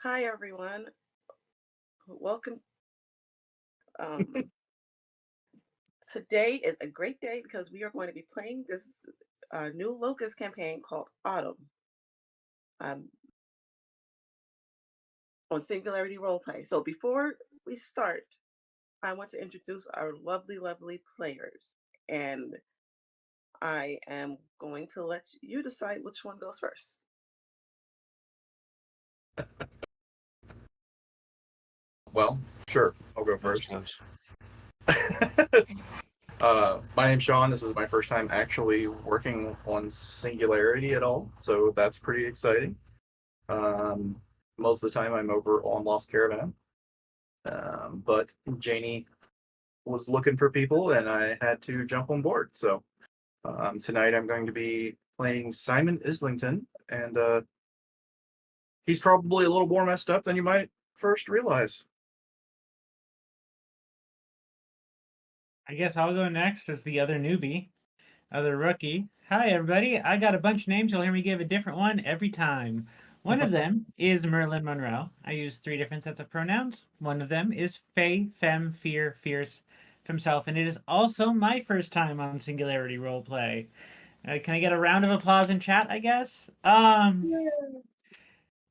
Hi, everyone. Welcome. Um, Today is a great day because we are going to be playing this new Locust campaign called Autumn um, on Singularity Roleplay. So before we start, I want to introduce our lovely, lovely players. And I am going to let you decide which one goes first. Well, sure. I'll go Thanks, first. James. My name's Sean. This is my first time actually working on Singularity at all, so that's pretty exciting. Um, Most of the time I'm over on Lost Caravan, but Janie was looking for people and I had to jump on board. So tonight I'm going to be playing Simon Islington, and he's probably a little more messed up than you might first realize. I guess I'll go next as the other newbie, other rookie. Hi, everybody. I got a bunch of names. You'll hear me give a different one every time. One of them is Merlin Monroe. I use 3 different sets of pronouns. One of them is Fae, Femme, Fear, Fierce, Femself, and it is also my first time on Singularity Roleplay. Can I get a round of applause in chat, I guess?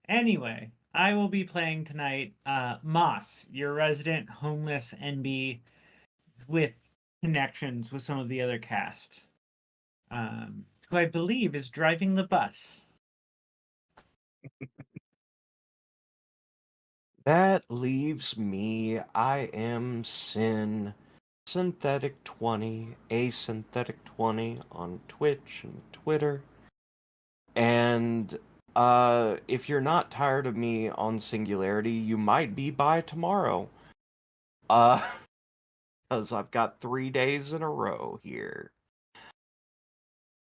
Anyway, I will be playing tonight Moss, your resident homeless NB with connections with some of the other cast, who I believe is driving the bus. That leaves me. I am Sin, Synthetic 20, Asynthetic 20 on Twitch and Twitter. And if you're not tired of me on Singularity, you might be by tomorrow. Uh, because I've got 3 days in a row here.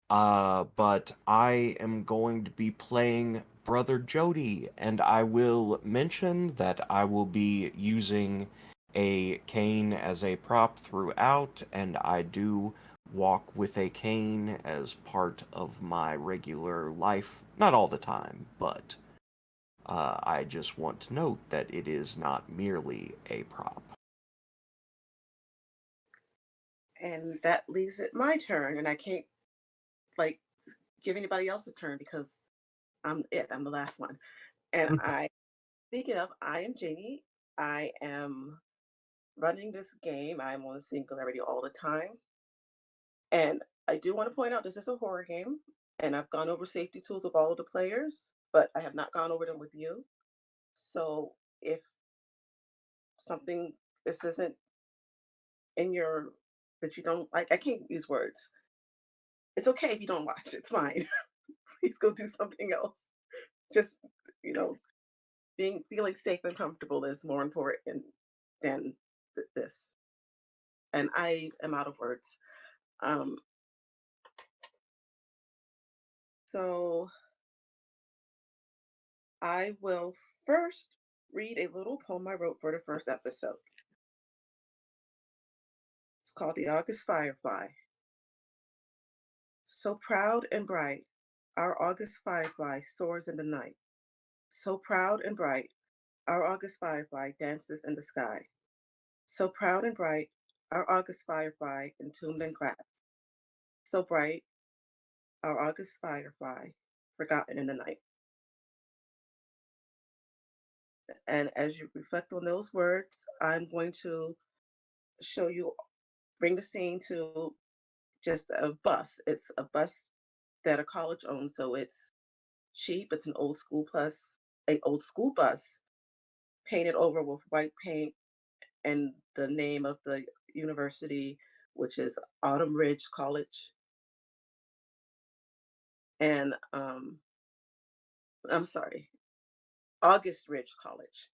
But I am going to be playing Brother Jody, and I will mention that I will be using a cane as a prop throughout, and I do walk with a cane as part of my regular life. Not all the time, but I just want to note that it is not merely a prop. And that leaves it my turn. And I can't like give anybody else a turn because I'm it. I'm the last one. And speaking of, I am Janie. I am running this game. I'm on Singularity all the time. And I do want to point out this is a horror game, and I've gone over safety tools with all of the players, but I have not gone over them with you. So if something this isn't in your that you don't like, I can't use words. It's okay if you don't watch. It's fine. Please go do something else. Just you know, feeling safe and comfortable is more important than this. And I am out of words. Um, so I will first read a little poem I wrote for the first episode. It's called The August Firefly. So proud and bright, our August firefly soars in the night. So proud and bright, our August firefly dances in the sky. So proud and bright, our August firefly entombed in glass. So bright, our August firefly forgotten in the night. And as you reflect on those words, I'm going to show you, bring the scene to just a bus. It's a bus that a college owns, so it's cheap. It's an old school bus painted over with white paint and the name of the university, which is Autumn Ridge College. And I'm sorry, August Ridge College.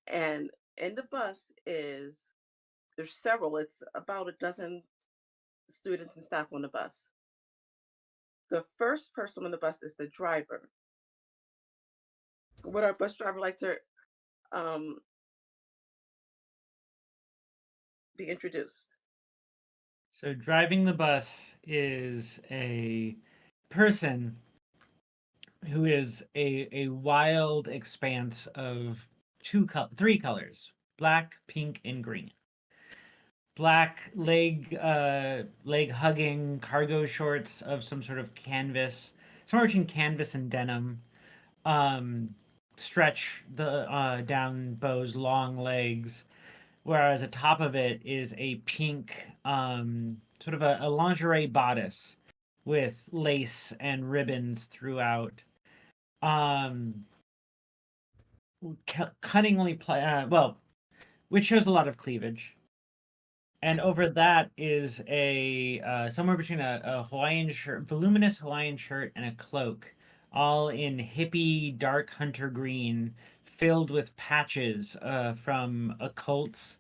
And in the bus is there's several. It's about a dozen students and staff on the bus. The first person on the bus is the driver. Would our bus driver like to um, be introduced? So driving the bus is a person who is a wild expanse of three colors: black, pink, and green. Black leg hugging cargo shorts of some sort of canvas, somewhere between canvas and denim. Um, Stretch the down Bo's long legs, whereas atop of it is a pink sort of a lingerie bodice with lace and ribbons throughout. Um, Cunningly well, which shows a lot of cleavage. And over that is a somewhere between a Hawaiian shirt, voluminous Hawaiian shirt, and a cloak, all in hippie dark hunter green, filled with patches from occults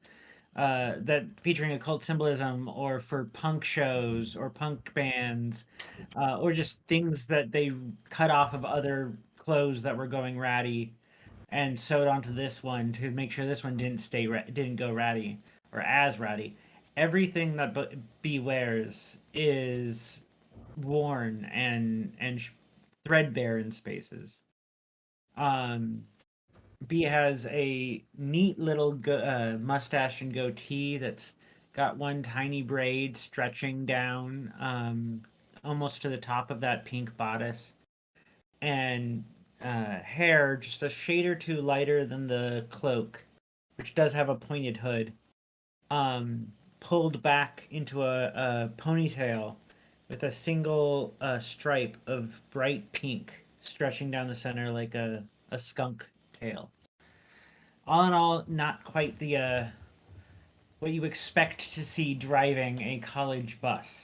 that featuring occult symbolism, or for punk shows or punk bands, or just things that they cut off of other clothes that were going ratty and sewed onto this one to make sure this one didn't go ratty or as ratty. Everything that B wears is worn and threadbare in spaces. Um, B has a neat little mustache and goatee that's got one tiny braid stretching down almost to the top of that pink bodice, and hair just a shade or two lighter than the cloak, which does have a pointed hood, um, pulled back into a ponytail with a single stripe of bright pink stretching down the center like a skunk tail. All in all, not quite the what you expect to see driving a college bus,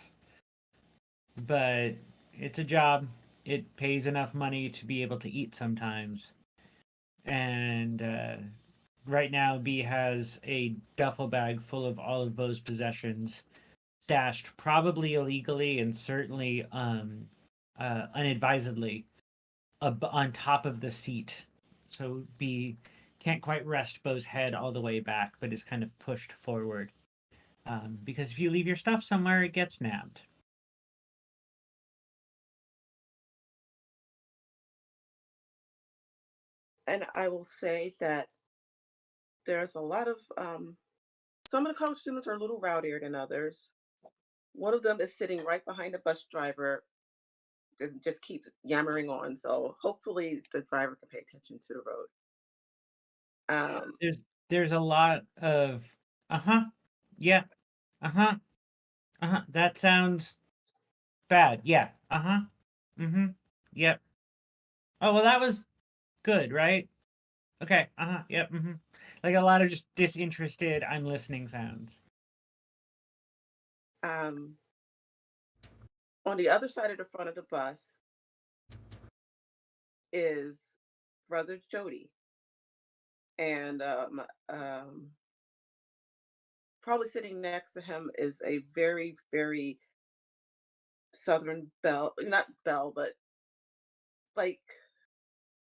but it's a job. It pays enough money to be able to eat sometimes. And right now, B has a duffel bag full of all of Bo's possessions, stashed probably illegally and certainly unadvisedly on top of the seat. So B can't quite rest Bo's head all the way back, but is kind of pushed forward. Because if you leave your stuff somewhere, it gets nabbed. And I will say that there's a lot of some of the college students are a little rowdier than others. One of them is sitting right behind the bus driver and just keeps yammering on. So hopefully the driver can pay attention to the road. There's a lot of yeah, that sounds bad. Yeah, mm-hmm, yep. Oh well, that was good, right? Okay, yep, Like a lot of just disinterested, I'm listening sounds. Um, on the other side of the front of the bus is Brother Jody, and probably sitting next to him is a very, very Southern belle, not belle, but like,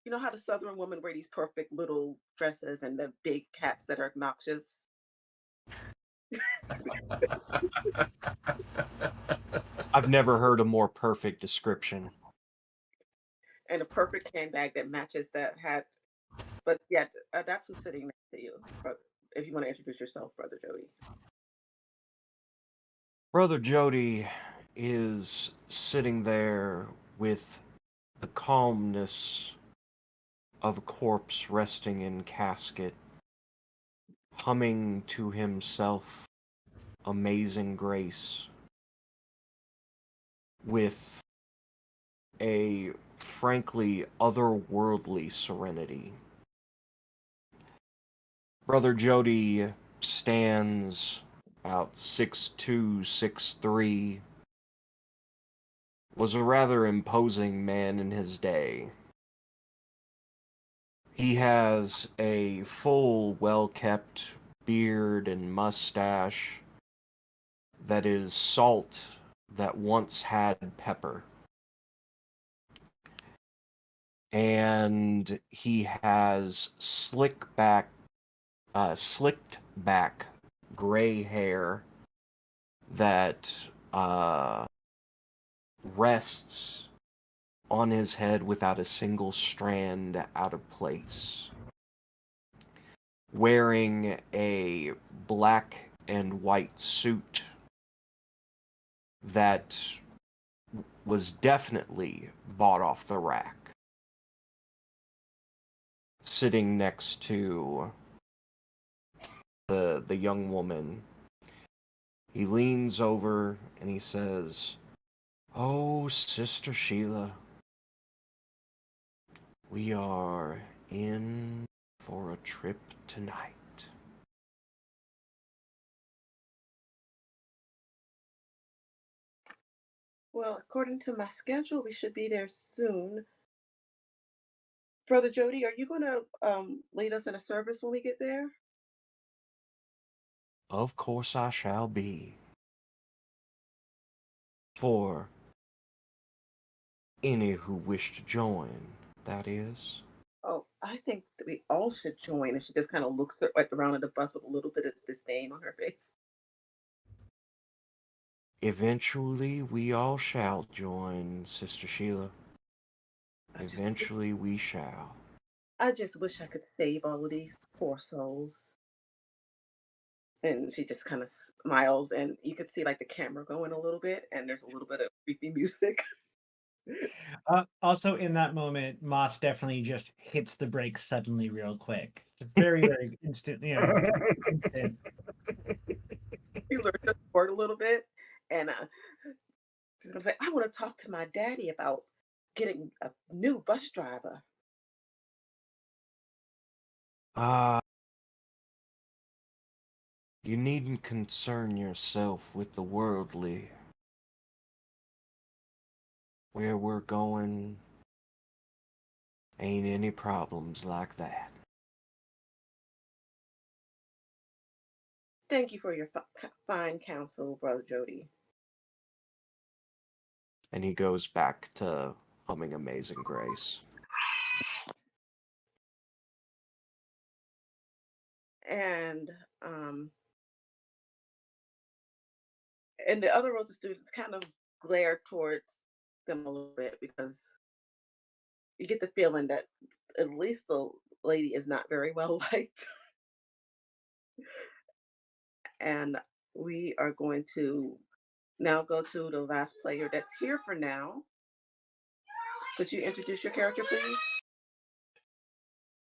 you know how the Southern women wear these perfect little dresses and the big cats that are obnoxious? I've never heard a more perfect description. And a perfect handbag that matches that hat. But yeah, that's who's sitting next to you, brother. If you want to introduce yourself, Brother Jody. Brother Jody is sitting there with the calmness of a corpse resting in casket, humming to himself Amazing Grace with a frankly otherworldly serenity. Brother Jody stands about 6'2", 6'3", was a rather imposing man in his day. He has a full, well-kept beard and mustache that is salt that once had pepper. And he has slicked back gray hair that rests on his head without a single strand out of place, wearing a black and white suit that was definitely bought off the rack, sitting next to the young woman. He leans over and he says, "Oh, Sister Sheila, we are in for a trip tonight." Well, according to my schedule, we should be there soon. Brother Jody, are you going to lead us in a service when we get there? Of course I shall be. For any who wish to join, that is. Oh, I think that we all should join. And she just kind of looks around at the bus with a little bit of disdain on her face. Eventually we all shall join, Sister Sheila. Eventually we shall. I just wish I could save all of these poor souls. And she just kind of smiles, and you could see like the camera going a little bit, and there's a little bit of creepy music. Also, in that moment, Moss definitely just hits the brakes suddenly, real quick. Just very, very instant. Instant. He learned to sport a little bit, and she's gonna say, "I want to talk to my daddy about getting a new bus driver." You needn't concern yourself with the worldly. Where we're going, ain't any problems like that. Thank you for your fine counsel, Brother Jody. And he goes back to humming Amazing Grace. And the other rows of students kind of glare towards them a little bit because you get the feeling that at least the lady is not very well liked. And we are going to now go to the last player that's here for now. Could you introduce your character, please?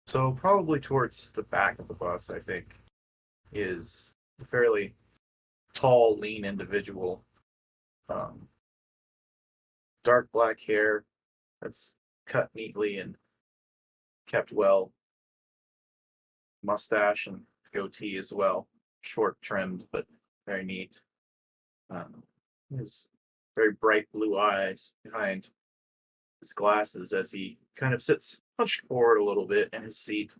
So probably towards the back of the bus, I think, is a fairly tall, lean individual. Dark black hair that's cut neatly and kept well. Mustache and goatee as well. Short trimmed, but very neat. His very bright blue eyes behind his glasses as he kind of sits hunched forward a little bit in his seat.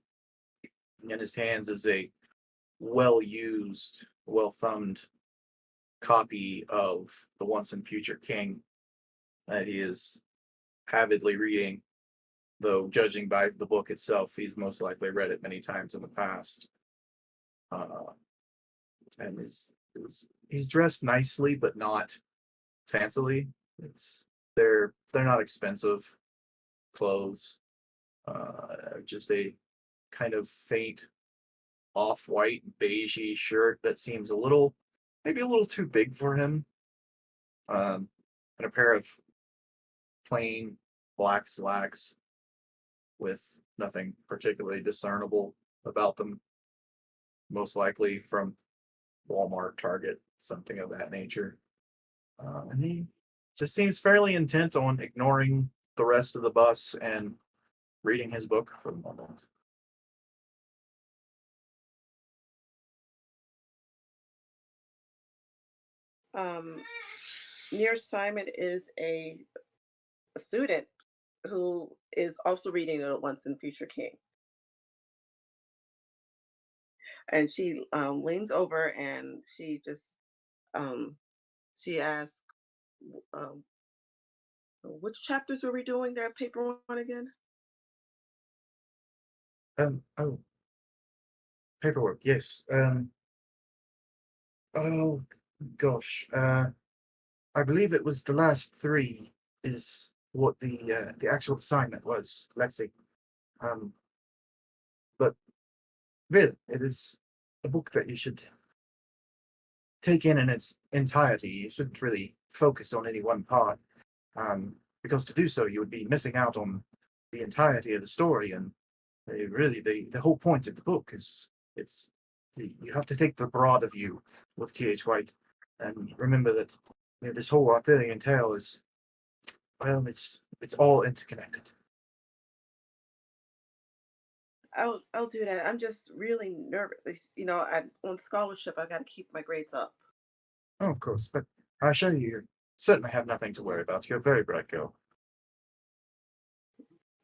In his hands is a well used, well thumbed copy of The Once and Future King that he is avidly reading, though judging by the book itself, he's most likely read it many times in the past. And he's dressed nicely, but not fancily. They're not expensive clothes. Just a kind of faint off-white beigey shirt that seems maybe a little too big for him. And a pair of plain black slacks with nothing particularly discernible about them. Most likely from Walmart, Target, something of that nature. And he just seems fairly intent on ignoring the rest of the bus and reading his book for the moment. Near Simon is a student who is also reading the Once and Future King. And she leans over and she just she asks, um, "Which chapters are we doing that paper one again?" Oh, paperwork, yes. Oh gosh. I believe it was the last three is what the actual assignment was, Lexi. But really, it is a book that you should take in its entirety. You shouldn't really focus on any one part, because to do so, you would be missing out on the entirety of the story. And the whole point of the book is you have to take the broader view with T.H. White, and remember that this whole Arthurian tale is, well, it's all interconnected. I'll do that. I'm just really nervous. I'm on scholarship. I got to keep my grades up. Oh, of course, but I assure you, you certainly have nothing to worry about. You're a very bright girl.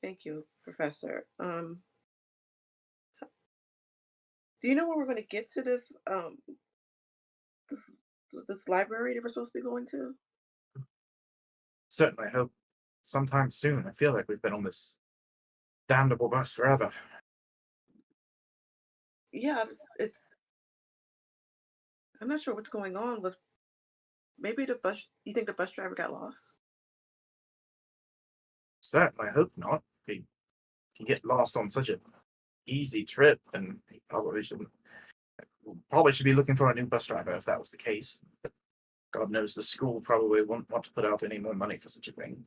Thank you, Professor. Do you know when we're going to get to this this library that we're supposed to be going to? Certainly, I hope sometime soon. I feel like we've been on this damnable bus forever. Yeah, it's. I'm not sure what's going on with. Maybe the bus. You think the bus driver got lost? Certainly, I hope not. If he can get lost on such an easy trip, then he probably shouldn't. Probably should be looking for a new bus driver if that was the case. But God knows the school probably won't want to put out any more money for such a thing.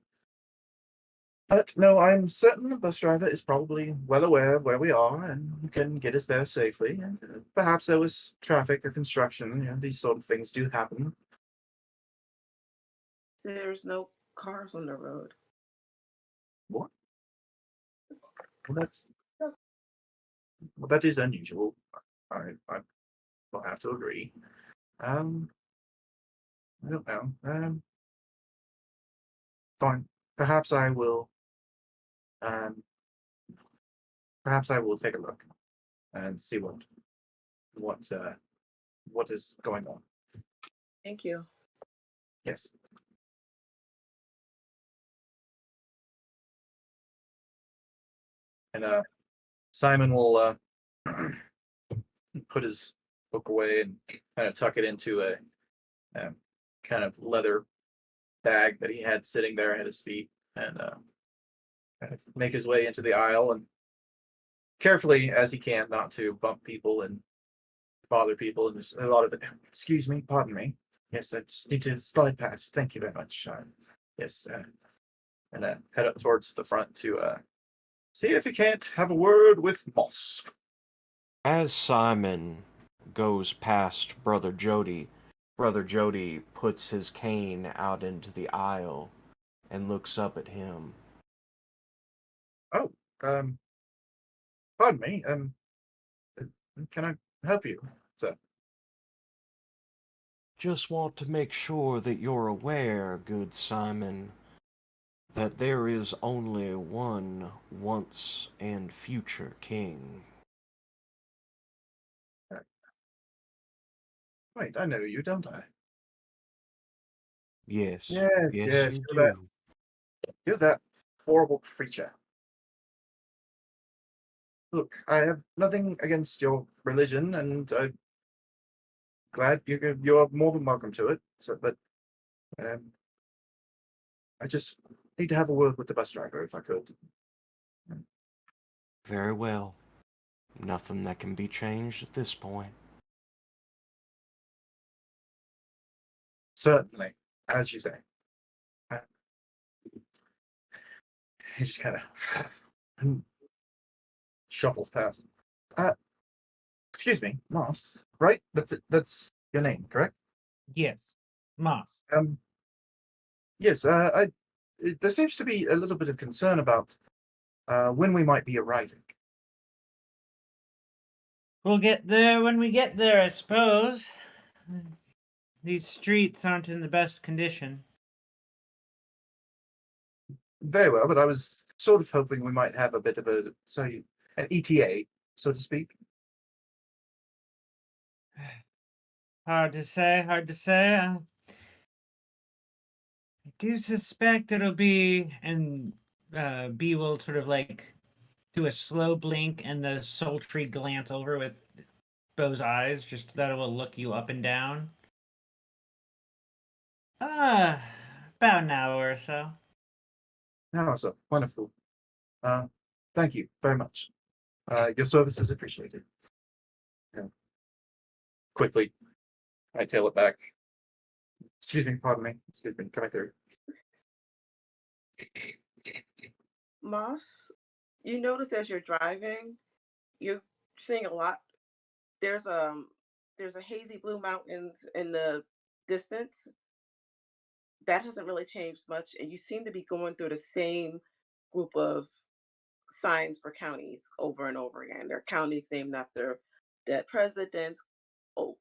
But no, I'm certain the bus driver is probably well aware of where we are and can get us there safely. And perhaps there was traffic or construction. These sort of things do happen. There's no cars on the road. What? Well, that is unusual. I will have to agree. I don't know. Fine. Perhaps I will. Um, perhaps I will take a look and see what is going on. Thank you. Yes. And Simon will put his book away and kind of tuck it into a kind of leather bag that he had sitting there at his feet, and kind of make his way into the aisle, and carefully as he can not to bump people and bother people. And there's a lot of it. Excuse me, pardon me. Yes, I just need to slide past. Thank you very much. Yes, and head up towards the front to see if you can't have a word with Moss. As Simon goes past Brother Jody puts his cane out into the aisle and looks up at him. Oh, pardon me. Can I help you, sir? Just want to make sure that you're aware, good Simon, that there is only one once and future king. Wait, I know you, don't I? Yes, Yes, yes, you do. You're that horrible creature. Look, I have nothing against your religion, and I'm glad you're more than welcome to it. So, but I just need to have a word with the bus driver, if I could. Very well. Nothing that can be changed at this point. Certainly, as you say. He just kind of shuffles past. Excuse me, Moss, right? That's it. That's your name, correct? Yes, Moss. Yes. There seems to be a little bit of concern about when we might be arriving. We'll get there when we get there, I suppose. These streets aren't in the best condition. Very well, but I was sort of hoping we might have a bit of an ETA, so to speak. Hard to say, hard to say. I do suspect it'll be, and B will sort of like do a slow blink and the sultry glance over with Bo's eyes, just that it will look you up and down. About an hour or so. No, so wonderful. Thank you very much. Your service is appreciated. Yeah. Quickly, I tail it back. Excuse me, pardon me. Excuse me, come back there. Moss, you notice as you're driving, you're seeing a lot. There's there's a hazy blue mountains in the distance. That hasn't really changed much, and you seem to be going through the same group of signs for counties over and over again. There are counties named after dead presidents,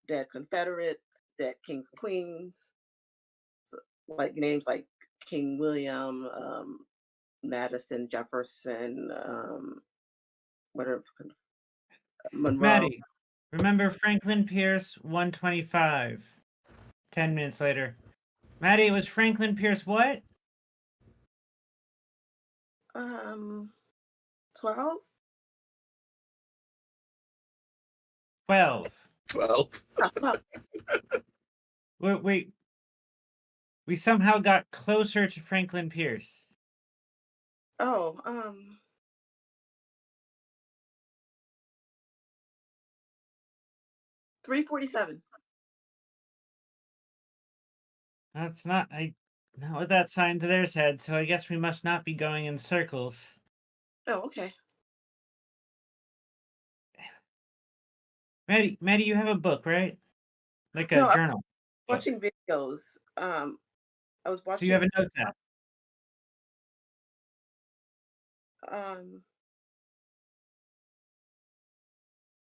dead Confederates, dead kings and queens, like names like King William, Madison, Jefferson, whatever, Monroe. Maddie, remember Franklin Pierce 125. 10 minutes later. Maddie, it was Franklin Pierce what? 12? 12. 12. Wait. We somehow got closer to Franklin Pierce. Oh, 347. That's not what that sign to there said, so I guess we must not be going in circles. Oh, okay. Maddie, you have a book, right? Like a No, I'm journal book. watching videos. I was So you have watching. a note app.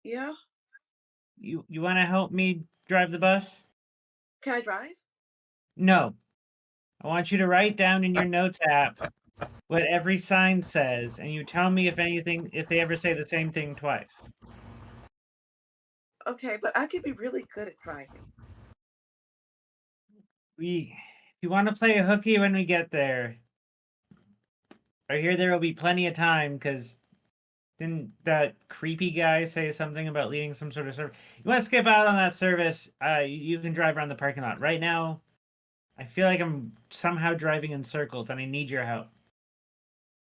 Yeah. You want to help me drive the bus? Can I drive? No. I want you to write down in your notes app what every sign says, and you tell me if they ever say the same thing twice. Okay, but I could be really good at driving. If you want to play a hooky when we get there, I hear there will be plenty of time, because didn't that creepy guy say something about leading some sort of service? You want to skip out on that service, you can drive around the parking lot. Right now, I feel like I'm somehow driving in circles, and I need your help.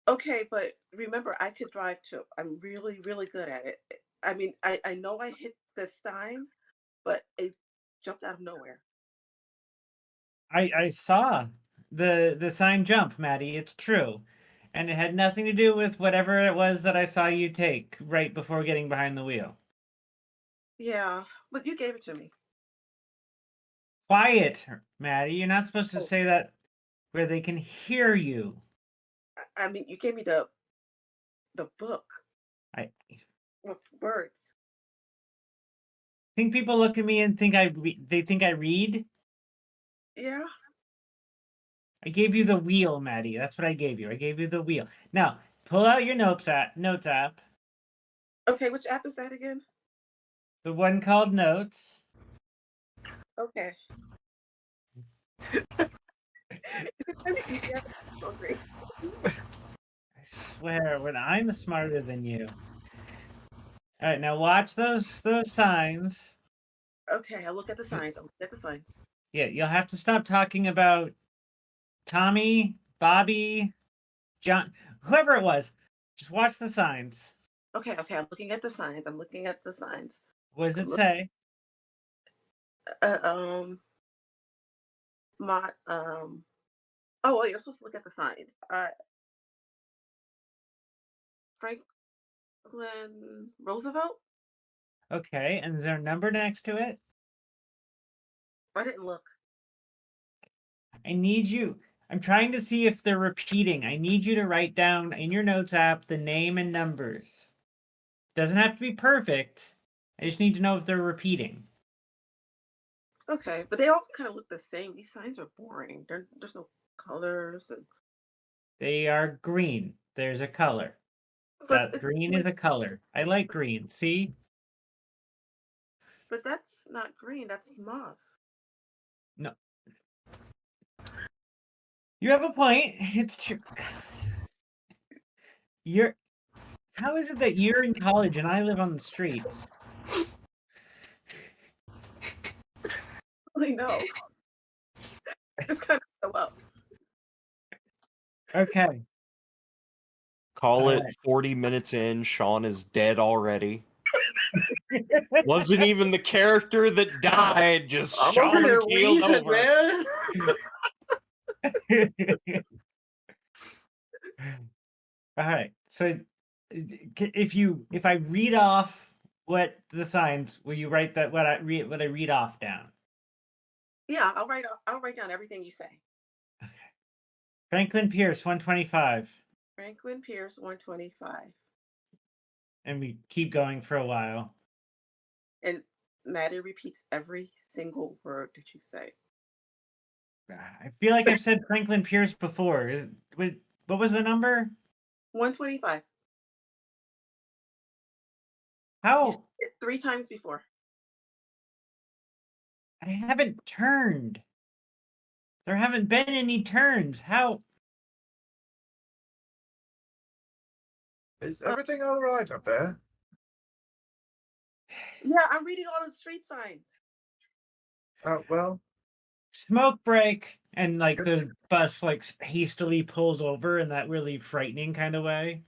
Okay, but remember, I could drive too. I'm really, really good at it. I mean, I know I hit the sign, but it jumped out of nowhere. I saw the sign jump, Maddie. It's true. And it had nothing to do with whatever it was that I saw you take right before getting behind the wheel. Yeah, but you gave it to me. Quiet, Maddie. You're not supposed to Oh, say that where they can hear you. I mean, you gave me the book I with words. think people look at me and think they think I read. Yeah. I gave you the wheel, Maddie. That's what I gave you. I gave you the wheel. Now, pull out your notes app. Okay, which app is that again? The one called Notes. Okay. Is it kind of easy? I'm hungry. I swear, when I'm smarter than you. All right, now watch those signs. Okay, I'll look at the signs. I'll look at the signs. Yeah, you'll have to stop talking about Tommy, Bobby, John, whoever it was. Just watch the signs. Okay, I'm looking at the signs. I'm looking at the signs. What does I'm it look, say? uh, my Oh, well, you're supposed to look at the signs. Franklin Roosevelt. Okay, and is there a number next to it? I didn't look. I need you. I'm trying to see if they're repeating. I need you to write down in your notes app the name and numbers. Doesn't have to be perfect. I just need to know if they're repeating. Okay, but they all kind of look the same. These signs are boring. There's no colors, and They are green. There's a color. but That green is a color. I like green. See? but that's not green. That's moss. No. You have a point. It's true. How is it that you're in college and I live on the streets? Really, no. Just kind of show up. Okay. Call it Alright. 40 minutes in, Sean is dead already. Wasn't even the character that died, just I'm shot over him here keeled wheezing, over. man. Alright, so if I read off what the signs, will you write that what I read off down? Yeah, I'll write down everything you say. Franklin Pierce, 125. Franklin Pierce, 125. And we keep going for a while. And Maddie repeats every single word that you say. I feel like I've said Franklin Pierce before. What was the number? 125. You How? said it 3 times before. I haven't turned. There haven't been any turns. How? Is everything all right up there? Yeah, I'm reading all the street signs. Oh, well, Smoke break. And like the bus like hastily pulls over in that really frightening kind of way.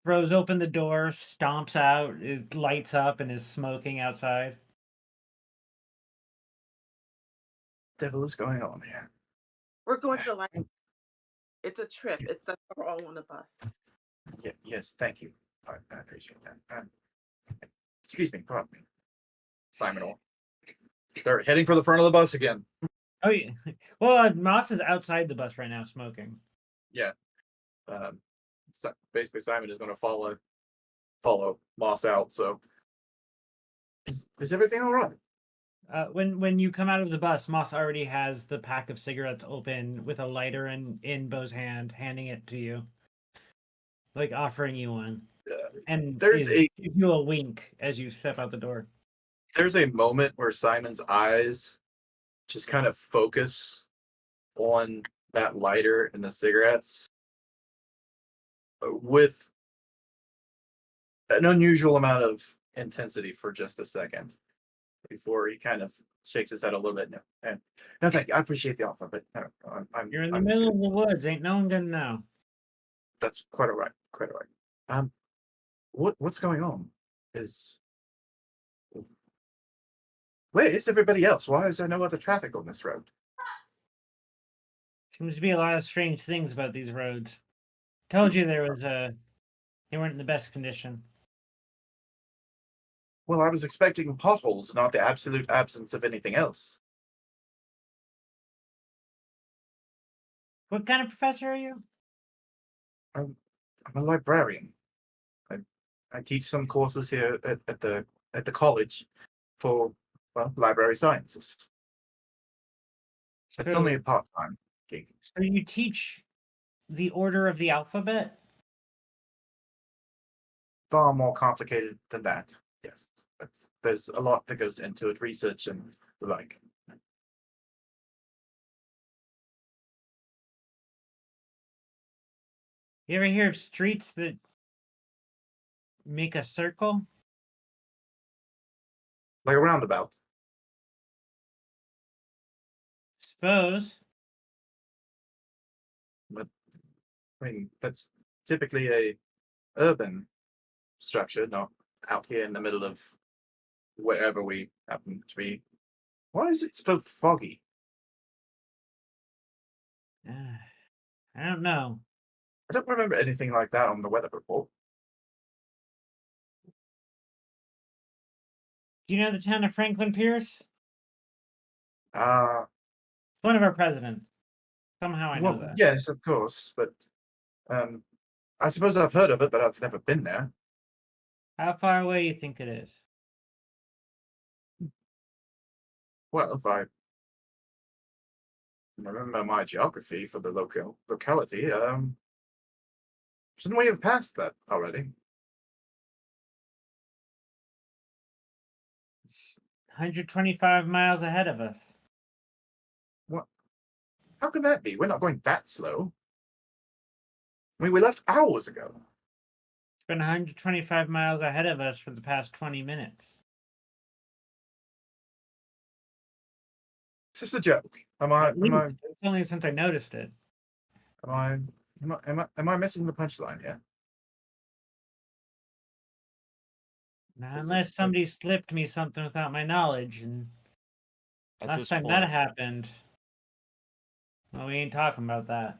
Throws open the door, stomps out, it lights up, and is smoking outside. devil is going on here? We're going to the library. It's a trip. It's that we're all on the bus. Yeah, yes, thank you. I appreciate that. Excuse me, pardon me. Simon will start heading for the front of the bus again. Oh yeah. Well, Moss is outside the bus right now smoking. Yeah. So basically, Simon is going to follow Moss out. So, is everything all right? When you come out of the bus, Moss already has the pack of cigarettes open with a lighter in Bo's hand, handing it to you, like offering you one, and There's give you a wink as you step out the door. There's a moment where Simon's eyes just kind of focus on that lighter and the cigarettes with an unusual amount of intensity for just a second before he kind of shakes his head a little bit. No, thank you. I appreciate the offer, but no, You're in the I'm middle good. of the woods. Ain't no one gonna know. That's quite all right. Quite all right. What's going on? Where is everybody else? Why is there no other traffic on this road? Seems to be a lot of strange things about these roads. Told you there was they weren't in the best condition. Well, I was expecting potholes, not the absolute absence of anything else. What kind of professor are you? I'm a librarian. I teach some courses here at the college for, well, library sciences. It's only a part-time gig. So you teach the order of the alphabet? Far more complicated than that, yes. But there's a lot that goes into it, research and the like. You ever hear of streets that make a circle? Like a roundabout. Suppose. But I mean, that's typically a urban structure, not out here in the middle of wherever we happen to be. Why is it so foggy? I don't know. I don't remember anything like that on the weather report. Do you know the town of Franklin Pierce? Uh, One of our presidents. Somehow I know well, that. yes, of course, but I suppose I've heard of it, but I've never been there. How far away you think it is? Well, if I remember my geography for the locality, shouldn't we have passed that already? It's 125 miles ahead of us. What? How can that be? We're not going that slow. I mean, we left hours ago. It's been 125 miles ahead of us for the past 20 minutes. It's just a joke. At least. It's only since I noticed it. Am I missing the punchline here? Now, Is unless it, like, somebody slipped me something without my knowledge, and At last this time point, that happened, well, we ain't talking about that.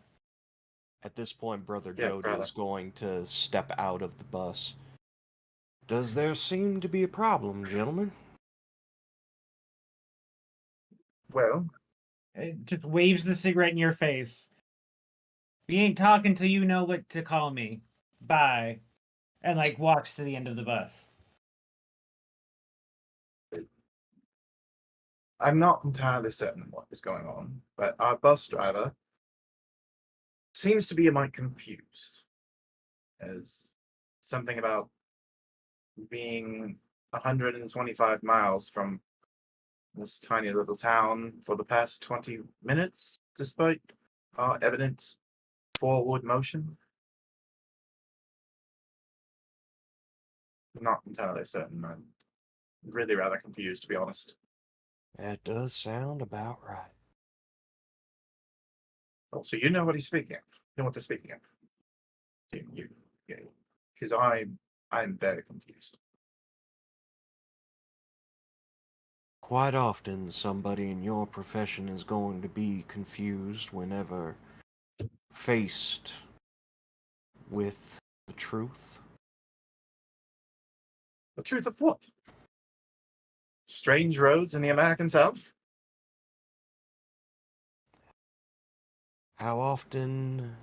at this point, Brother Yes, Jody brother. is going to step out of the bus. Does there seem to be a problem, gentlemen? Well, It just waves the cigarette in your face. We ain't talking till you know what to call me. Bye. And like walks to the end of the bus. I'm not entirely certain what is going on, but our bus driver seems to be a mite confused. As something about being 125 miles from this tiny little town for the past 20 minutes, despite our evident forward motion. Not entirely certain. I'm really rather confused, to be honest. That does sound about right. Oh, so you know what he's speaking of? You know what they're speaking of? You, because I'm very confused. Quite often, somebody in your profession is going to be confused whenever faced with the truth. The truth of what? Strange roads in the American South? How often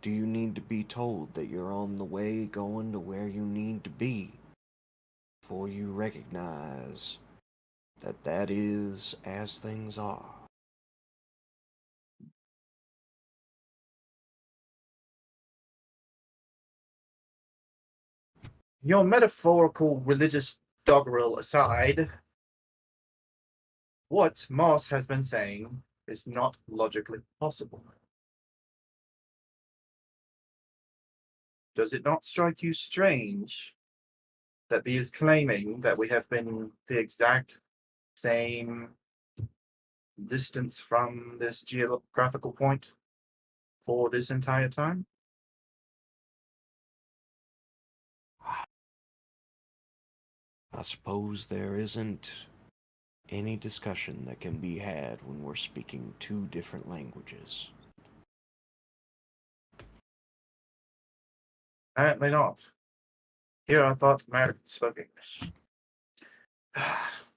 do you need to be told that you're on the way going to where you need to be before you recognize that that is as things are? Your metaphorical religious doggerel aside, what Moss has been saying is not logically possible. Does it not strike you strange that he is claiming that we have been the exact same distance from this geographical point for this entire time? I suppose there isn't any discussion that can be had when we're speaking two different languages. Apparently not. Here I thought Americans spoke English.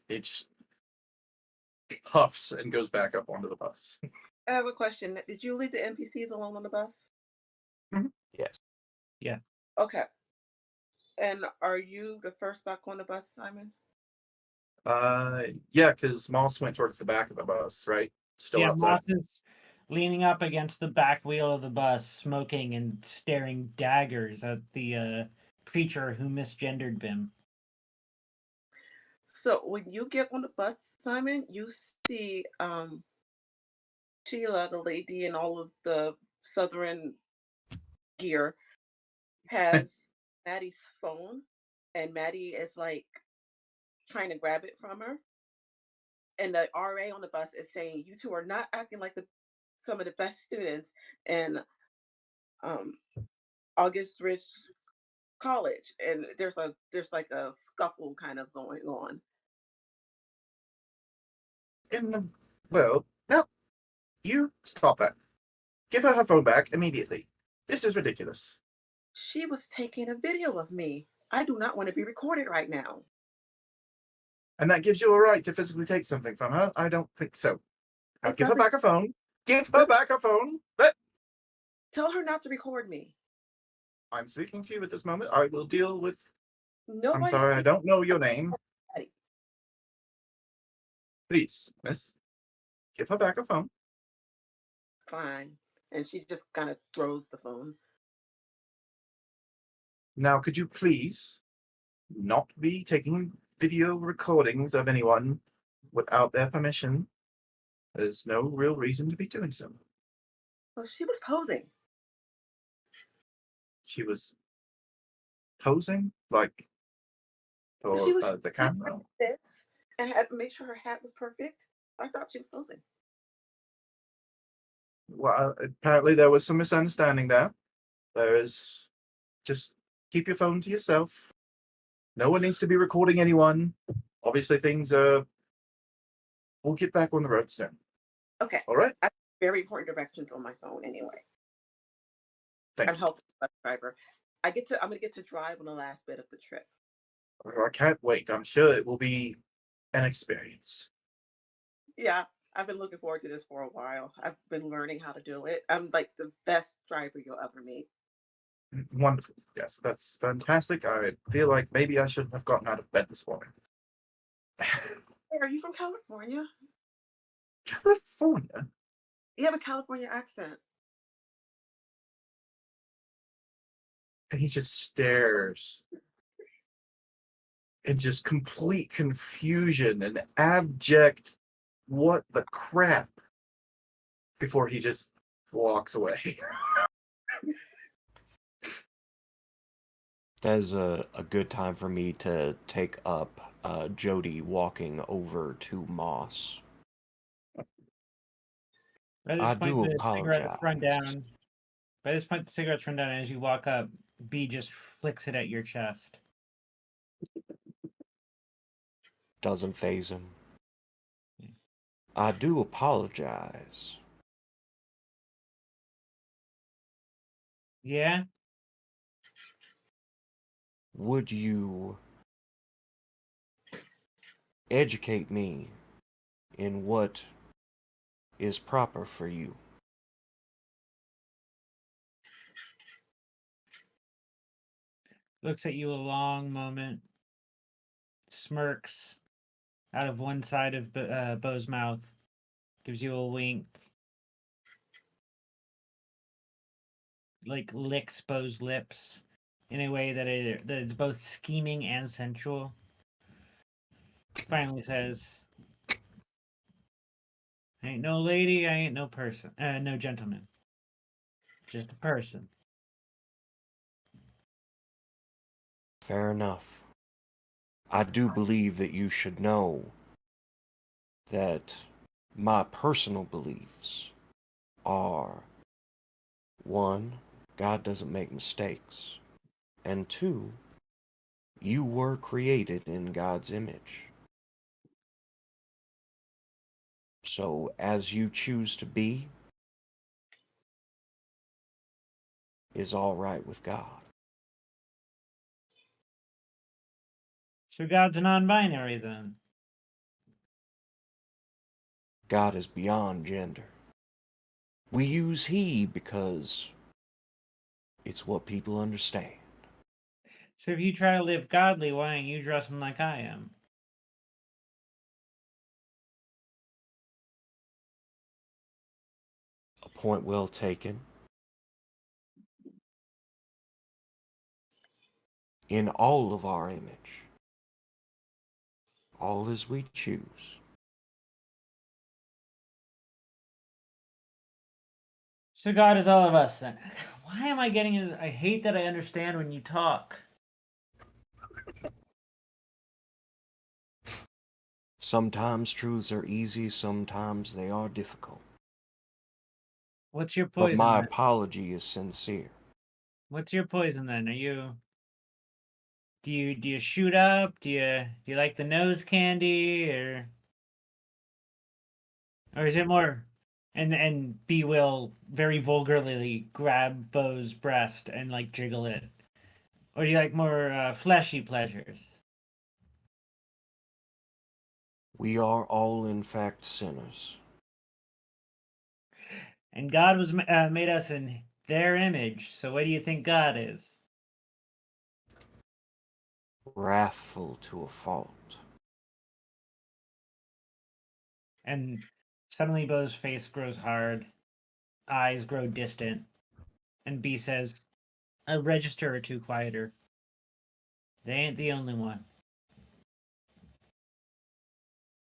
He just huffs and goes back up onto the bus. I have a question. Did you leave the NPCs alone on the bus? Yes. Yeah. Okay. And are you the first back on the bus, Simon? Yeah, because Moss went towards the back of the bus, right? Still Yeah, outside. Moss is leaning up against the back wheel of the bus, smoking and staring daggers at the creature who misgendered Bim. So when you get on the bus, Simon, you see Sheila, the lady in all of the Southern gear, has Maddie's phone, and Maddie is like trying to grab it from her. And the RA on the bus is saying, "You two are not acting like some of the best students in um, August Ridge College." And there's like a scuffle kind of going on. In the well, no, you stop that. Give her phone back immediately. This is ridiculous. She was taking a video of me. I do not want to be recorded right now. And that gives you a right to physically take something from her? I don't think so. Now It give her doesn't. back her phone. Give her back her phone. But Tell her not to record me. I'm speaking to you at this moment. I will deal with. I'm Nobody's sorry, I don't know your name. Maddie. Please, miss, give her back her phone. Fine. And she just kind of throws the phone. Now, could you please not be taking video recordings of anyone without their permission? There's no real reason to be doing so. Well, she was posing. She was posing, like, She for was the camera. this and had to make sure her hat was perfect. I thought she was posing. Well, apparently there was some misunderstanding there. There is just keep your phone to yourself. No one needs to be recording anyone. Obviously, things are. We'll get back on the road soon. Okay. All right. I have very important directions on my phone anyway. Thank I'm you. helping the bus driver. I'm gonna get to drive on the last bit of the trip. I can't wait. I'm sure it will be an experience. Yeah, I've been looking forward to this for a while. I've been learning how to do it. I'm like the best driver you'll ever meet. Wonderful. Yes, that's fantastic. I feel like maybe I shouldn't have gotten out of bed this morning. Hey, are you from California? California? You have a California accent. And he just stares in just complete confusion and abject what the crap before he just walks away. That is a good time for me to take up Jody walking over to Moss. By I this point, do the cigarettes run apologize. down. By this point, the cigarettes run down, and as you walk up, B just flicks it at your chest. Doesn't faze him. I do apologize. Yeah? Would you educate me in what is proper for you? Looks at you a long moment, smirks out of one side of Bo's mouth, gives you a wink, like licks Bo's lips in a way that is both scheming and sensual. Finally says, "I ain't no lady, I ain't no person, no gentleman, just a person." Fair enough. I do believe that you should know that my personal beliefs are one, God doesn't make mistakes, and two, you were created in God's image. So as you choose to be is all right with God. So God's non-binary then. God is beyond gender. We use he because it's what people understand. So if you try to live godly, why aren't you dressing like I am? A point well taken. In all of our image, all as we choose. So God is all of us then. Why am I getting it? I hate that I understand when you talk. Sometimes truths are easy, sometimes they are difficult. What's your But poison my then? apology is sincere. What's your poison then? Are you do you shoot up? Do you like the nose candy or is it more and B will very vulgarly grab Bo's breast and like jiggle it? Or do you like more fleshy pleasures? We are all in fact sinners. And God was made us in their image. So what do you think God is? Wrathful to a fault. And suddenly Bo's face grows hard, eyes grow distant, and B says, a register or two quieter. They ain't the only one.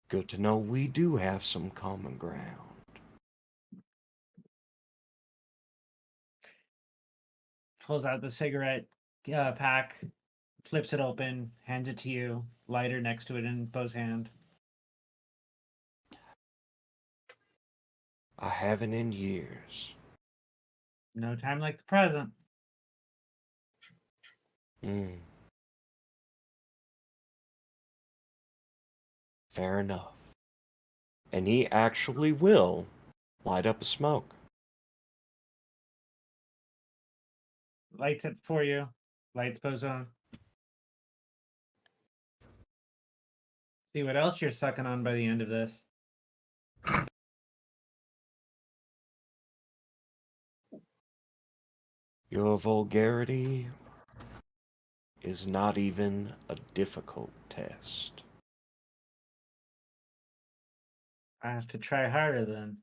Good to know we do have some common ground. Pulls out the cigarette pack, flips it open, hands it to you, lighter next to it in Bo's hand. I haven't in years. No time like the present. Mm. Fair enough. And he actually will light up a smoke. Lights it for you. Lights goes on. See what else you're sucking on by the end of this. Your vulgarity is not even a difficult test. I have to try harder then.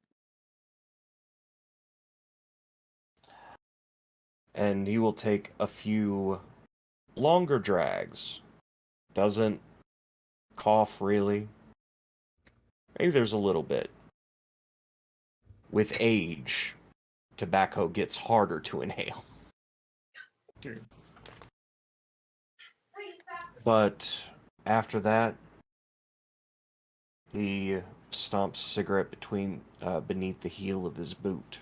And he will take a few longer drags. Doesn't cough really. Maybe there's a little bit. With age, tobacco gets harder to inhale. Sure. But after that, he stomps a cigarette beneath the heel of his boot.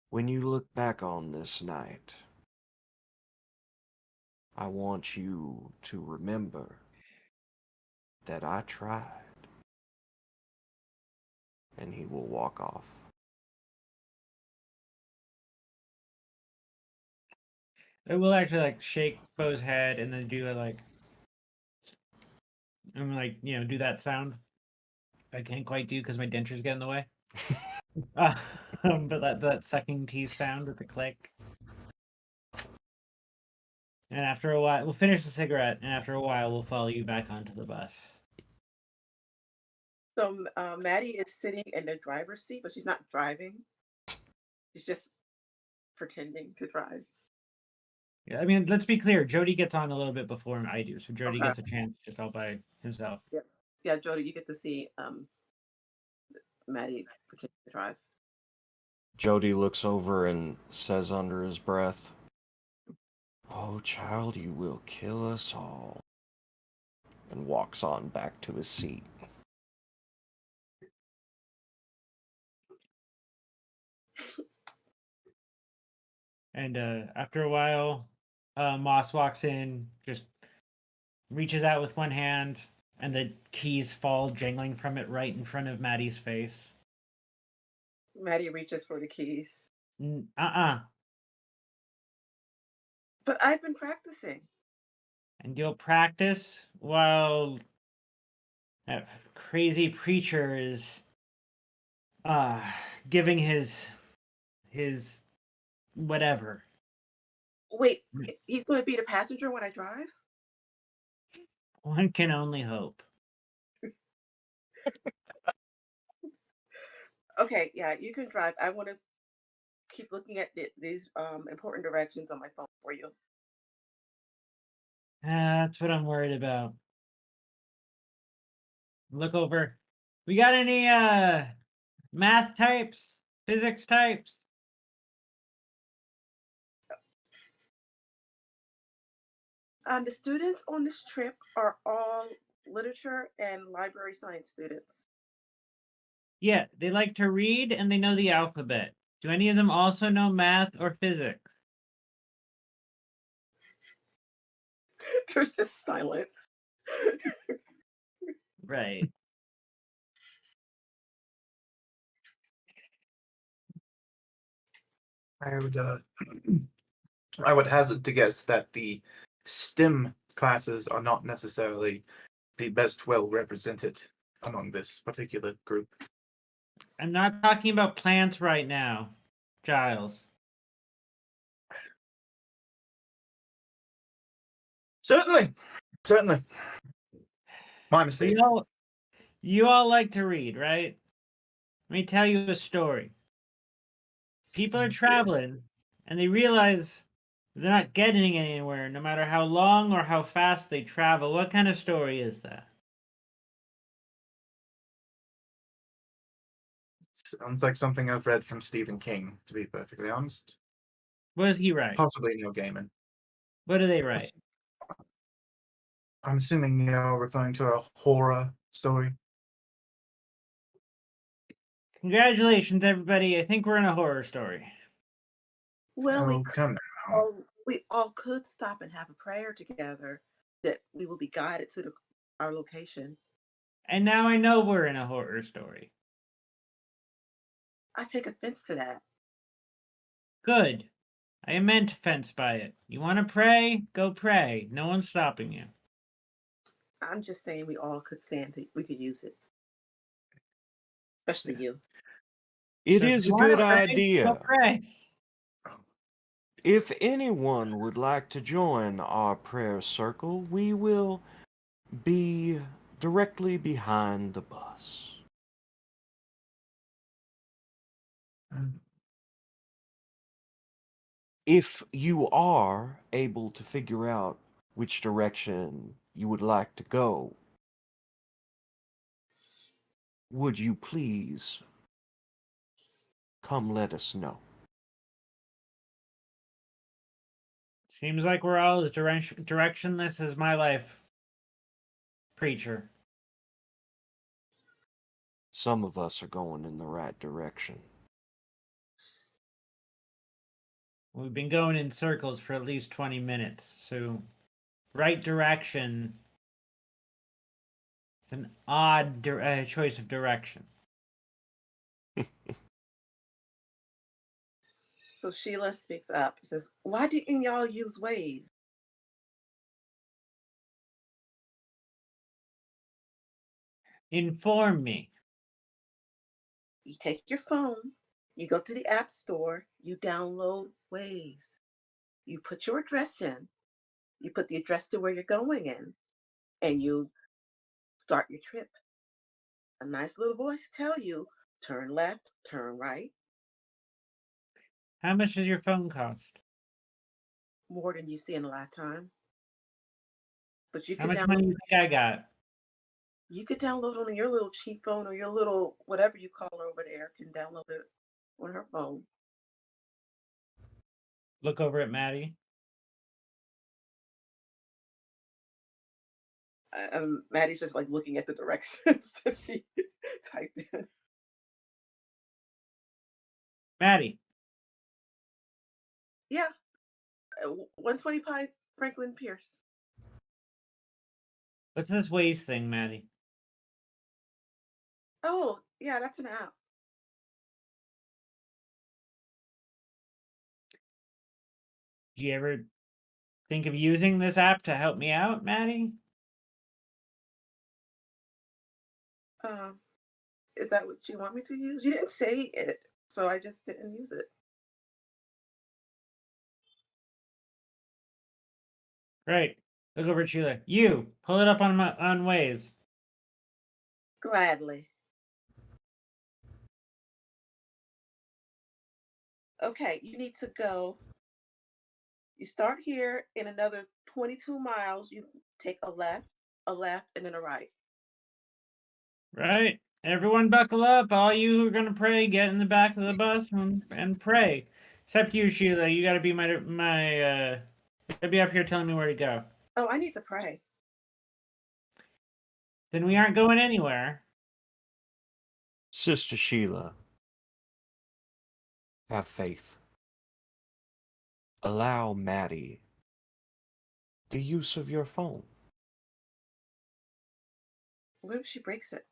When you look back on this night, I want you to remember that I tried. And he will walk off. It will actually like shake Bo's head and then do it do that sound. I can't quite do because my dentures get in the way. But that sucking teeth sound with the click. And after a while, we'll finish the cigarette, and after a while, we'll follow you back onto the bus. So Maddie is sitting in the driver's seat, but she's not driving. She's just pretending to drive. Yeah, I mean, let's be clear. Jody gets on a little bit before I do, so Jody Okay. gets a chance just all by himself. Yeah, Jody, you get to see Maddie pretend to drive. Jody looks over and says under his breath, "Oh, child, you will kill us all," and walks on back to his seat. And after a while, Moss walks in, just reaches out with one hand, and the keys fall jangling from it right in front of Maddie's face. Maddie reaches for the keys. But I've been practicing. And you'll practice while that crazy preacher is giving his whatever. Wait, he's going to be the passenger when I drive? One can only hope. Okay, yeah, you can drive. I want to keep looking at these important directions on my phone for you. That's what I'm worried about. Look over. We got any math types? Physics types? The students on this trip are all literature and library science students. Yeah, they like to read and they know the alphabet. Do any of them also know math or physics? There's just silence. Right. I would hazard to guess that the STEM classes are not necessarily the best well represented among this particular group. I'm not talking about plants right now, Giles. Certainly. My So mistake. you all like to read, right? Let me tell you a story. People are traveling and they realize they're not getting anywhere no matter how long or how fast they travel. What kind of story is that? Sounds like something I've read from Stephen King, to be perfectly honest. What does he write? Possibly Neil Gaiman. What do they write? I'm assuming you're referring to a horror story. Congratulations, everybody. I think we're in a horror story. Well, Oh, come now. we all could stop and have a prayer together that we will be guided to our location. And now I know we're in a horror story. I take offense to that. Good. I meant fence by it. You want to pray? Go pray. No one's stopping you. I'm just saying we all could we could use it. Especially you. It So if is you a wanna good pray, idea. go pray. If anyone would like to join our prayer circle, we will be directly behind the bus. If you are able to figure out which direction you would like to go, would you please come let us know? Seems like we're all as directionless as my life, preacher. Some of us are going in the right direction. We've been going in circles for at least 20 minutes, so right direction is an odd choice of direction. So Sheila speaks up, says, "Why didn't y'all use Waze?" Inform me. You take your phone, you go to the app store, you download Waze. You put your address in, you put the address to where you're going in, and you start your trip. A nice little voice tell you, turn left, turn right, How much does your phone cost? more than you see in a lifetime. But How much money do you think I got? you could download on your little cheap phone or your little whatever you call her over there can download it on her phone. Look over at Maddie. Maddie's just like looking at the directions that she typed in. Maddie, Yeah, 125 Franklin Pierce. what's this Waze thing, Maddie? Oh, yeah, that's an app. Do you ever think of using this app to help me out, Maddie? Um, is that what you want me to use? You didn't say it, so I just didn't use it. Right. Look over at Sheila. You pull it up on Waze. Gladly. Okay, you need to go. You start here in another 22 miles. You take a left, and then a right. Right. Everyone buckle up. All you who are gonna pray, get in the back of the bus and pray. Except you, Sheila. You gotta be you gotta be up here telling me where to go. Oh, I need to pray. Then we aren't going anywhere. Sister Sheila, have faith. Allow Maddie the use of your phone. What if she breaks it?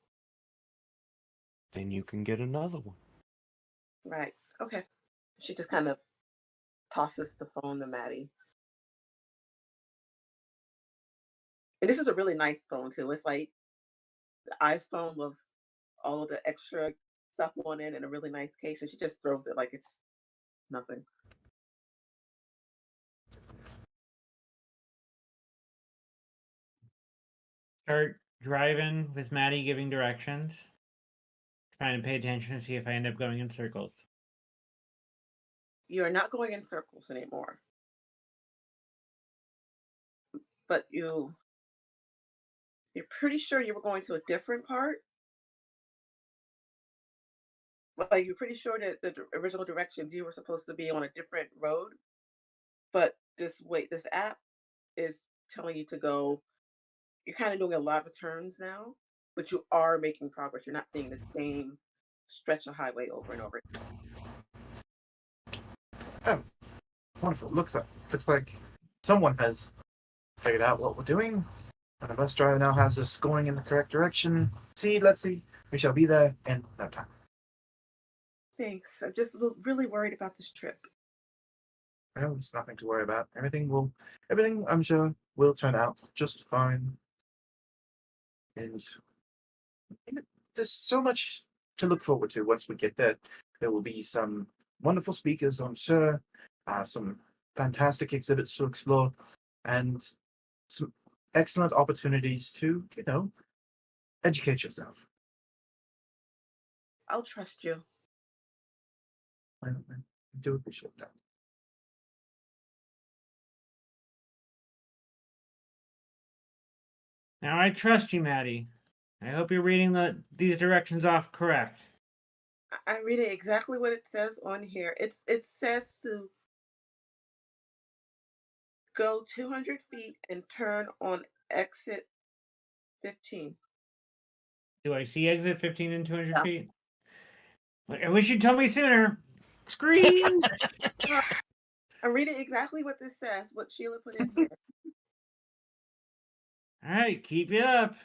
Then you can get another one. Right. Okay. She just kind of tosses the phone to Maddie. And this is a really nice phone too. It's like the iPhone with all of the extra stuff on it in a really nice case, and she just throws it like it's nothing. Start driving with Maddie giving directions. Trying to pay attention to see if I end up going in circles. You are not going in circles anymore. But you're pretty sure you were going to a different part. Like you're pretty sure that the original directions you were supposed to be on a different road. But this app is telling you to go. You're kind of doing a lot of turns now, but you are making progress. You're not seeing the same stretch of highway over and over. Oh, wonderful. Looks like someone has figured out what we're doing. And the bus driver now has us going in the correct direction. Let's see. We shall be there in no time. Thanks. I'm just really worried about this trip. Oh, it's nothing to worry about. Everything I'm sure will turn out just fine. And there's so much to look forward to once we get there. There will be some wonderful speakers, I'm sure, some fantastic exhibits to explore, and some excellent opportunities to, educate yourself. I'll trust you. I do appreciate that. Now I trust you, Maddie. I hope you're reading these directions off correct. I'm reading exactly what it says on here. It says to go 200 feet and turn on exit 15. Do I see exit 15 and 200 Yeah. feet? I wish you'd told me sooner. Scream! I'm reading exactly what this says, what Sheila put in here. All right, keep it up.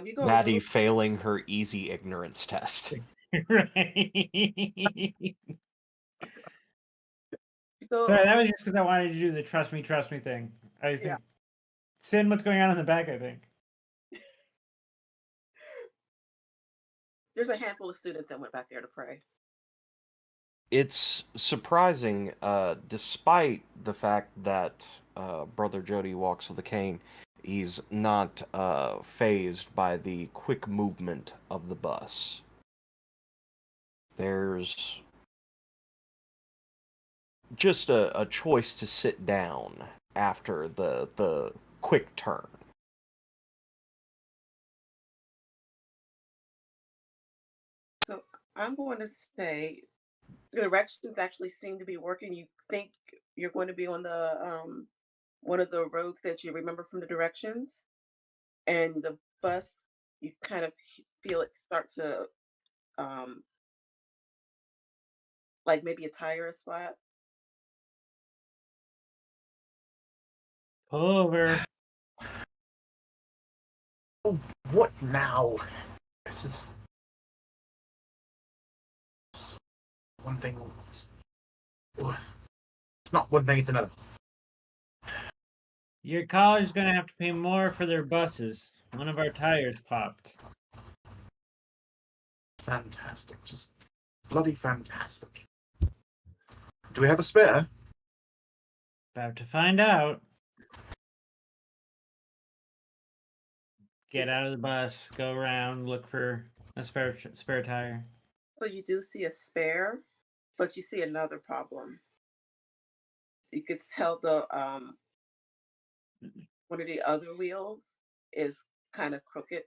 You go a Maddie little, failing her easy ignorance test. Right. you go, Sorry, that was just because I wanted to do the trust me thing. I think. Yeah. Sin, what's going on in the back, I think. there's a handful of students that went back there to pray. It's surprising, despite the fact that Brother Jody walks with a cane, he's not phased by the quick movement of the bus. There's just a choice to sit down after the quick turn. So I'm going to say the directions actually seem to be working. You think you're going to be on the one of the roads that you remember from the directions, and the bus, you kind of feel it start to um like maybe a tire is flat. Pull over. Oh, what now? This is one thing. It's not one thing, it's another. Your college is going to have to pay more for their buses. One of our tires popped. Fantastic. Just bloody fantastic. Do we have a spare? About to find out. Get out of the bus, go around, look for a spare tire. So you do see a spare, but you see another problem. You could tell the one of the other wheels is kind of crooked.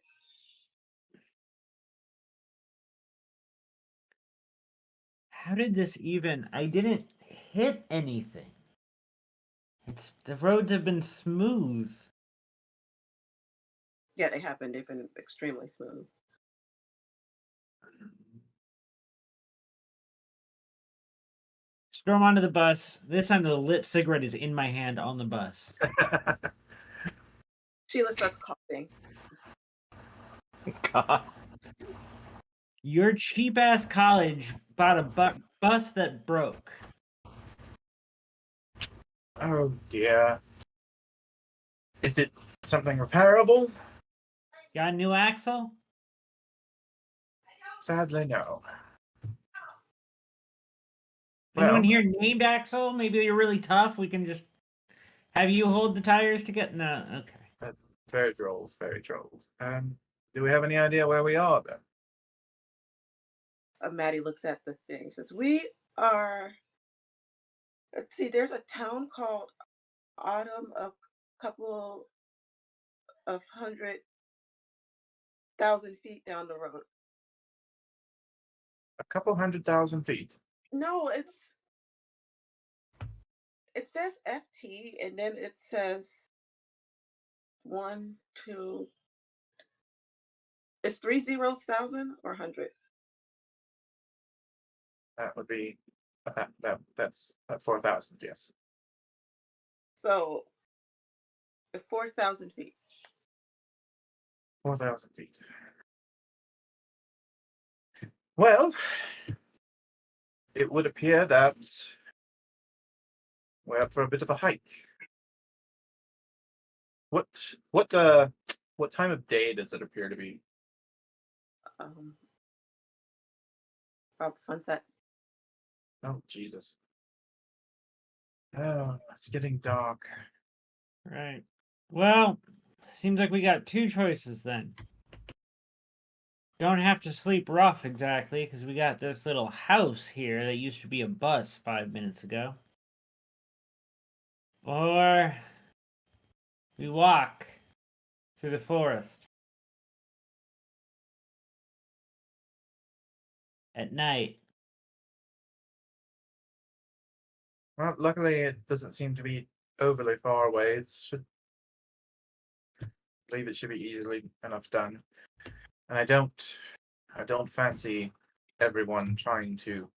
How did this even? I didn't hit anything. The roads have been smooth. Yeah, they have been. They've been extremely smooth. Storm onto the bus. This time the lit cigarette is in my hand on the bus. Sheila starts coughing. God. Your cheap ass college bought a bus that broke. Oh dear. Is it something repairable? Got a new axle? Sadly, no. Anyone Well, here named Axel? Maybe you're really tough. We can just have you hold the tires to get. No, okay. very droll, very droll. Do we have any idea where we are then? Maddie looks at the thing. She says, "We are. Let's see. There's a town called Autumn, a couple of 100,000 feet down the road. A couple 100,000 feet. No, it's It says FT, and then it says 1, 2. It's 30,000 or 100. That would be that's 4,000. Yes, So 4,000 feet. 4,000 feet. Well, it would appear that we're up for a bit of a hike. What what time of day does it appear to be? Um, about sunset. Oh Jesus! Oh, it's getting dark. Right. Well, seems like we got two choices then. Don't have to sleep rough exactly, because we got this little house here that used to be a bus 5 minutes ago. Or we walk through the forest at night. Well, luckily it doesn't seem to be overly far away. I believe it should be easily enough done. And I don't fancy everyone trying to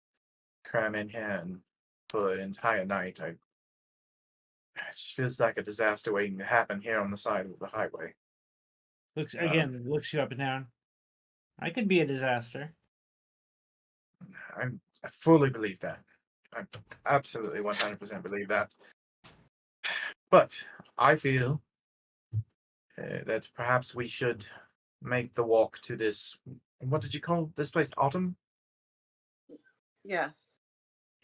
cram in here for the entire night. It just feels like a disaster waiting to happen here on the side of the highway. Looks you up and down. I could be a disaster. I fully believe that. I absolutely 100% believe that. But I feel that perhaps we should make the walk to this. What did you call this place? Autumn? Yes.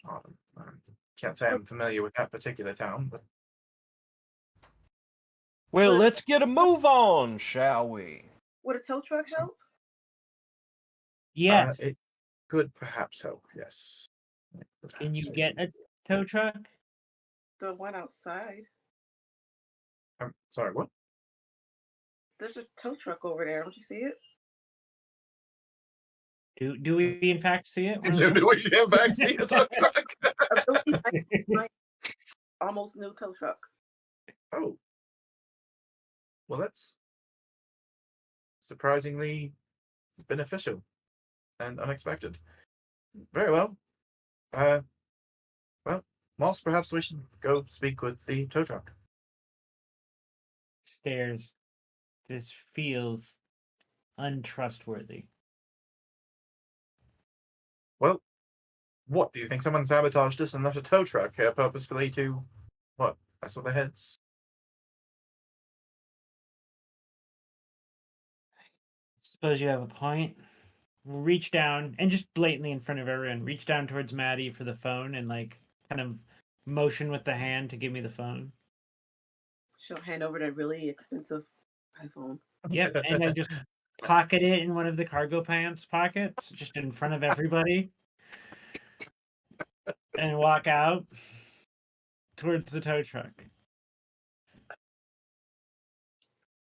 Autumn. I can't say I'm familiar with that particular town, but Well, Would, let's get a move on, shall we? would a tow truck help? Yes. it could perhaps help. Yes. It would Can have you to. get a tow truck? The one outside. I'm sorry. What? There's a tow truck over there. Don't you see it? Do we in fact see it? So do we in fact see a tow truck? A really nice, almost new tow truck. Oh. Well, that's surprisingly beneficial and unexpected. Very well. Well, Moss, perhaps we should go speak with the tow truck. Stairs. This feels untrustworthy. Well, what do you think? Someone sabotaged us and left a tow truck here purposefully to what? Mess with their heads. Suppose you have a point. We'll reach down and just blatantly in front of everyone, reach down towards Maddie for the phone and like kind of motion with the hand to give me the phone. She'll hand over that really expensive iPhone. Yep, and then just pocket it in one of the cargo pants pockets, just in front of everybody, and walk out towards the tow truck.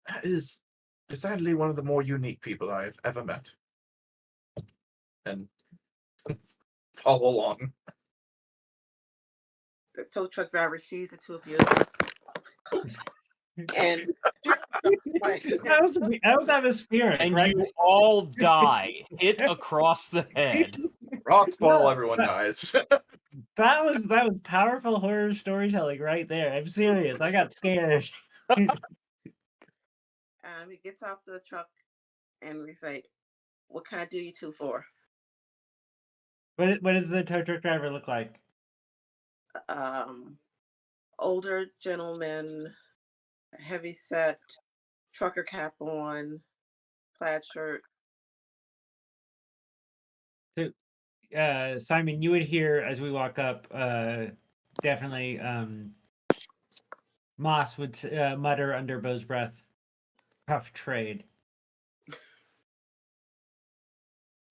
That is decidedly one of the more unique people I've ever met. And follow along. The tow truck driver sees the two of you. And That was atmospheric, And right? you all die, hit across the head. Rocks fall, No, everyone dies. That was powerful horror storytelling right there. I'm serious. I got scared. he gets off the truck and we say, "What can I do you two for?" What does the tow truck driver look like? Older gentleman, heavy set, trucker cap on, plaid shirt. So, Simon, you would hear as we walk up, definitely Moss would mutter under Bo's breath, "Tough trade."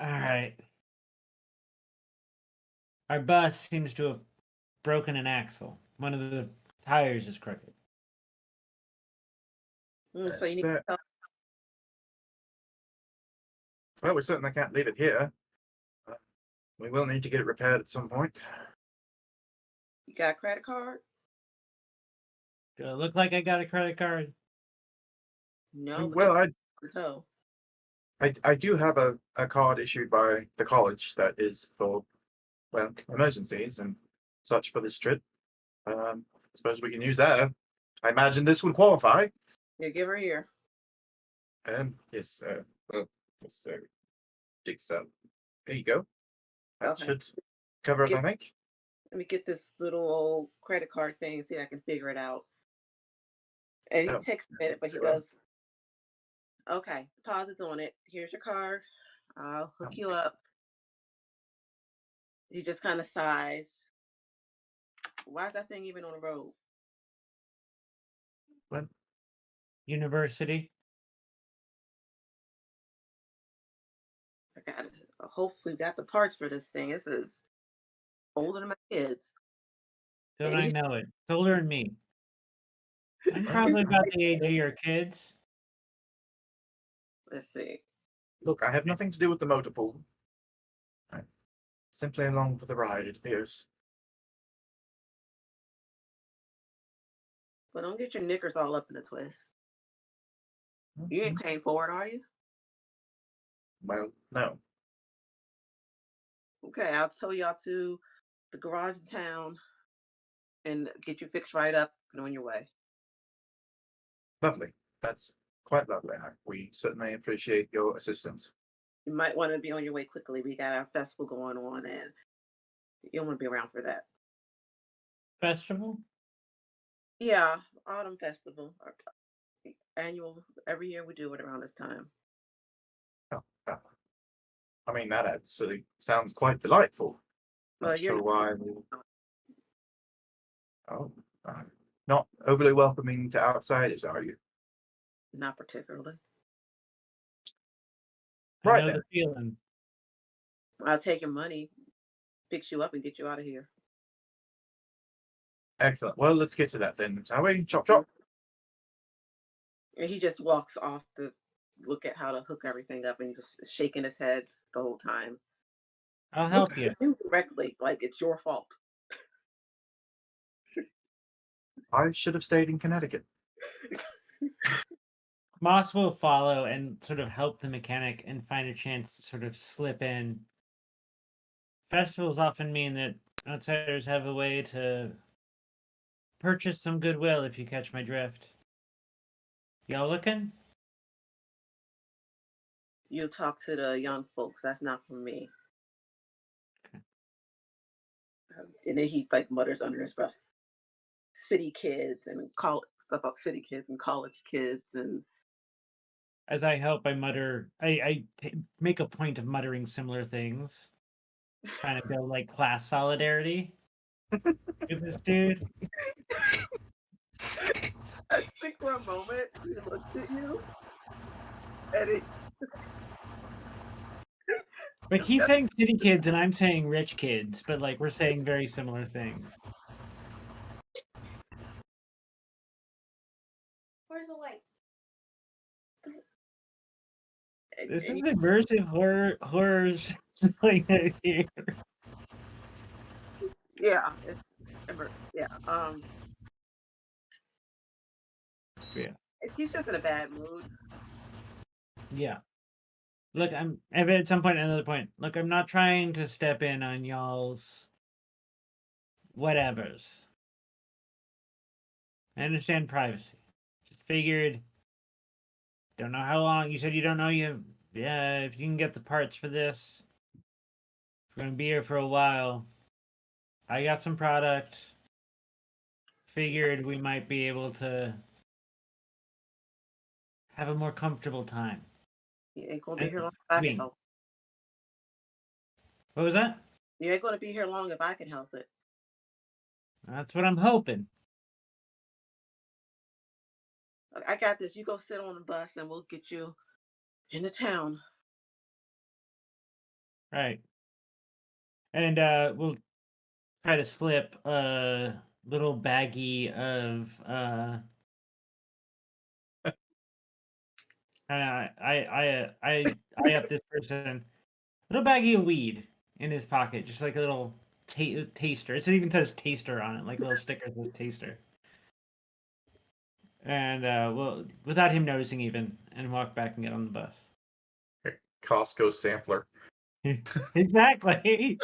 All right. Our bus seems to have broken an axle. One of the tires is crooked. So you need to tell, Well, we certainly can't leave it here. We will need to get it repaired at some point. you got a credit card? Do I look like I got a credit card? No, but Well, so I do have a card issued by the college that is for, well, emergencies and such for this trip. Suppose we can use that. I imagine this would qualify. you give her here. Yes, well, just jigsaw. There you go. That Okay. should cover it, I Give- think. Let me get this little old credit card thing and see if I can figure it out. And he Oh, takes a minute, but he very well. does. Okay, deposit's on it. Here's your card. I'll hook you Okay. up. He just kind of sighs. Why is that thing even on the road? Well, University. I got it. Hopefully, we got the parts for this thing. This is older than my kids. Don't And I he's, know it? It's older than me. I'm Well, probably about the age of your kids. let's see. look, I have nothing to do with the motor pool. I'm simply along for the ride, it appears. But don't get your knickers all up in a twist. You ain't paying for it, are you? Well, no. Okay, I'll tow y'all to the garage in town and get you fixed right up and on your way. Lovely. That's quite lovely. We certainly appreciate your assistance. You might want to be on your way quickly. We got our festival going on and you don't want to be around for that. Festival? Yeah, autumn festival. Our annual, every year we do it around this time. Oh, I mean, that actually sounds quite delightful. Well, Not you're sure why. Oh, not overly welcoming to outsiders, are you? not particularly. I Right know then. the feeling. I'll take your money, fix you up, and get you out of here. Excellent. Well, let's get to that then, shall we? Chop chop. And he just walks off to look at how to hook everything up and just shaking his head the whole time. I'll Look help you. at you directly, like it's your fault. I should have stayed in Connecticut. Moss will follow and sort of help the mechanic and find a chance to sort of slip in. Festivals often mean that outsiders have a way to purchase some goodwill, if you catch my drift. Y'all looking? You talk to the young folks. That's not for me. And then he like mutters under his breath, "City kids and college stuff about city kids and college kids and." As I help, I mutter. Make a point of muttering similar things, trying to build like class solidarity with this dude. I think for a moment he looks at you and he But he's saying city kids and I'm saying rich kids, but like we're saying very similar things. Where's the lights? This is and immersive horrors like here. yeah, it's yeah. Yeah. He's just in a bad mood. Yeah. Look, at some point, another point. Look, I'm not trying to step in on y'all's whatevers. I understand privacy. Just figured. Don't know how long. You said you don't know you. Yeah, if you can get the parts for this, we're gonna be here for a while. I got some product. Figured we might be able to have a more comfortable time. He ain't gonna be And here long if I can wait, help. what was that? You ain't gonna be here long if I can help it. That's what I'm hoping. I got this. You go sit on the bus and we'll get you into town. Right. And we'll try to slip a little baggie of I up this person little baggie of weed in his pocket, just like a little taster. It even says taster on it, like a little sticker that says taster. and well, without him noticing even, and walk back and get on the bus. Costco sampler. Exactly.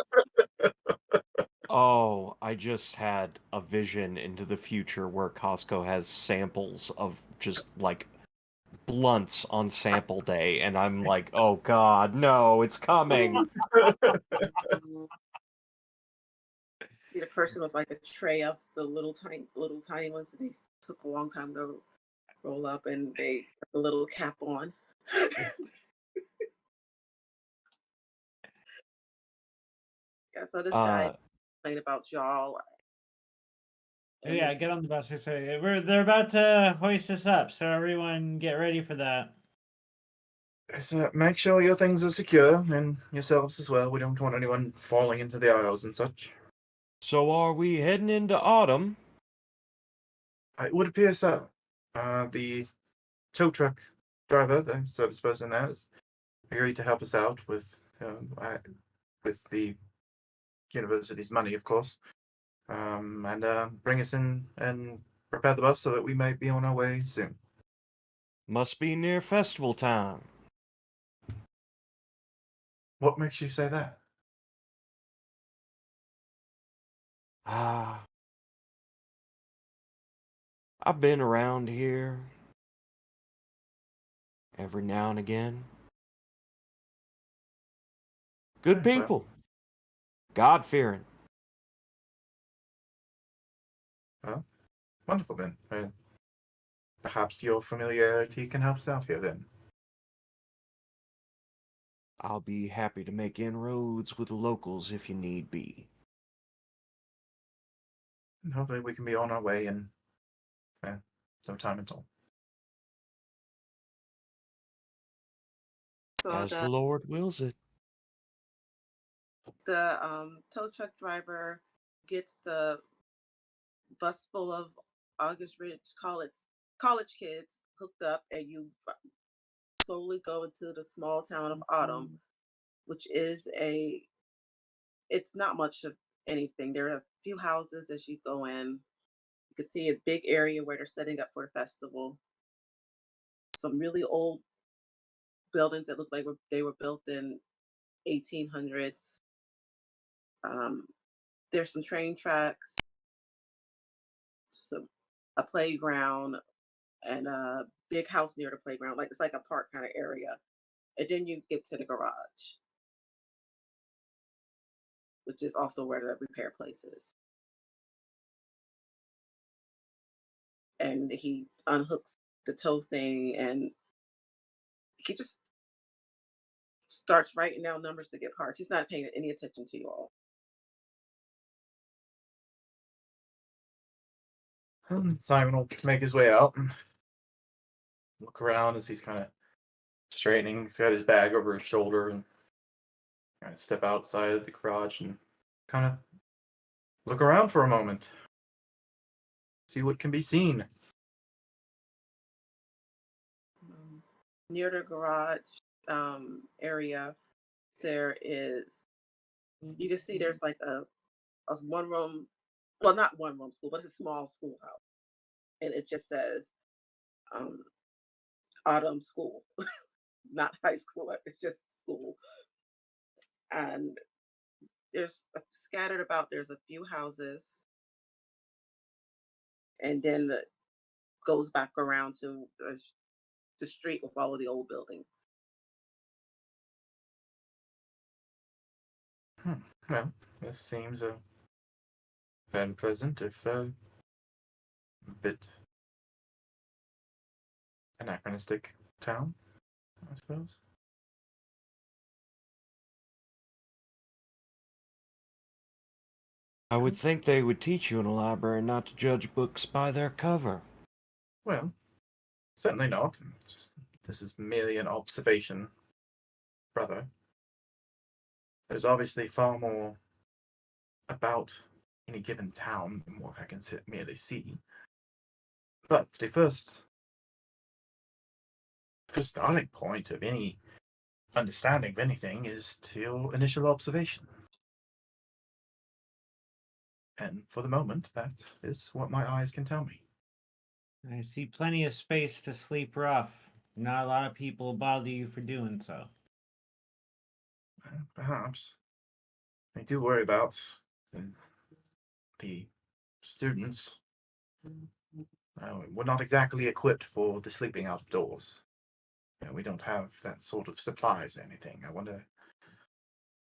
Oh, I just had a vision into the future where Costco has samples of just like blunts on sample day, and I'm like, oh god, no, it's coming. See the person with like a tray of the little tiny ones that they took a long time to roll up, and they put the little cap on. Yeah, so this guy Uh, complained about y'all, and Yeah, this get on the bus. They're about to hoist us up, so everyone get ready for that. So make sure your things are secure, and yourselves as well. We don't want anyone falling into the aisles and such. so are we heading into autumn? It would appear so. The tow truck driver, the service person, has agreed to help us out with the university's money, of course, and bring us in and prepare the bus so that we may be on our way soon. Must be near festival time. What makes you say that? Ah, I've been around here every now and again. Good Very well. people. God fearing. Well, wonderful then. Perhaps your familiarity can help us out here then. I'll be happy to make inroads with the locals if you need be. And hopefully we can be on our way in no time at all. so As the Lord wills it. the tow truck driver gets the bus full of August Ridge college kids hooked up, and you slowly go into the small town of Autumn, which is it's not much of anything. There are a few houses as you go in. You can see a big area where they're setting up for the festival. Some really old buildings that look like they were built in 1800s. Um, there's some train tracks, some a playground, and a big house near the playground. Like it's like a park kind of area. And then you get to the garage, which is also where the repair place is. And he unhooks the tow thing, and he just starts writing down numbers to get parts. He's not paying any attention to you all. Simon will make his way out and look around as he's kind of straightening. He's got his bag over his shoulder and kind of step outside of the garage and kind of look around for a moment. See what can be seen. Near the garage area, there is, you can see there's like a one room, well, not one room school, but it's a small schoolhouse. And it just says um, Autumn School, not high school. It's just school. And there's scattered about, there's a few houses, and then it goes back around to the street with all of the old buildings. Well, this seems very pleasant, if a bit anachronistic town, I suppose. I would think they would teach you in a library not to judge books by their cover. Well, certainly not. Just this is merely an observation, brother. There's obviously far more about any given town than what I can merely see. But the first starting point of any understanding of anything is to your initial observation. And for the moment, that is what my eyes can tell me. I see plenty of space to sleep rough. Not a lot of people bother you for doing so. Perhaps. I do worry about uh, the students. We're not exactly equipped for the sleeping outdoors. We don't have that sort of supplies or anything. I wonder,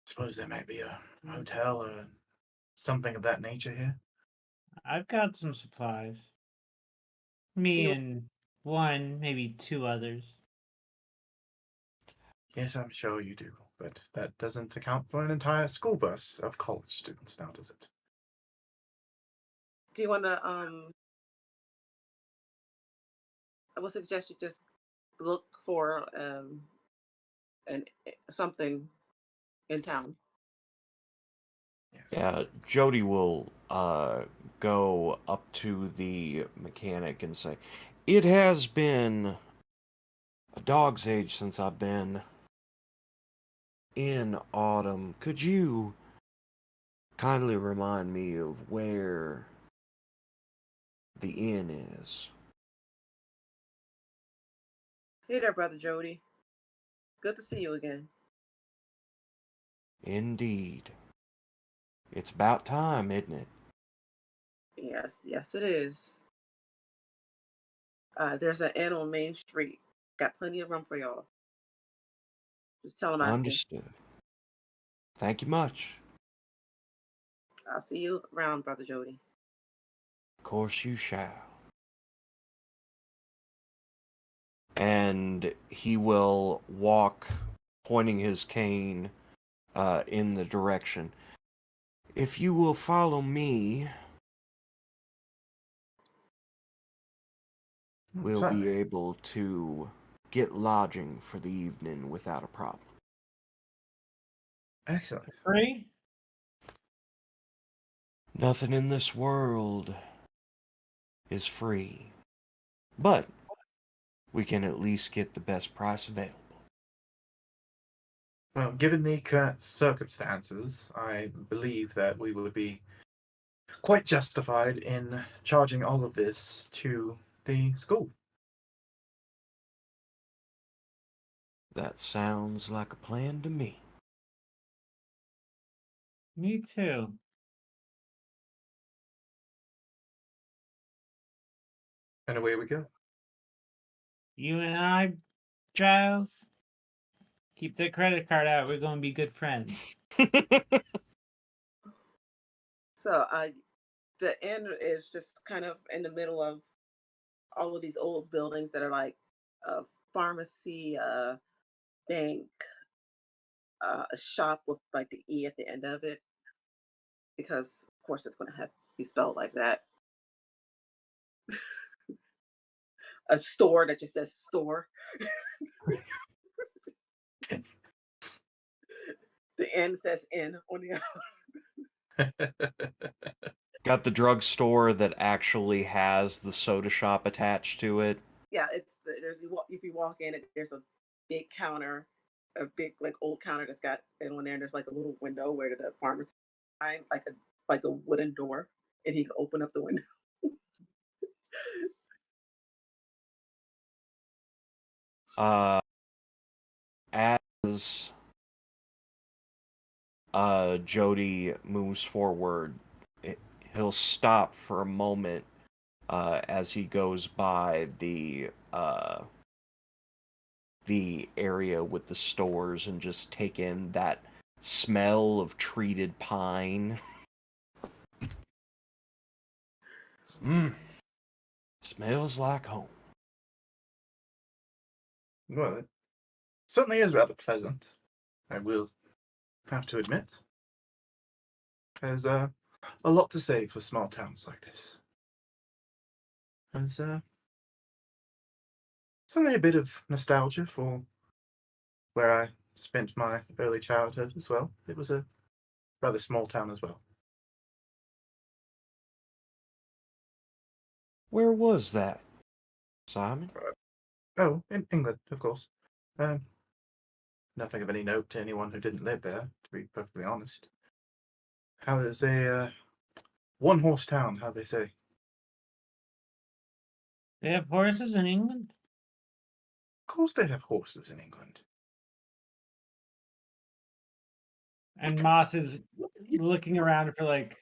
suppose there might be a hotel or something of that nature here? I've got some supplies. Do Me you, and one, maybe two others. Yes, I'm sure you do, but that doesn't account for an entire school bus of college students now, does it? do you want to I would suggest you just look for something in town. Yes. Yeah, Jody will go up to the mechanic and say, "It has been a dog's age since I've been in Autumn. Could you kindly remind me of where the inn is?" Hey there, brother Jody. Good to see you again. Indeed. It's about time, isn't it? Yes, yes, it is. There's an inn on Main Street. Got plenty of room for y'all. Just tell them I see. Understood. Thank you much. I'll see you around, brother Jody. Of course you shall. And he will walk, pointing his cane in the direction. If you will follow me, we'll be Certainly. able to get lodging for the evening without a problem. Excellent. Free? Nothing in this world is free, but we can at least get the best price available. Well, given the current circumstances, I believe that we would be quite justified in charging all of this to the school. That sounds like a plan to me. Me too. And away we go. You and I, Giles, keep the credit card out. We're going to be good friends. So the inn is just kind of in the middle of all of these old buildings that are like a pharmacy, bank, a shop with like the E at the end of it, because of course it's going to have be spelled like that. A store that just says store. The N says N on the Got the drugstore that actually has the soda shop attached to it. yeah. If you walk in, there's a big counter, a big like old counter that's got and on there. And there's like a little window where the pharmacy behind, like a wooden door, and he can open up the window. Uh, as Jody moves forward, he'll stop for a moment as he goes by the area with the stores and just take in that smell of treated pine. Smells like home. Well, it certainly is rather pleasant, I will have to admit. There's a lot to say for small towns like this. There's certainly a bit of nostalgia for where I spent my early childhood as well. It was a rather small town as well. Where was that, Simon? Oh, in England, of course. Nothing of any note to anyone who didn't live there, to be perfectly honest. How is a one-horse town, how they say. They have horses in England? Of course they have horses in England. And Moss is looking around for like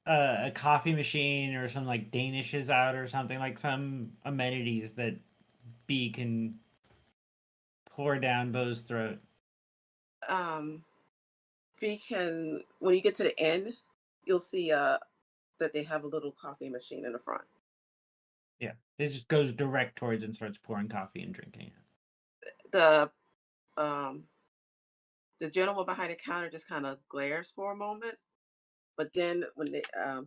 a coffee machine or some like Danish is out or something, like some amenities that B can pour down Bo's throat. We can, when you get to the end, you'll see that they have a little coffee machine in the front. Yeah, it just goes direct towards and starts pouring coffee and drinking it. The gentleman behind the counter just kind of glares for a moment, but then when he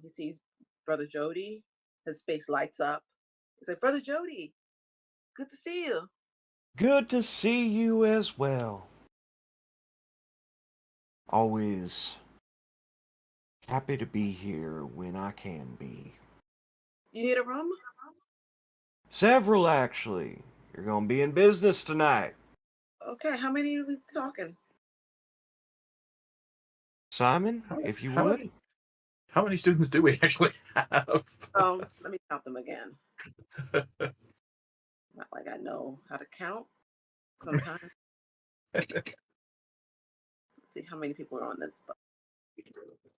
sees Brother Jody, his face lights up. He's like, "Brother Jody, good to see you." Good to see you as well. Always happy to be here when I can be. You need a rum? Several, actually. You're gonna be in business tonight. Okay, how many are we talking? Simon, if you would. How many students do we actually have? Let me count them again. Not like I know how to count sometimes. Let's see how many people are on this bus.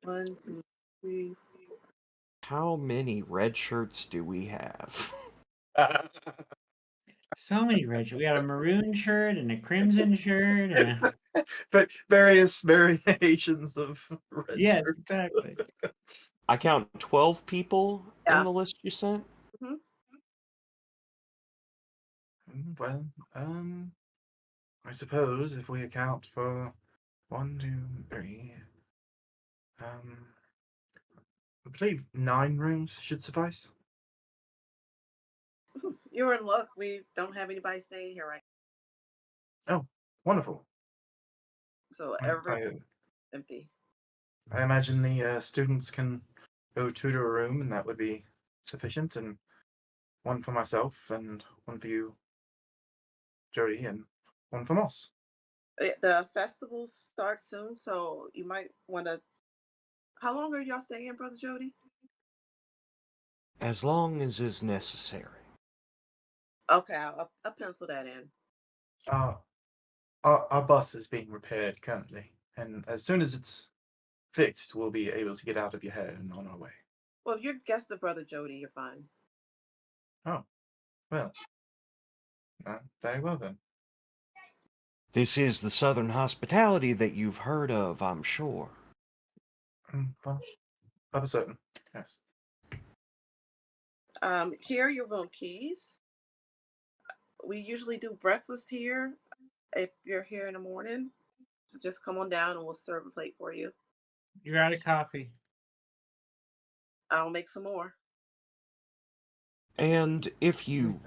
1, 2, 3. How many red shirts do we have? So many red shirts. We got a maroon shirt and a crimson shirt and But various variations of red yes, shirts. exactly. I count 12 people Yeah. in the list you sent. Mhm. Well, I suppose if we account for 1, 2, 3, I believe 9 rooms should suffice. You're in luck. We don't have anybody staying here right Oh, wonderful. now. So I, everything's empty. I imagine the students can go 2 to a room, and that would be sufficient, and 1 for myself, and 1 for you, Jody, and 1 for Moss. The festival starts soon, so you might want to. How long are y'all staying, Brother Jody? As long as is necessary. Okay, I'll pencil that in. Our bus is being repaired currently, and as soon as it's fixed, we'll be able to get out of your hair and on our way. Well, if you're guest of Brother Jody, you're fine. Oh, well, very well then. This is the Southern hospitality that you've heard of, I'm sure. Well, of a certain, yes. Here are your room keys. We usually do breakfast here if you're here in the morning. So just come on down and we'll serve a plate for you. You're out of coffee. I'll make some more. And if you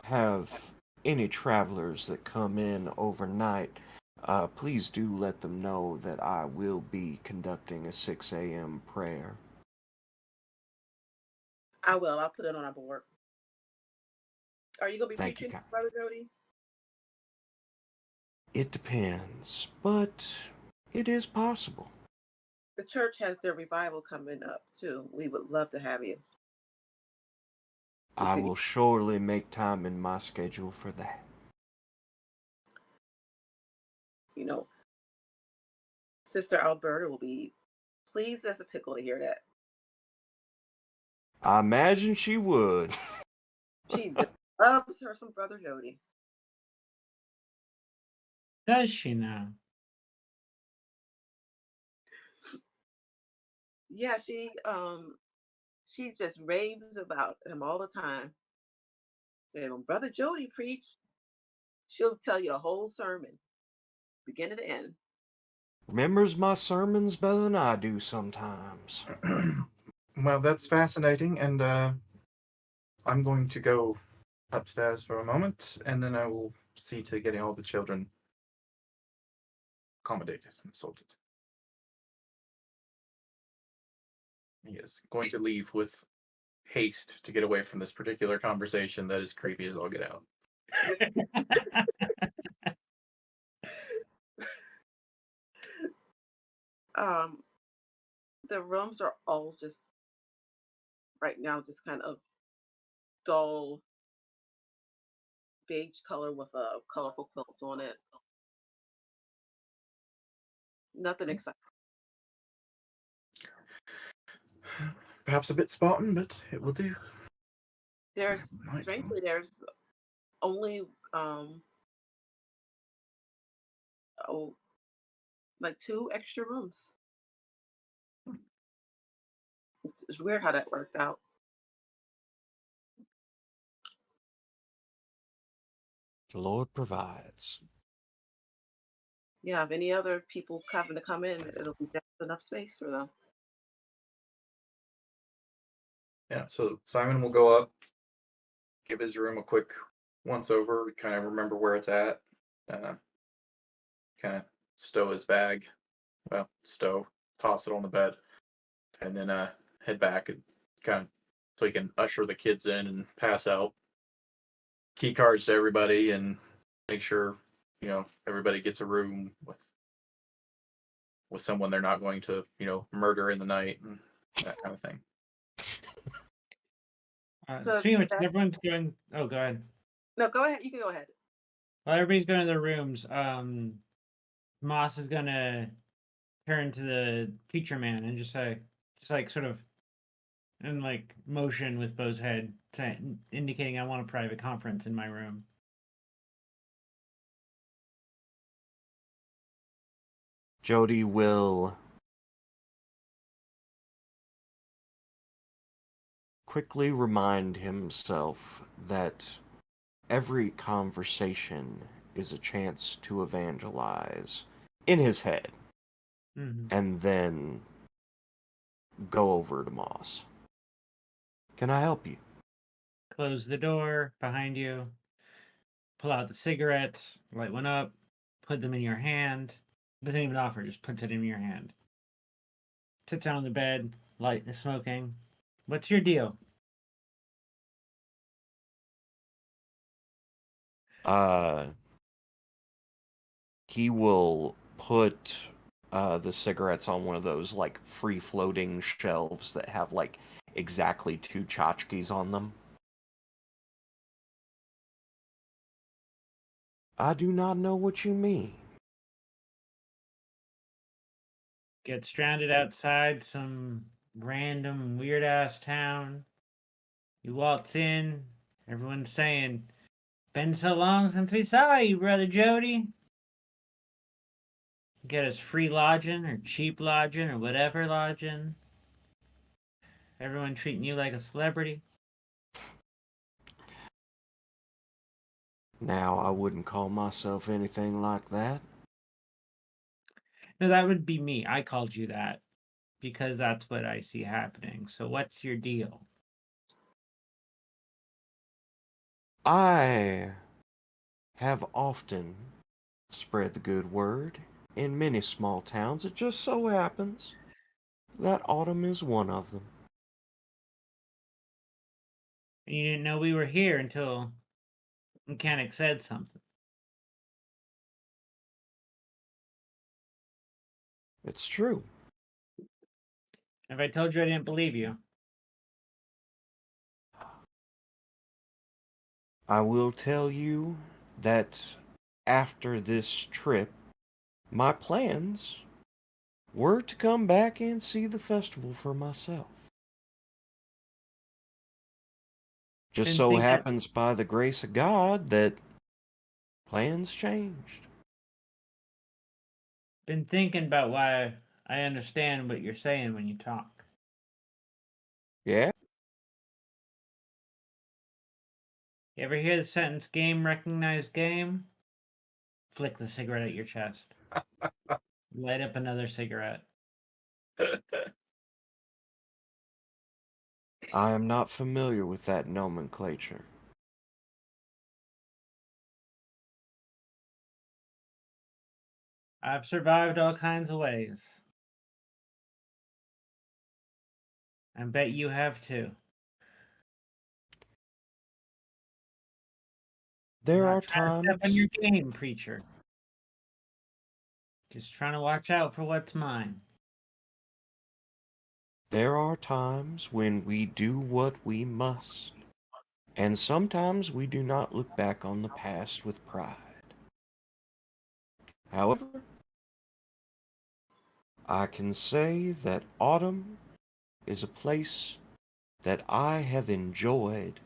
have any travelers that come in overnight, please do let them know that I will be conducting a 6 a.m. prayer. I will. I'll put it on our board. Are you gonna be Thank you, preaching, Kyle. Brother Jody? It depends, but it is possible. The church has their revival coming up too. We would love to have you. I will surely make time in my schedule for that. You know, Sister Alberta will be pleased as a pickle to hear that. I imagine she would. She loves her some Brother Jody. Does she now? Yeah, she just raves about him all the time. And when Brother Jody preached, she'll tell you the whole sermon, beginning to end. Remembers my sermons better than I do sometimes. Well, that's fascinating, and I'm going to go upstairs for a moment, and then I will see to getting all the children accommodated and sorted. He is going to leave with haste to get away from this particular conversation that is creepy as all get out. The rooms are all just right now just kind of dull beige color with a colorful quilt on it. Nothing exciting. Perhaps a bit Spartan, but it will do. There's Right. strangely there's only oh like 2 extra rooms. It's weird how that worked out. The Lord provides. Yeah, if any other people happen to come in, it'll be just enough space for them. Yeah, so Simon will go up, give his room a quick once over, kind of remember where it's at, kind of stow his bag, toss it on the bed, and then head back and kind of so he can usher the kids in and pass out key cards to everybody and make sure everybody gets a room with someone they're not going to murder in the night and that kind of thing. So Speaking of which, that- everyone's going. Oh, go ahead. no, go ahead. You can go ahead. While everybody's going to their rooms, Moss is gonna turn to the teacher man and just like sort of, and like motion with Bo's head, indicating I want a private conference in my room. Jody will quickly remind himself that every conversation is a chance to evangelize in his head, and then go over to Moss. Can I help you? Close the door behind you. Pull out the cigarettes, light one up, put them in your hand. Doesn't even offer, just puts it in your hand. Sits down on the bed, light the smoking. What's your deal? He will put the cigarettes on one of those like free floating shelves that have like exactly 2 tchotchkes on them. I do not know what you mean. Get stranded outside some random weird ass town. You waltz in, everyone's saying, "Been so long since we saw you, Brother Jody." Get us free lodging or cheap lodging or whatever lodging. Everyone treating you like a celebrity. Now, I wouldn't call myself anything like that. No, that would be me. I called you that because that's what I see happening. So what's your deal? I have often spread the good word in many small towns. It just so happens that Autumn is one of them. And you didn't know we were here until Mechanic said something. It's true. If I told you I didn't believe you, I will tell you that after this trip, my plans were to come back and see the festival for myself. Just Been so thinking- happens by the grace of God that plans changed. been thinking about why I understand what you're saying when you talk. Yeah? You ever hear the sentence "game recognized game"? Flick the cigarette at your chest. Light up another cigarette. I am not familiar with that nomenclature. I've survived all kinds of ways. I bet you have too. There Not are trying to step on times your game, preacher. Just trying to watch out for what's mine. when we do what we must And sometimes we do not look back on the past with pride. However, I can say that autumn is a place that I have enjoyed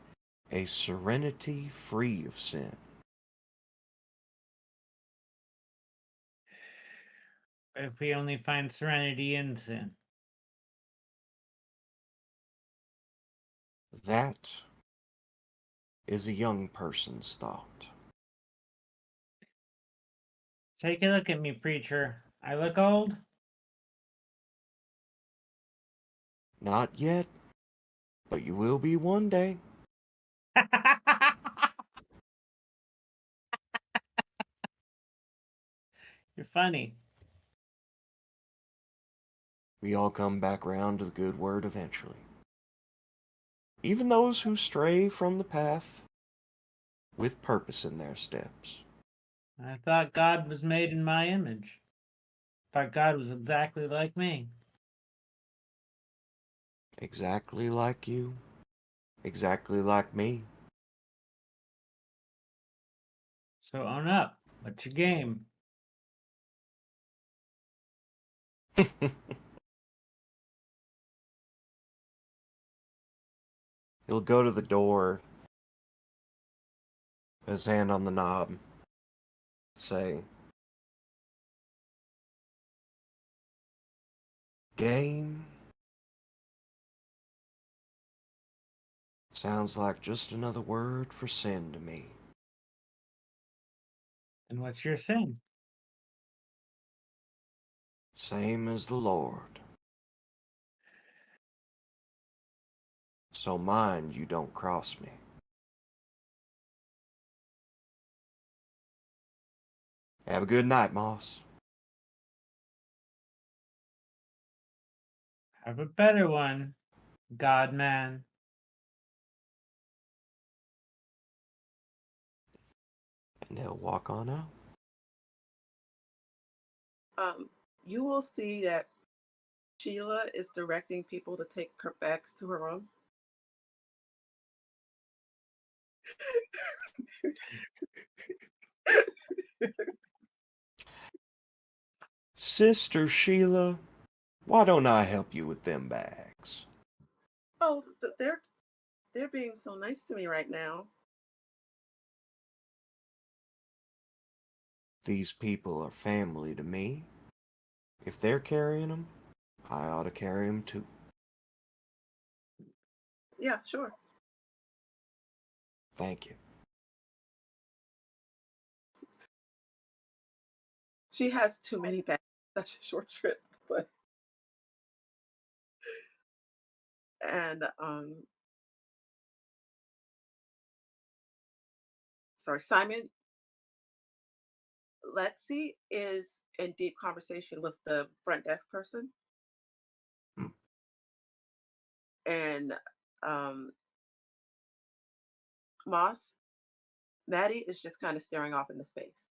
a serenity free of sin. If we only find serenity in sin. That is a young person's thought. Take a look at me, preacher. I look old? Not yet, but you will be one day. You're funny. We all come back round to the good word eventually. Even those who stray from the path with purpose in their steps. I thought God was made in my image. Thought God was exactly like me. Exactly like you. Exactly like me. So own up. What's your game? He'll go to the door, his hand on the knob, say, "Game? Sounds like just another word for sin to me. And what's your sin? Same as the Lord. So mind you don't cross me." Have a good night, Moss. Have a better one, God man. And he'll walk on out. You will see that Sheila is directing people to take her bags to her room. Sister Sheila, why don't I help you with them bags? Oh, they're being so nice to me right now. These people are family to me. If they're carrying them, I ought to carry them too. Yeah, sure. Thank you. She has too many bags. Such a short trip, but and sorry, Simon. Lexi is in deep conversation with the front desk person, Hmm. and um, Moss. Maddie is just kind of staring off into space.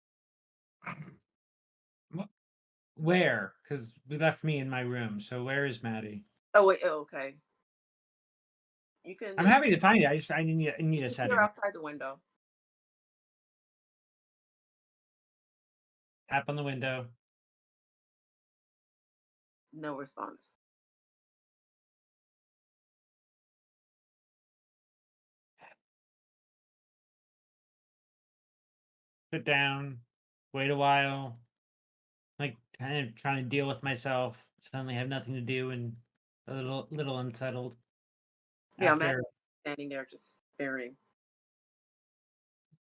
Where? Because we left me in my room. So where is Maddie? Oh wait, oh, okay. You can I'm happy to find it. I need a just stare setting. outside the window. Tap on the window. No response. Sit down. Wait a while. Like kind of trying to deal with myself. Suddenly have nothing to do and a little unsettled. Yeah, Maddie's After standing there just staring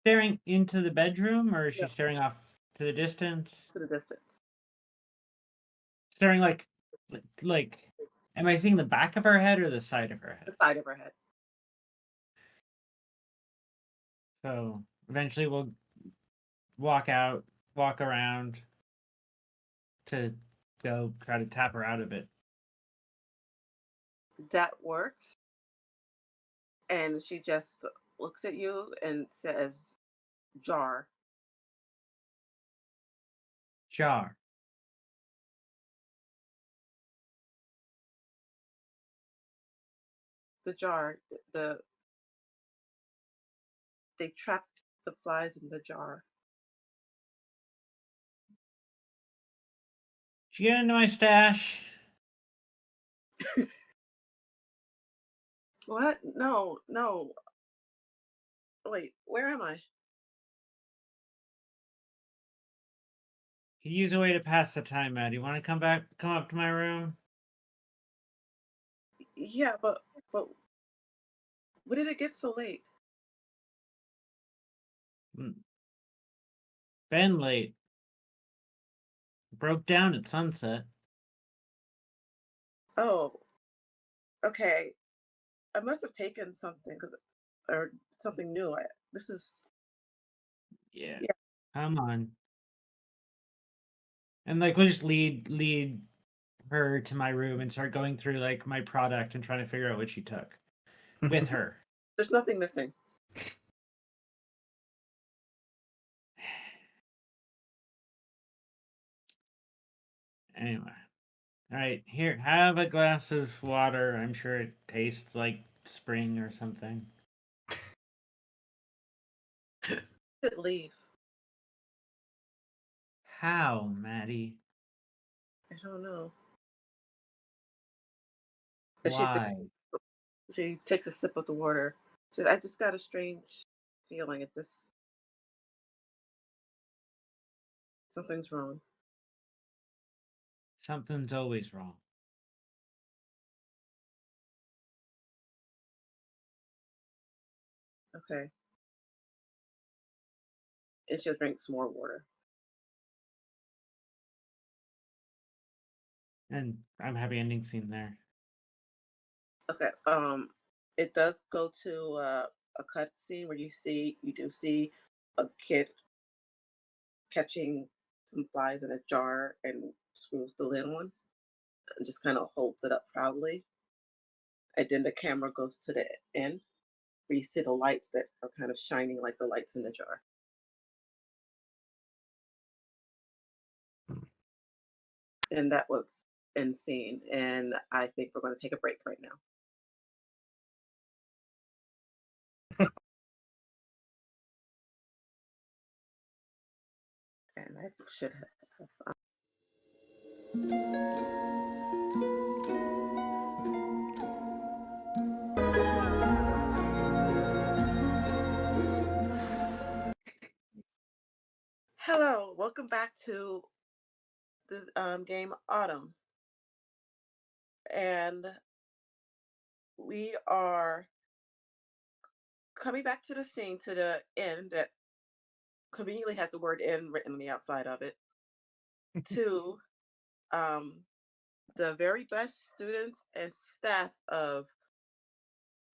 staring into the bedroom, or is she yeah, staring off to the distance? to the distance. Staring like am I seeing the back of her head or the side of her The head? side of her head. So eventually we'll walk out, walk around to go try to tap her out of it. That works. And she just looks at you and says, jar. Jar. The jar, the they trapped the flies in the jar. Did you get into my stash? What? No, no. Wait, where am I? Could use a way to pass the time, Matt. You want to come up to my room? Yeah, but when did it get so late? Been late. Broke down at sunset. Oh, okay. I must have taken something or something new. This is Yeah. yeah. Come on. And like we'll just lead her to my room and start going through like my product and trying to figure out what she took with her. There's nothing missing. Anyway. All right, here, have a glass of water. I'm sure it tastes like spring or something. Should leave. How, Maddie? I don't know. And Why? she takes a sip of the water. I just got a strange feeling. Something's wrong. Something's always wrong. Okay. And she'll drink some more water. And I'm happy ending scene there. Okay. It does go to a cut scene where you do see a kid catching some flies in a jar and screws the lid on and just kind of holds it up proudly. And then the camera goes to the end where you see the lights that are kind of shining like the lights in the jar. And that was end scene. And I think we're going to take a break right now. And I should have. Hello, welcome back to this game Autumn. And we are coming back to the scene to the end that conveniently has the word "end" written on the outside of it. To um, the very best students and staff of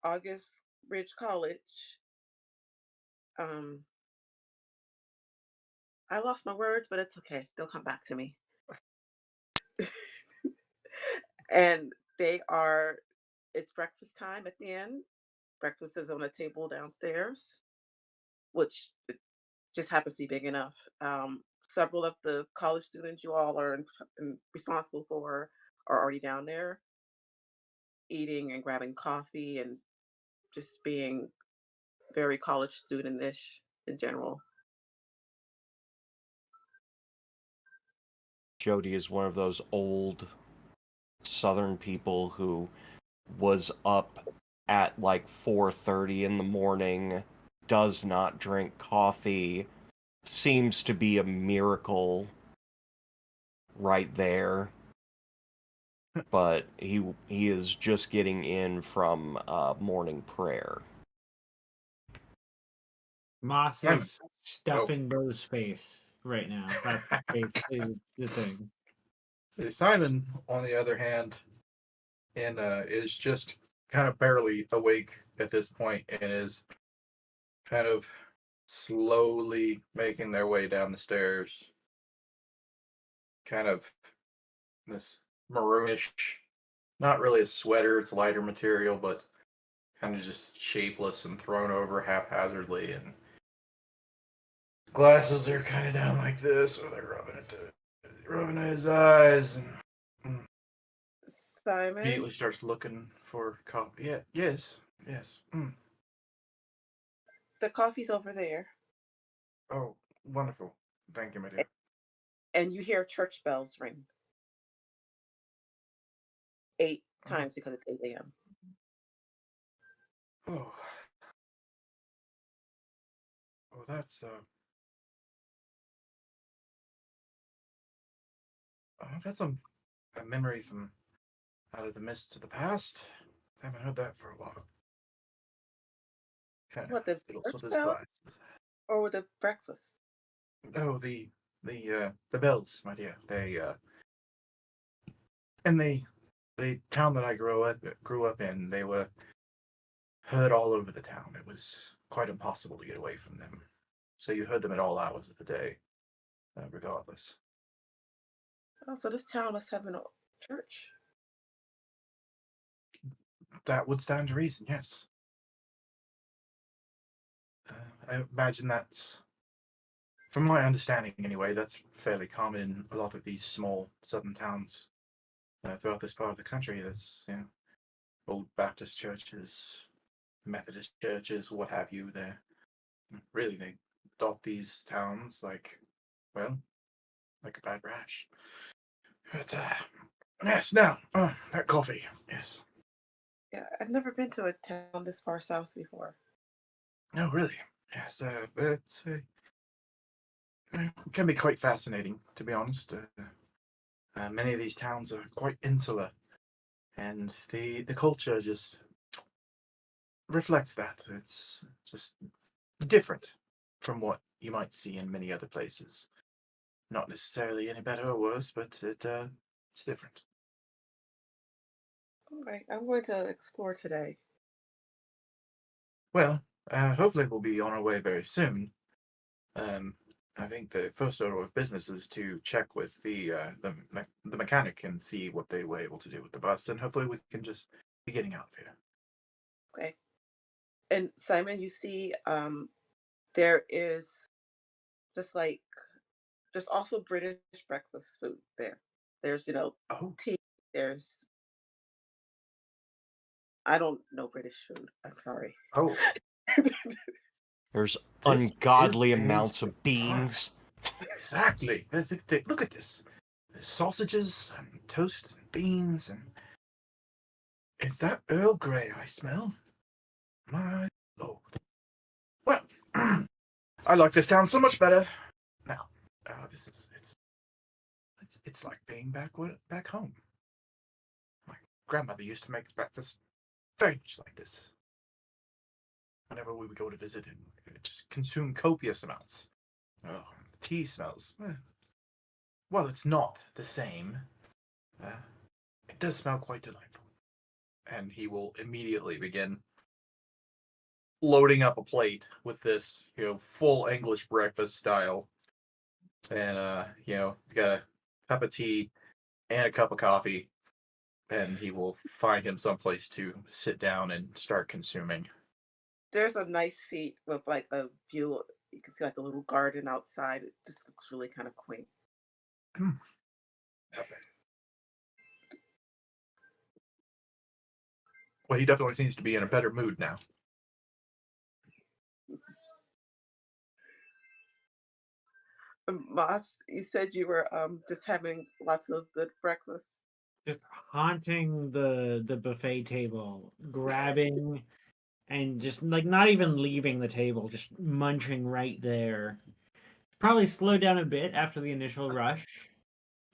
August Ridge College. I lost my words, but it's okay. They'll come back to me. And it's breakfast time at the end. Breakfast is on a table downstairs, which it just happens to be big enough. Several of the college students you all are responsible for are already down there eating and grabbing coffee and just being very college student-ish in general. Jody is one of those old Southern people who was up at like 4:30 in the morning, does not drink coffee, seems to be a miracle right there. But he is just getting in from morning prayer. Moss Simon. is stuffing Bo's face right now. That's basically the thing. Simon, on the other hand, is just kind of barely awake at this point and is kind of slowly making their way down the stairs. Kind of this maroonish, not really a sweater, it's lighter material, but kind of just shapeless and thrown over haphazardly. And glasses are kind of down like this, or they're rubbing at his eyes. And Simon, immediately starts looking for coffee. Yeah, yes. The coffee's over there, Oh, wonderful. Thank you, my a- dear. and you hear church bells ring 8 Oh, times because it's 8 a.m. oh, that's that's a memory from out of the mists of the past. I haven't heard that for a while. Kind of What, the fiddles with church his bell glasses. or the breakfast? Oh, the bells, my dear. They and the town that I grew up in, they were heard all over the town. It was quite impossible to get away from them. So you heard them at all hours of the day, regardless. Oh, so this town must have a church. That would stand to reason, yes. I imagine that's, from my understanding anyway, that's fairly common in a lot of these small southern towns throughout this part of the country. There's, old Baptist churches, Methodist churches, what have you. Really, they dot these towns like, well, like a bad rash. But, yes, now, that coffee, yes. Yeah, I've never been to a town this far south before. No, really, yes, it can be quite fascinating, to be honest. Many of these towns are quite insular, and the culture just reflects that. It's just different from what you might see in many other places. Not necessarily any better or worse, but it's different. All right, I'm going to explore today. Well, hopefully we'll be on our way very soon. Um, I think the first order of business is to check with the mechanic and see what they were able to do with the bus, and hopefully we can just be getting out of here. Okay. And Simon, you see, there is just like there's also British breakfast food there. There's, Oh, tea. There's I don't know British food. I'm sorry. oh, There's this is ungodly a amounts of beans. exactly. Look at this. There's sausages and toast and beans and is that Earl Grey I smell? My lord. Well, I like this town so much better now. This is it's like being back home. My grandmother used to make breakfast very much like this. Whenever we would go to visit and just consume copious amounts. Oh, the tea smells. Well, it's not the same. Uh, it does smell quite delightful. And he will immediately begin loading up a plate with this, full English breakfast style. And he's got a cup of tea and a cup of coffee, and he will find him someplace to sit down and start consuming. There's a nice seat with like a view. You can see like a little garden outside. It just looks really kind of quaint. Hmm. Okay. Well, he definitely seems to be in a better mood now. Moss, you said you were just having lots of good breakfast. Just haunting the buffet table, grabbing and just like not even leaving the table, just munching right there. Probably slowed down a bit after the initial rush,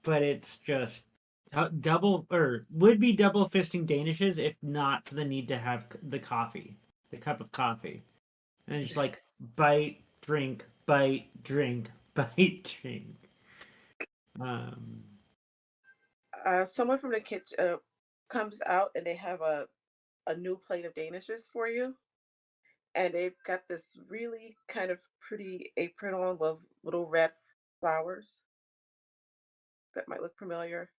but it's just double or would be double fisting danishes if not for the need to have the coffee, the cup of coffee, and it's just like bite, drink, bite, drink, bite, drink. Um, Someone from the kitchen comes out and they have a new plate of danishes for you, and they've got this really kind of pretty apron on with little red flowers that might look familiar.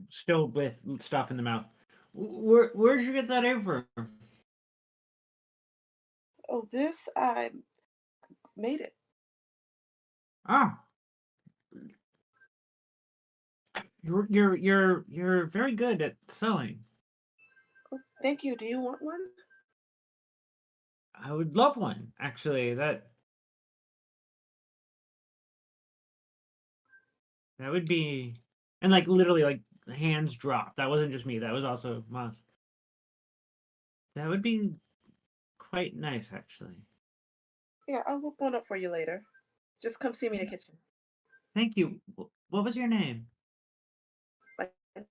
Still with stuff in the mouth. Where'd you get that apron? Oh, this I made it. Ah, you're very good at sewing. Oh, Thank you. Do you want one? I would love one, actually. That would be, and like literally, like hands dropped. That wasn't just me. That was also Moss. That would be quite nice, actually. Yeah, I'll whip one up for you later. Just come see me in the kitchen. Thank you. What was your name? My name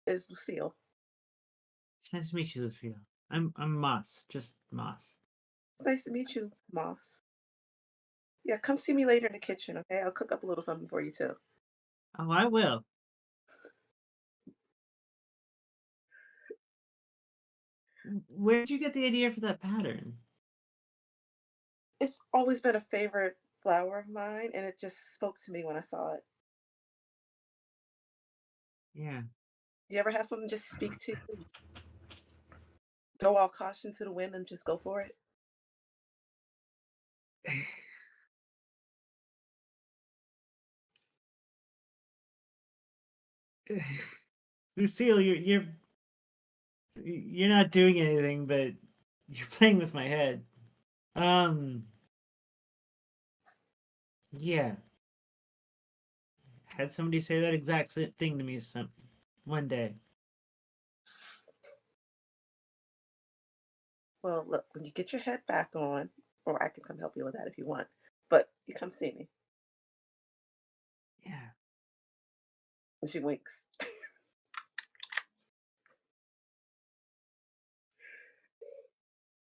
is Lucille. It's nice to meet you, Lucille. I'm Moss, just Moss. It's nice to meet you, Moss. Yeah, come see me later in the kitchen, okay? I'll cook up a little something for you too. Oh, I will. Where'd you get the idea for that pattern? It's always been a favorite flower of mine, and it just spoke to me when I saw it. Yeah. You ever have something just speak to you? Throw all caution to the wind and just go for it? Lucille, you're not doing anything, but you're playing with my head. Yeah. Had somebody say that exact thing to me one day. Well, look, when you get your head back on, or I can come help you with that if you want, but you come see me. Yeah. And she winks.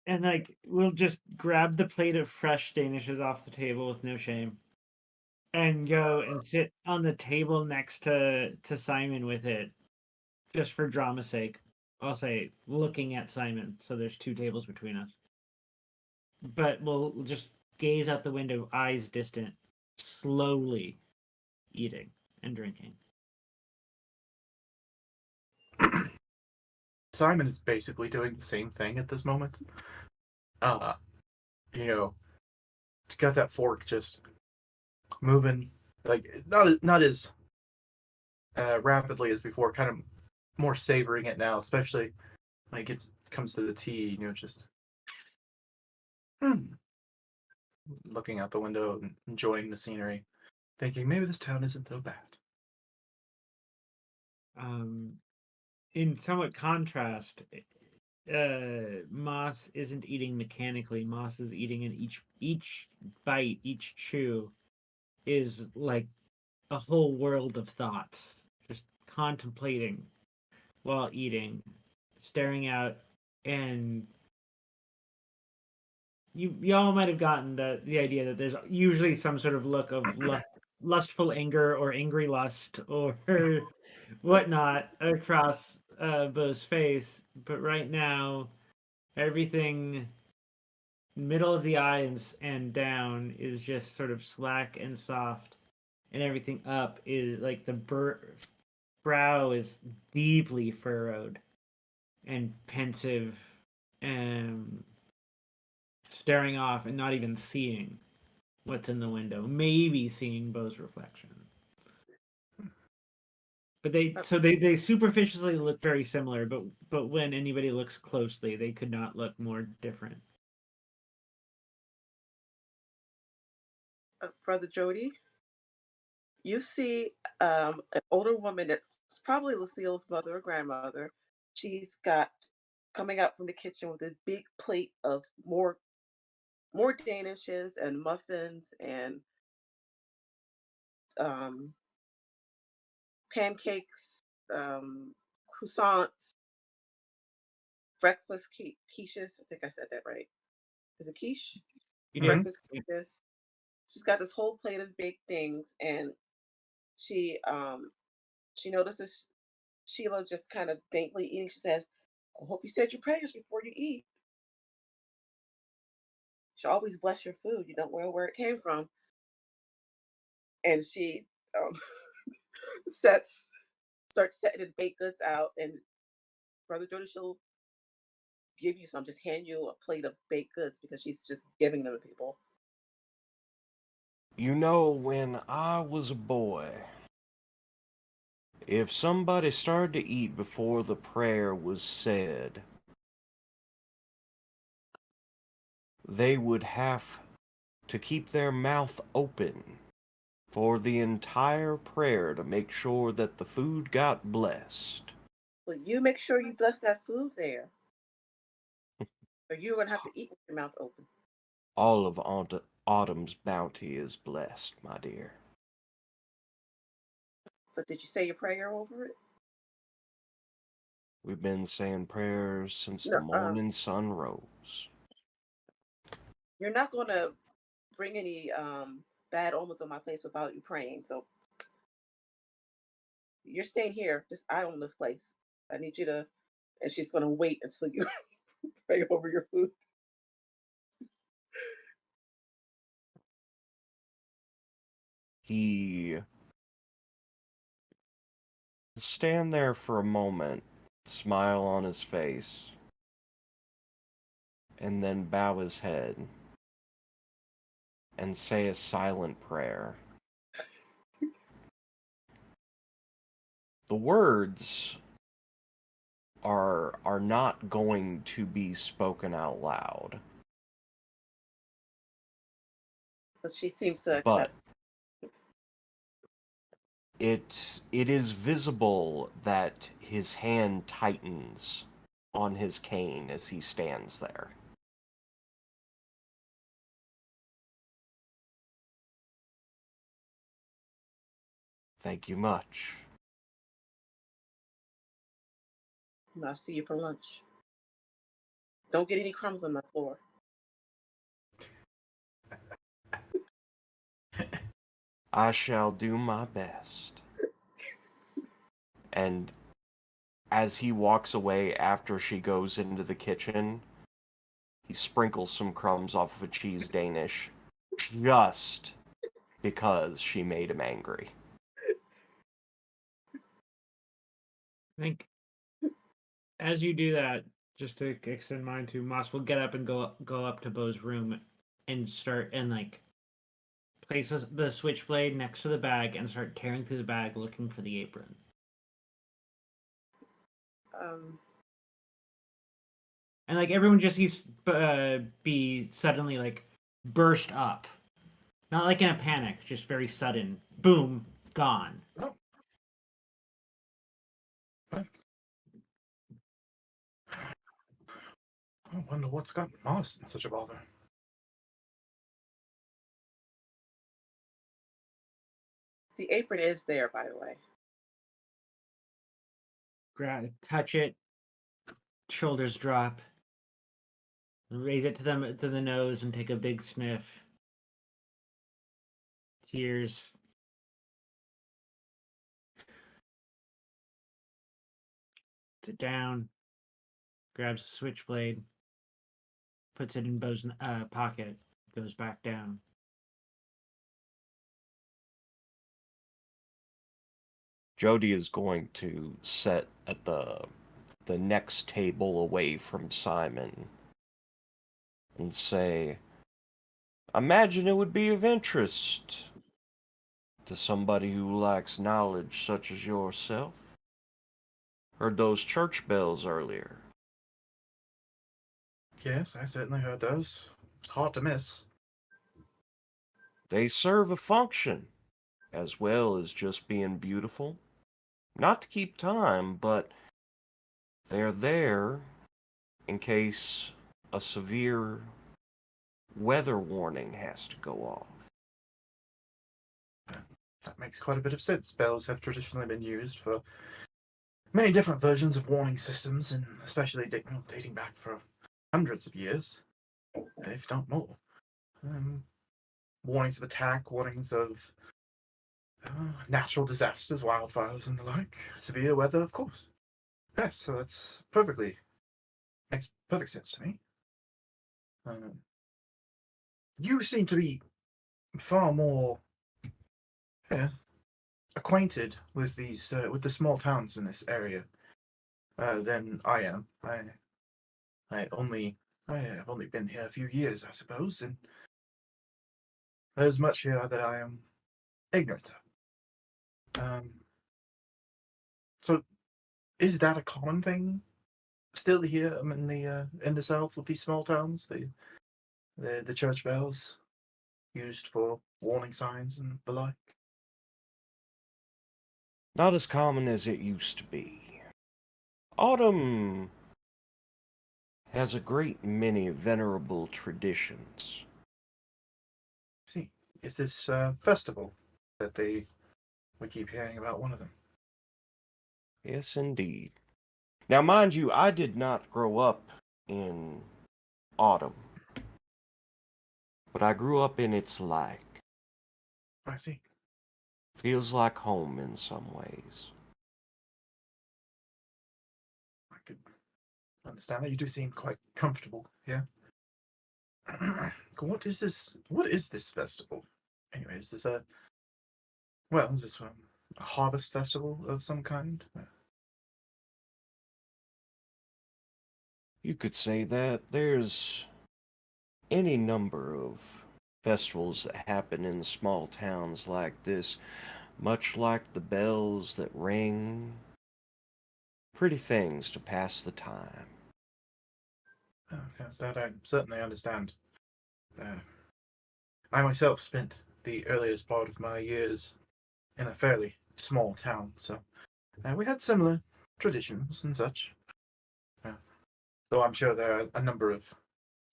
And like we'll just grab the plate of fresh Danishes off the table with no shame and go and sit on the table next to Simon with it, just for drama's sake. I'll say looking at Simon, so there's two tables between us. But we'll just gaze out the window, eyes distant, slowly eating and drinking. Simon is basically doing the same thing at this moment. You know, it's got that fork just moving, like not as rapidly as before. Kind of more savoring it now, especially when it comes to the tea. Just looking out the window and enjoying the scenery, thinking maybe this town isn't so bad. In somewhat contrast, Moss isn't eating mechanically. Moss is eating, and each bite, each chew, is like a whole world of thoughts. Just contemplating while eating, staring out, and y'all might have gotten the idea that there's usually some sort of look of lustful anger or angry lust or whatnot across Bo's face, but right now everything middle of the eyes and down is just sort of slack and soft, and everything up is like the brow is deeply furrowed and pensive and staring off and not even seeing what's in the window, maybe seeing Bo's reflection. But they superficially look very similar, but when anybody looks closely, they could not look more different. Brother Jody, you see an older woman that's probably Lucille's mother or grandmother. She's got coming out from the kitchen with a big plate of more danishes and muffins and um, pancakes, croissants, breakfast quiches. I think I said that right. Is it quiche? You did. Breakfast quiches. She's got this whole plate of baked things, and she notices Sheila just kind of daintily eating. She says, "I hope you said your prayers before you eat. You should always bless your food. You don't know where it came from." And she um, starts setting the baked goods out, and Brother Jody, she'll give you some, just hand you a plate of baked goods because she's just giving them to people. When I was a boy, if somebody started to eat before the prayer was said, they would have to keep their mouth open for the entire prayer to make sure that the food got blessed. Well, you make sure you bless that food there, or you're gonna have to eat with your mouth open. All of Autumn's bounty is blessed, my dear. But did you say your prayer over it? We've been saying prayers since the No, morning sun rose. you're not gonna bring any bad omens on my place without you praying. So you're staying here. I own this place. I need you to, and she's gonna wait until you pray over your food. He stand there for a moment, smile on his face, and then bow his head and say a silent prayer. The words are not going to be spoken out loud, But she seems to but accept. it is visible that his hand tightens on his cane as he stands there. Thank you much. And I'll see you for lunch. Don't get any crumbs on my floor. I shall do my best. And as he walks away after she goes into the kitchen, he sprinkles some crumbs off of a cheese Danish just because she made him angry. I think as you do that, just to extend mine too, Moss will get up and go up to Bo's room and start and like place the switchblade next to the bag and start tearing through the bag looking for the apron. And like everyone just sees be suddenly like burst up, not like in a panic, just very sudden. Boom, gone. Oh. I wonder what's got Moss in such a bother. The apron is there, by the way. Touch it, shoulders drop, raise it to the nose and take a big sniff. Tears. Sit down, grabs the switchblade, puts it in Bo's pocket, goes back down. Jody is going to sit at the next table away from Simon and say, imagine it would be of interest to somebody who lacks knowledge such as yourself. Heard those church bells earlier. Yes, I certainly heard those. It's hard to miss. They serve a function, as well as just being beautiful. Not to keep time, but they're there in case a severe weather warning has to go off. That makes quite a bit of sense. Bells have traditionally been used for many different versions of warning systems, and especially dating back for hundreds of years, if not more. Warnings of attack, warnings of natural disasters, wildfires, and the like. Severe weather, of course. Yes, so that's makes perfect sense to me. You seem to be far more acquainted with these with the small towns in this area than I am. I have only been here a few years, I suppose, and there's much here that I am ignorant of. So, is that a common thing still here in the South with these small towns? The church bells used for warning signs and the like. Not as common as it used to be. Autumn has a great many venerable traditions. See, it's this festival that we keep hearing about one of them. Yes, indeed. Now, mind you, I did not grow up in autumn, but I grew up in its like. I see. Feels like home in some ways. I could understand that. You do seem quite comfortable here. What is this? What is this festival? Anyway, is this is this a harvest festival of some kind? You could say that there's any number of festivals that happen in small towns like this, much like the bells that ring. Pretty things to pass the time. That I certainly understand. I myself spent the earliest part of my years in a fairly small town, so we had similar traditions and such. Though I'm sure there are a number of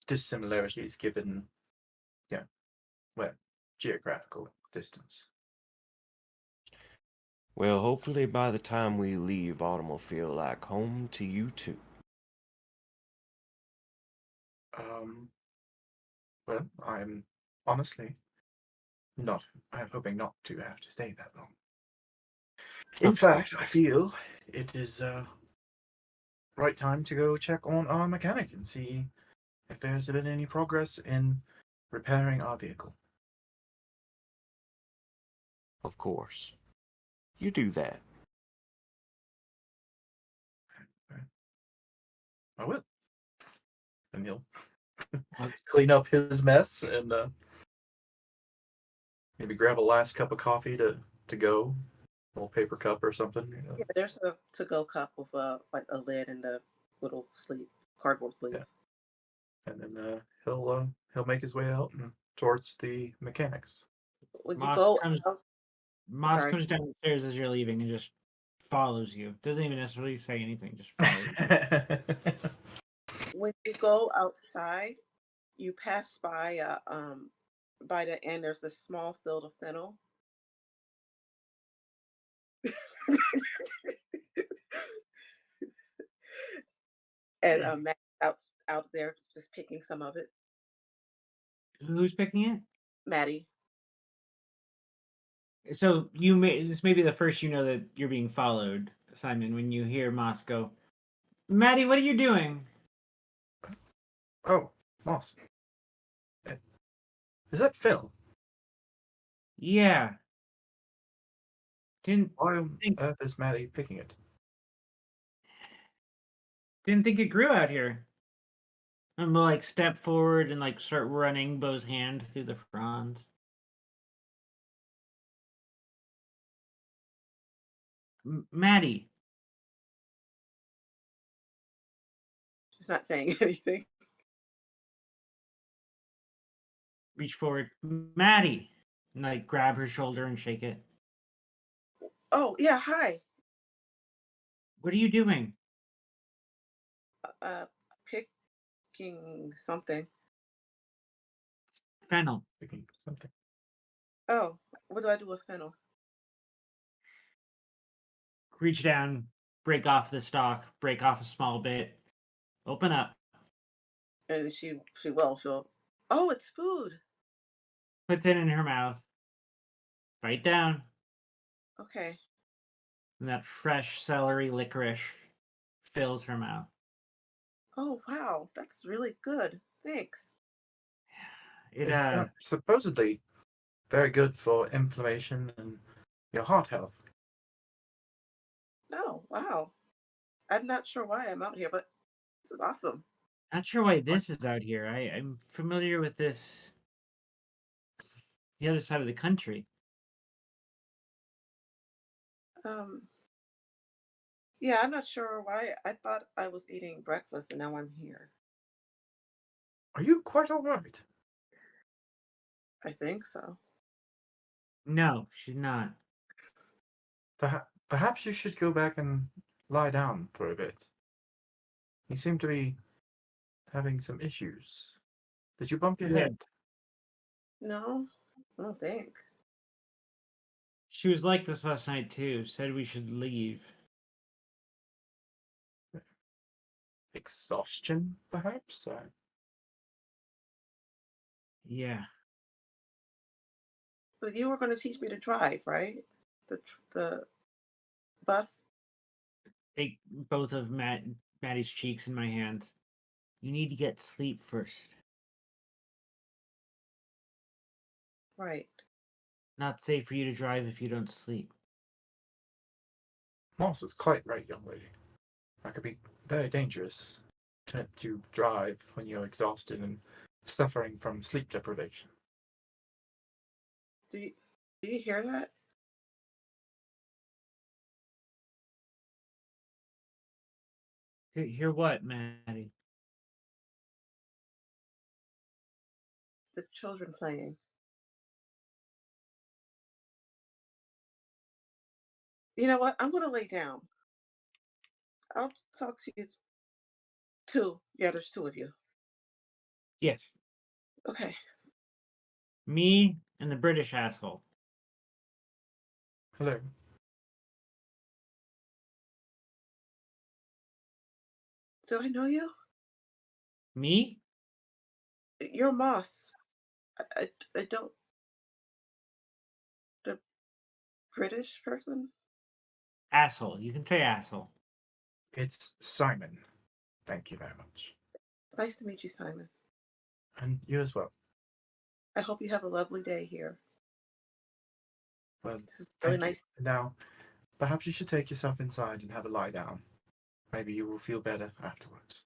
dissimilarities given, well, geographical distance. Well, hopefully by the time we leave, autumn will feel like home to you too. Well, I'm honestly not. I'm hoping not to have to stay that long. In fact, I feel it is right time to go check on our mechanic and see if there's been any progress in repairing our vehicle. Of course. You do that. I will. And he'll clean up his mess and maybe grab a last cup of coffee to go, a little paper cup or something. Yeah, there's a to-go cup with like a lid and a little sleeve, cardboard sleeve. Yeah. And then he'll make his way out and towards the mechanics. When you Moss go comes out, Moss sorry. comes down the stairs as you're leaving and just follows you. Doesn't even necessarily say anything, just follows you. When you go outside, you pass by the end. There's this small field of fennel. And Matt out there just picking some of it. Who's picking it? Maddie. So this may be the first you know that you're being followed, Simon, when you hear Moss go, Maddie, what are you doing? Oh, Moss. Is that Phil? Yeah. Didn't Why on think earth is Maddie picking it? didn't think it grew out here. I'm gonna like step forward and like start running Bo's hand through the fronds. Maddie. She's not saying anything. Reach forward. Maddie. And like grab her shoulder and shake it. Oh, yeah, hi. What are you doing? Uh, Picking something. Fennel. Picking something. Oh, what do I do with fennel? Reach down, break off the stalk, break off a small bit, open up, And she'll. Oh, it's food. puts it in her mouth, bite down, Okay. and that fresh celery licorice fills her mouth. Oh, wow, that's really good. Thanks. It It's supposedly very good for inflammation and your heart health. Oh, wow. I'm not sure why I'm out here, but this is awesome. not sure why this is out here. I'm familiar with this the other side of the country. Um, yeah, I'm not sure why. I thought I was eating breakfast and now I'm here. Are you quite all right? I think so. No, she's not. Perhaps you should go back and lie down for a bit. You seem to be having some issues. Did you bump your Yeah. head? No, I don't think. She was like this last night too. Said we should leave. Exhaustion, perhaps? Yeah. But you were going to teach me to drive, right? The bus. Take both of Maddie's cheeks in my hands. You need to get sleep first. Right. Not safe for you to drive if you don't sleep. Moss is quite right, young lady. That could be very dangerous to drive when you're exhausted and suffering from sleep deprivation. Do you hear that? Hear what, Maddie? The children playing. You know what? I'm going to lay down. I'll talk to you two. Yeah, there's two of you. Yes. Okay. Me and the British asshole. Hello. Do I know you? Me? You're Moss. I don't. The British person? Asshole. You can say asshole. It's Simon. Thank you very much. It's nice to meet you, Simon. And you as well. I hope you have a lovely day here. Well, This is really thank you. nice. Now, perhaps you should take yourself inside and have a lie down. Maybe you will feel better afterwards.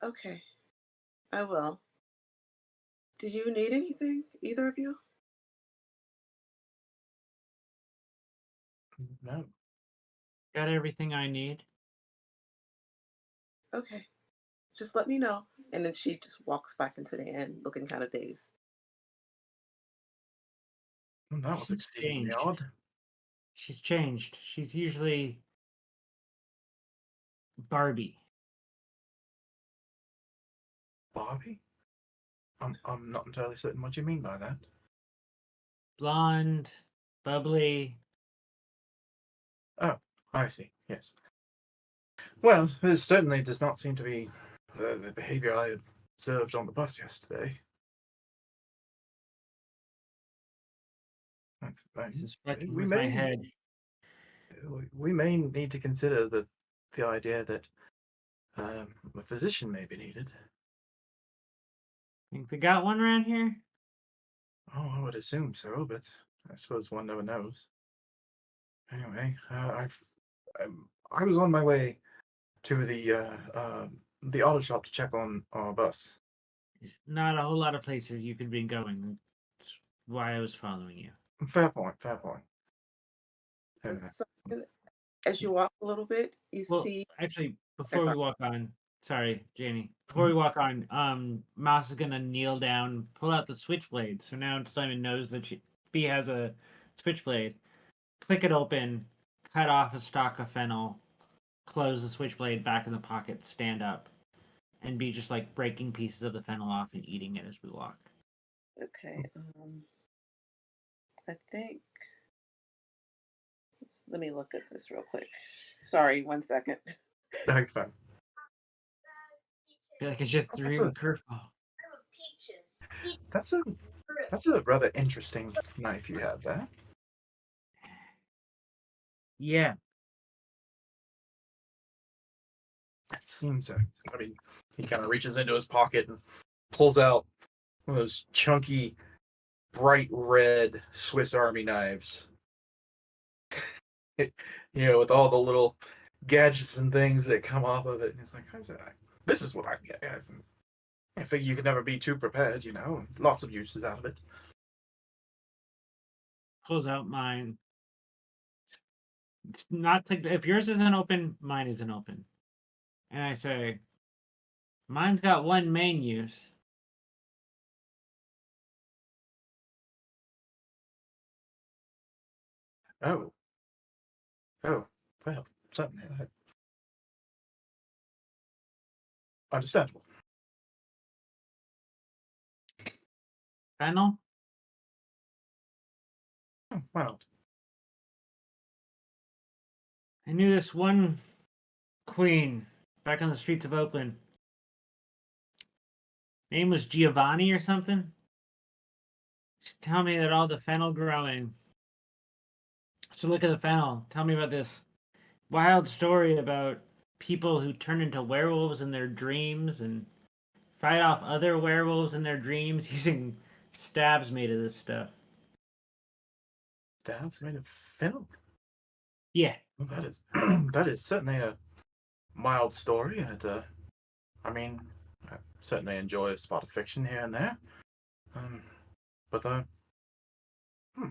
Okay. I will. Do you need anything, either of you? No. Got everything I need. Okay. Just let me know. And then she just walks back into the inn looking kind of dazed. Well, that was She's exceedingly changed. odd. She's changed. She's usually Barbie. Barbie? I'm not entirely certain what you mean by that. Blonde, bubbly. Oh, I see. Yes. Well, this certainly does not seem to be the behavior I observed on the bus yesterday. That's fine. This is fucking We with my may head. we may need to consider the idea that a physician may be needed. Think they got one around here? Oh, I would assume so, but I suppose one never knows. Anyway, I was on my way to the auto shop to check on our bus. There's not a whole lot of places you could be going. That's why I was following you. Fair point. Fair point. And Anyway, Simon, as you walk a little bit, you Well, see. actually, I before we sorry. walk on, sorry, Janie. Before we walk on, Mouse is gonna kneel down, pull out the switchblade. So now Simon knows that B has a switchblade. Click it open, cut off a stalk of fennel, close the switchblade back in the pocket, stand up, and be just like breaking pieces of the fennel off and eating it as we walk. Okay. I think. Let me look at this real quick. Sorry, 1 second. Thanks, fine. I feel like I just threw you a curveball. That's a rather interesting knife you have there. Yeah. It seems. I mean, he kind of reaches into his pocket and pulls out one of those chunky, bright red Swiss Army knives. With all the little gadgets and things that come off of it. And he's like, this is what I get. I figure you could never be too prepared, Lots of uses out of it. Pulls out mine. It's not like if yours isn't open, mine isn't open. And I say, mine's got one main use. Oh. Oh. Well, certainly. Understandable. Fennel? Oh, why not? I knew this one queen back on the streets of Oakland. Name was Giovanni or something. She tell me that all the fennel growing. So look at the fennel. Tell me about this wild story about people who turn into werewolves in their dreams and fight off other werewolves in their dreams using stabs made of this stuff. Stabs made of fennel? Yeah. Well, that is that is certainly a mild story. And I mean, I certainly enjoy a spot of fiction here and there. But hmm,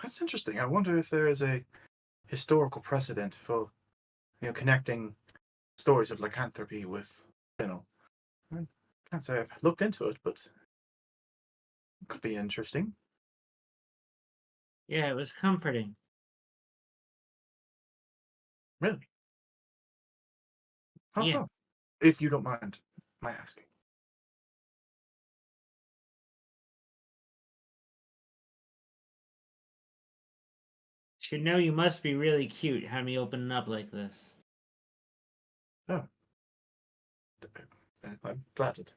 that's interesting. I wonder if there is a historical precedent for connecting stories of lycanthropy with fennel. I can't say I've looked into it, but it could be interesting. Yeah, it was comforting. Really? How Yeah. so? If you don't mind my asking. Should know you must be really cute having me opening up like this. Oh, I'm flattered.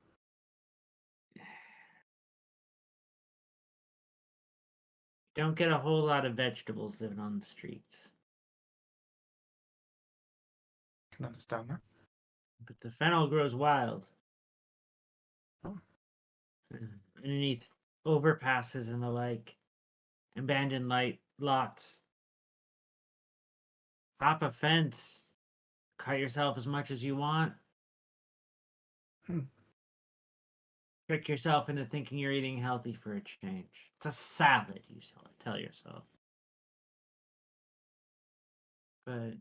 Don't get a whole lot of vegetables living on the streets. Can understand that. But the fennel grows wild. Oh. Underneath overpasses and the like. Abandoned light lots. Hop a fence. Cut yourself as much as you want. Hmm. Trick yourself into thinking you're eating healthy for a change. It's a salad, you tell yourself. But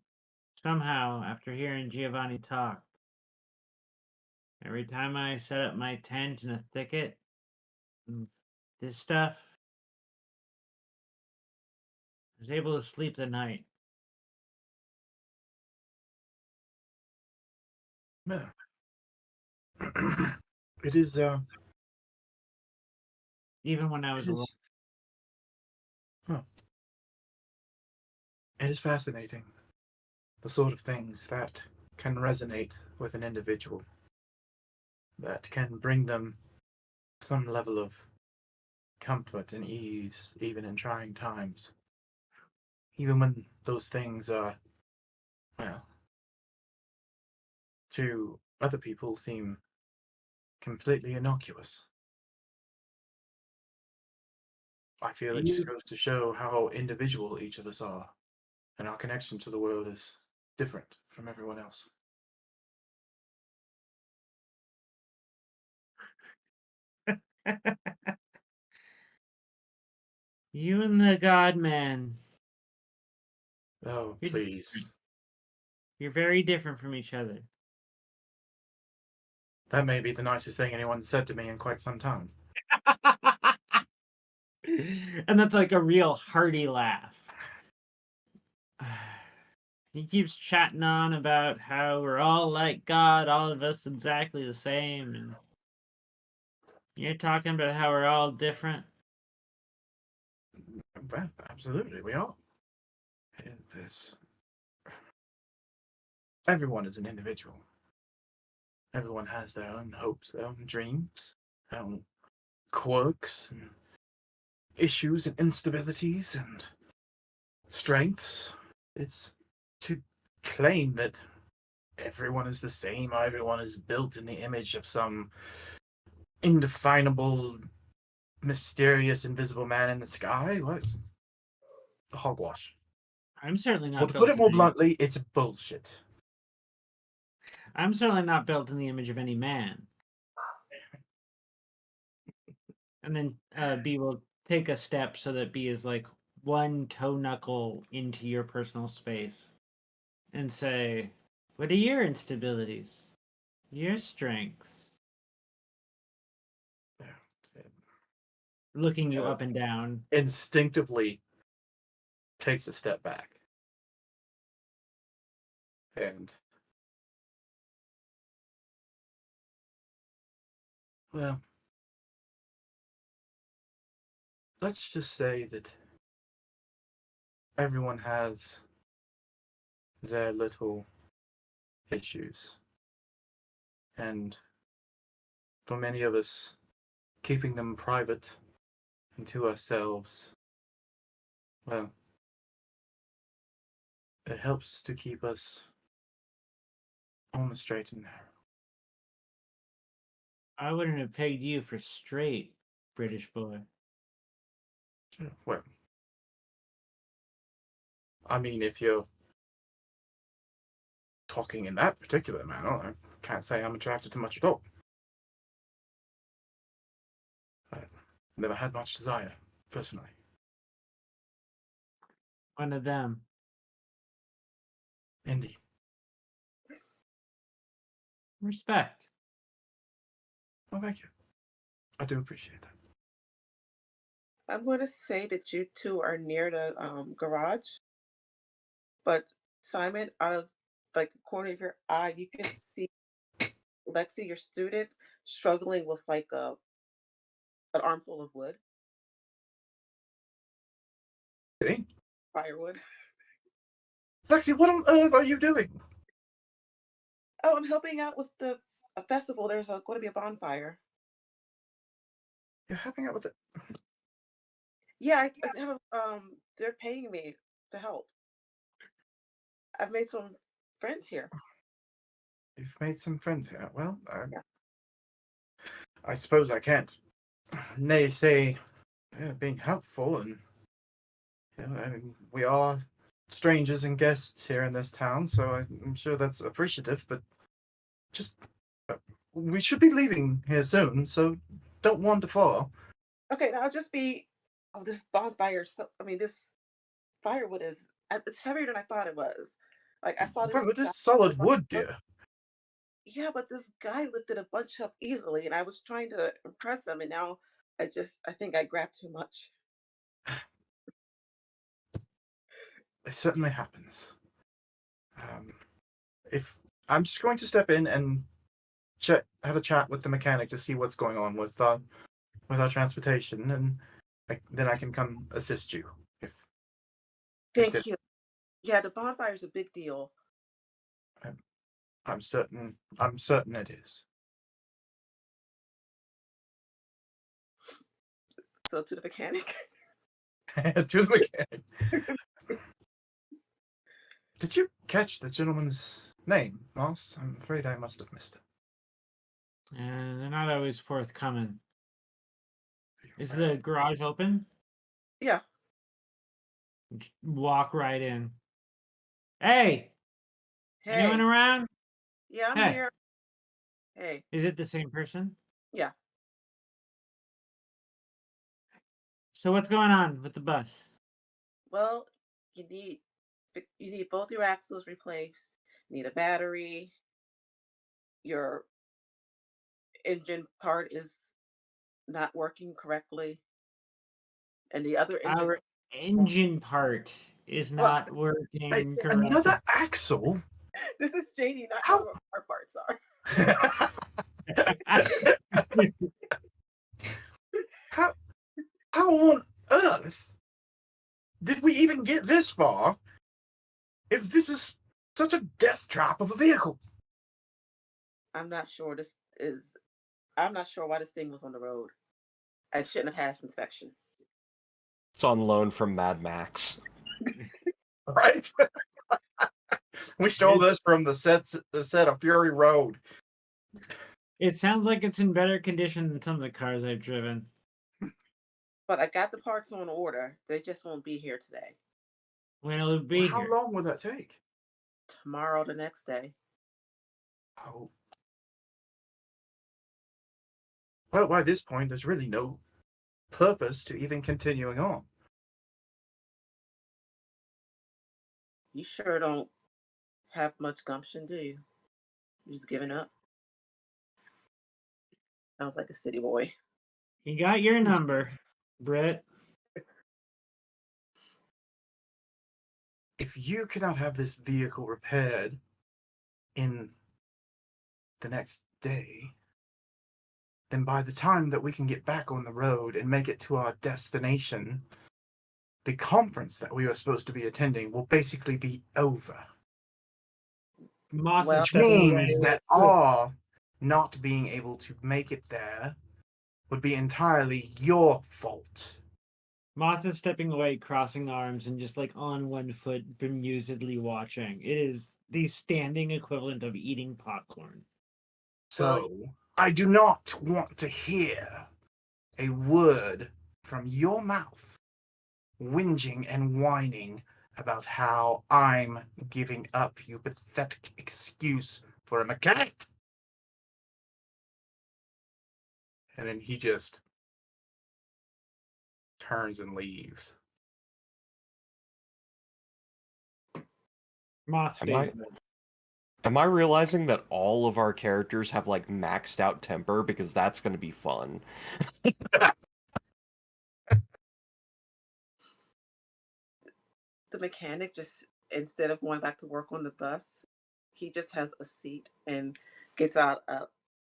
somehow, after hearing Giovanni talk, every time I set up my tent in a thicket, this stuff, I was able to sleep the night. Yeah. It is Even when I it was alone. is huh. It is fascinating. The sort of things that can resonate with an individual, that can bring them some level of comfort and ease, even in trying times. Even when those things are, well, to other people seem completely innocuous. I feel it just You, goes to show how individual each of us are, and our connection to the world is different from everyone else. you and the God Man, Oh, you're different. please. You're very different from each other. That may be the nicest thing anyone said to me in quite some time. And that's like a real hearty laugh. He keeps chatting on about how we're all like God, all of us exactly the same, and you're talking about how we're all different. Well, absolutely, we are. There's everyone is an individual. Everyone has their own hopes, their own dreams, their own quirks and issues and instabilities and strengths. It's to claim that everyone is the same or everyone is built in the image of some indefinable, mysterious, invisible man in the sky. What? Hogwash. I'm certainly Well, not to put built it in more any. bluntly, it's bullshit. I'm certainly not built in the image of any man. And then B will take a step so that B is like one toe knuckle into your personal space and say, "What are your instabilities? Your strengths?" Looking you up and down. Instinctively takes a step back. And, well, let's just say that everyone has their little issues. And for many of us, keeping them private and to ourselves, well, it helps to keep us on the straight and narrow. I wouldn't have pegged you for straight, British boy. Well, I mean, if you're talking in that particular manner, I can't say I'm attracted to much at all. I've never had much desire, personally. One of them. Indeed. Respect. Well, thank you. I do appreciate that. I'm going to say that you two are near the garage, but Simon, out of like the corner of your eye, you can see Lexi, your student, struggling with like an armful of wood, Hey, firewood. Lexi, what on earth are you doing? Oh, I'm helping out with a festival. There's going to be a bonfire. You're helping out with it. Yeah, I have. They're paying me to help. I've made some friends here. You've made some friends here. Well, Yeah. I suppose I can't. Nay, say, being helpful, and I mean, we are strangers and guests here in this town, so I'm sure that's appreciative. But just, we should be leaving here soon, so don't wander far. Okay, now I'll just be. Oh, this bonfire stuff. I mean, this firewood is. It's heavier than I thought it was. Like I saw this Well, it guy is solid lift a bunch wood, up. dear. Yeah, but this guy lifted a bunch up easily, and I was trying to impress him, and now I think I grabbed too much. It certainly happens. If I'm just going to step in and have a chat with the mechanic to see what's going on with our transportation, and then I can come assist you. If Thank you. Yeah, the bonfire is a big deal. I'm certain it is. So to the mechanic. To the mechanic. Did you catch the gentleman's name, Moss? I'm afraid I must have missed it. And they're not always forthcoming. Is the garage open? Yeah. Walk right in. Hey, anyone Hey. around? Yeah, I'm Hey, here. Hey. is it the same person? Yeah. So what's going on with the bus? Well, you need you need both your axles replaced. You need a battery. Your engine part is not working correctly, and the other engine. Our engine part is Well, not working correctly. Another axle? this is Janie not How? knowing what our parts are. how on earth did we even get this far if this is such a death trap of a vehicle? I'm not sure this is. I'm not sure why this thing was on the road. I shouldn't have passed inspection. It's on loan from Mad Max. Right? We stole this from the set of Fury Road. It sounds like it's in better condition than some of the cars I've driven. But I got the parts on order. They just won't be here today. When it'll be How here. long will that take? Tomorrow, the next day. Oh. Well, by this point, there's really no purpose to even continuing on. You sure don't have much gumption, do you? You're just giving up. Sounds like a city boy. He got your number, Britt. if you cannot have this vehicle repaired in the next day, then by the time that we can get back on the road and make it to our destination, the conference that we were supposed to be attending will basically be over. Moss Well, is Which stepping away. means that our not being able to make it there would be entirely your fault. Moss is stepping away, crossing arms, and just like on one foot, bemusedly watching. It is the standing equivalent of eating popcorn. So, I do not want to hear a word from your mouth whinging and whining about how I'm giving up, you pathetic excuse for a mechanic. And then he just turns and leaves. Moss Am stays I- there. Am I realizing that all of our characters have like maxed out temper? Because that's going to be fun. the mechanic just, instead of going back to work on the bus, he just has a seat and gets out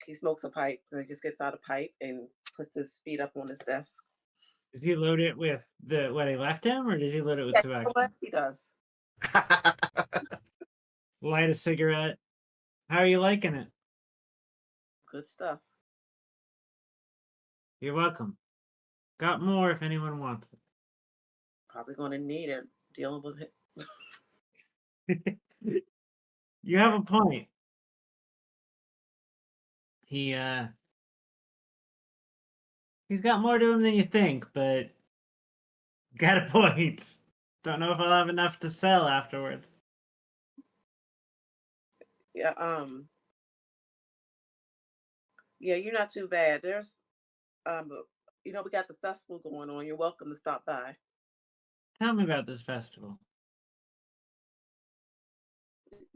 he smokes a pipe, so he just gets out a pipe and puts his feet up on his desk. Does he load it with the what I left him, or does he load it with Yeah, tobacco? what he does. Light a cigarette. How are you liking it? Good stuff. You're welcome. Got more if anyone wants Probably going to need it dealing with it. it. You have a point. He's got more to him than you think, but got a point. Don't know if I'll have enough to sell afterwards. Yeah, yeah, you're not too bad. There's we got the festival going on. You're welcome to stop by. Tell me about this festival.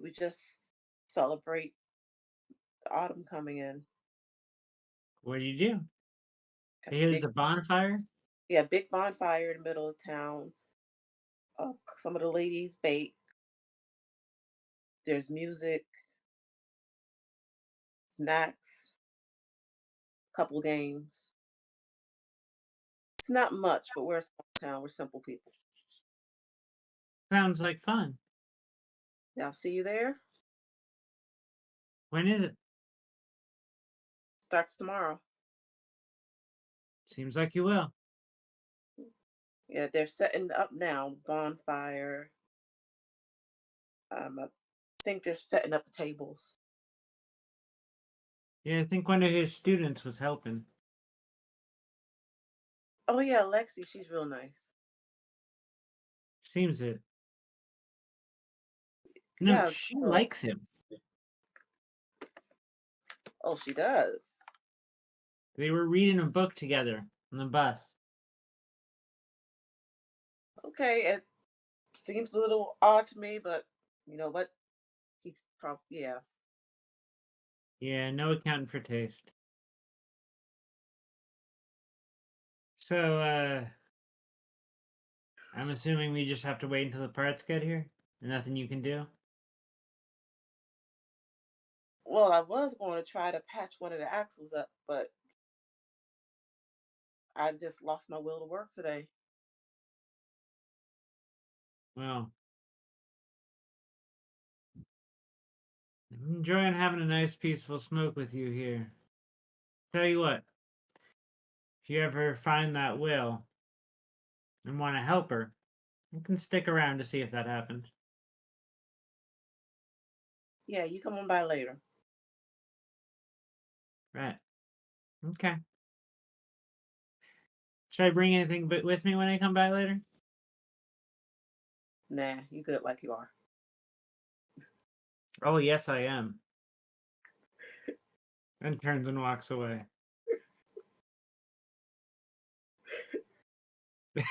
We just celebrate the autumn coming in. What do you do? Got Here's big, a bonfire. yeah, big bonfire in the middle of town. Some of the ladies bake. There's music, snacks, couple games. It's not much, but we're a small town. We're simple people. Sounds like fun. Yeah, I'll see you there. When is it? Starts tomorrow. Seems like you will. Yeah, they're setting up now. Bonfire. I think they're setting up the tables. Yeah, I think one of his students was helping. Oh yeah, Lexi, she's real nice. Seems it. No, Yeah. she likes him. Oh, she does. They were reading a book together on the bus. Okay, it seems a little odd to me, but you know what? He's probably, yeah. Yeah, no accounting for taste. So, I'm assuming we just have to wait until the parts get here? And nothing you can do? Well, I was going to try to patch one of the axles up, but I just lost my will to work today. Well, I'm enjoying having a nice peaceful smoke with you here. Tell you what, if you ever find that will and want to help her, you can stick around to see if that happens. Yeah, you come on by later. Right. Okay. Should I bring anything with me when I come by later? Nah, you good like you are. Oh, yes, I am. And turns and walks away. I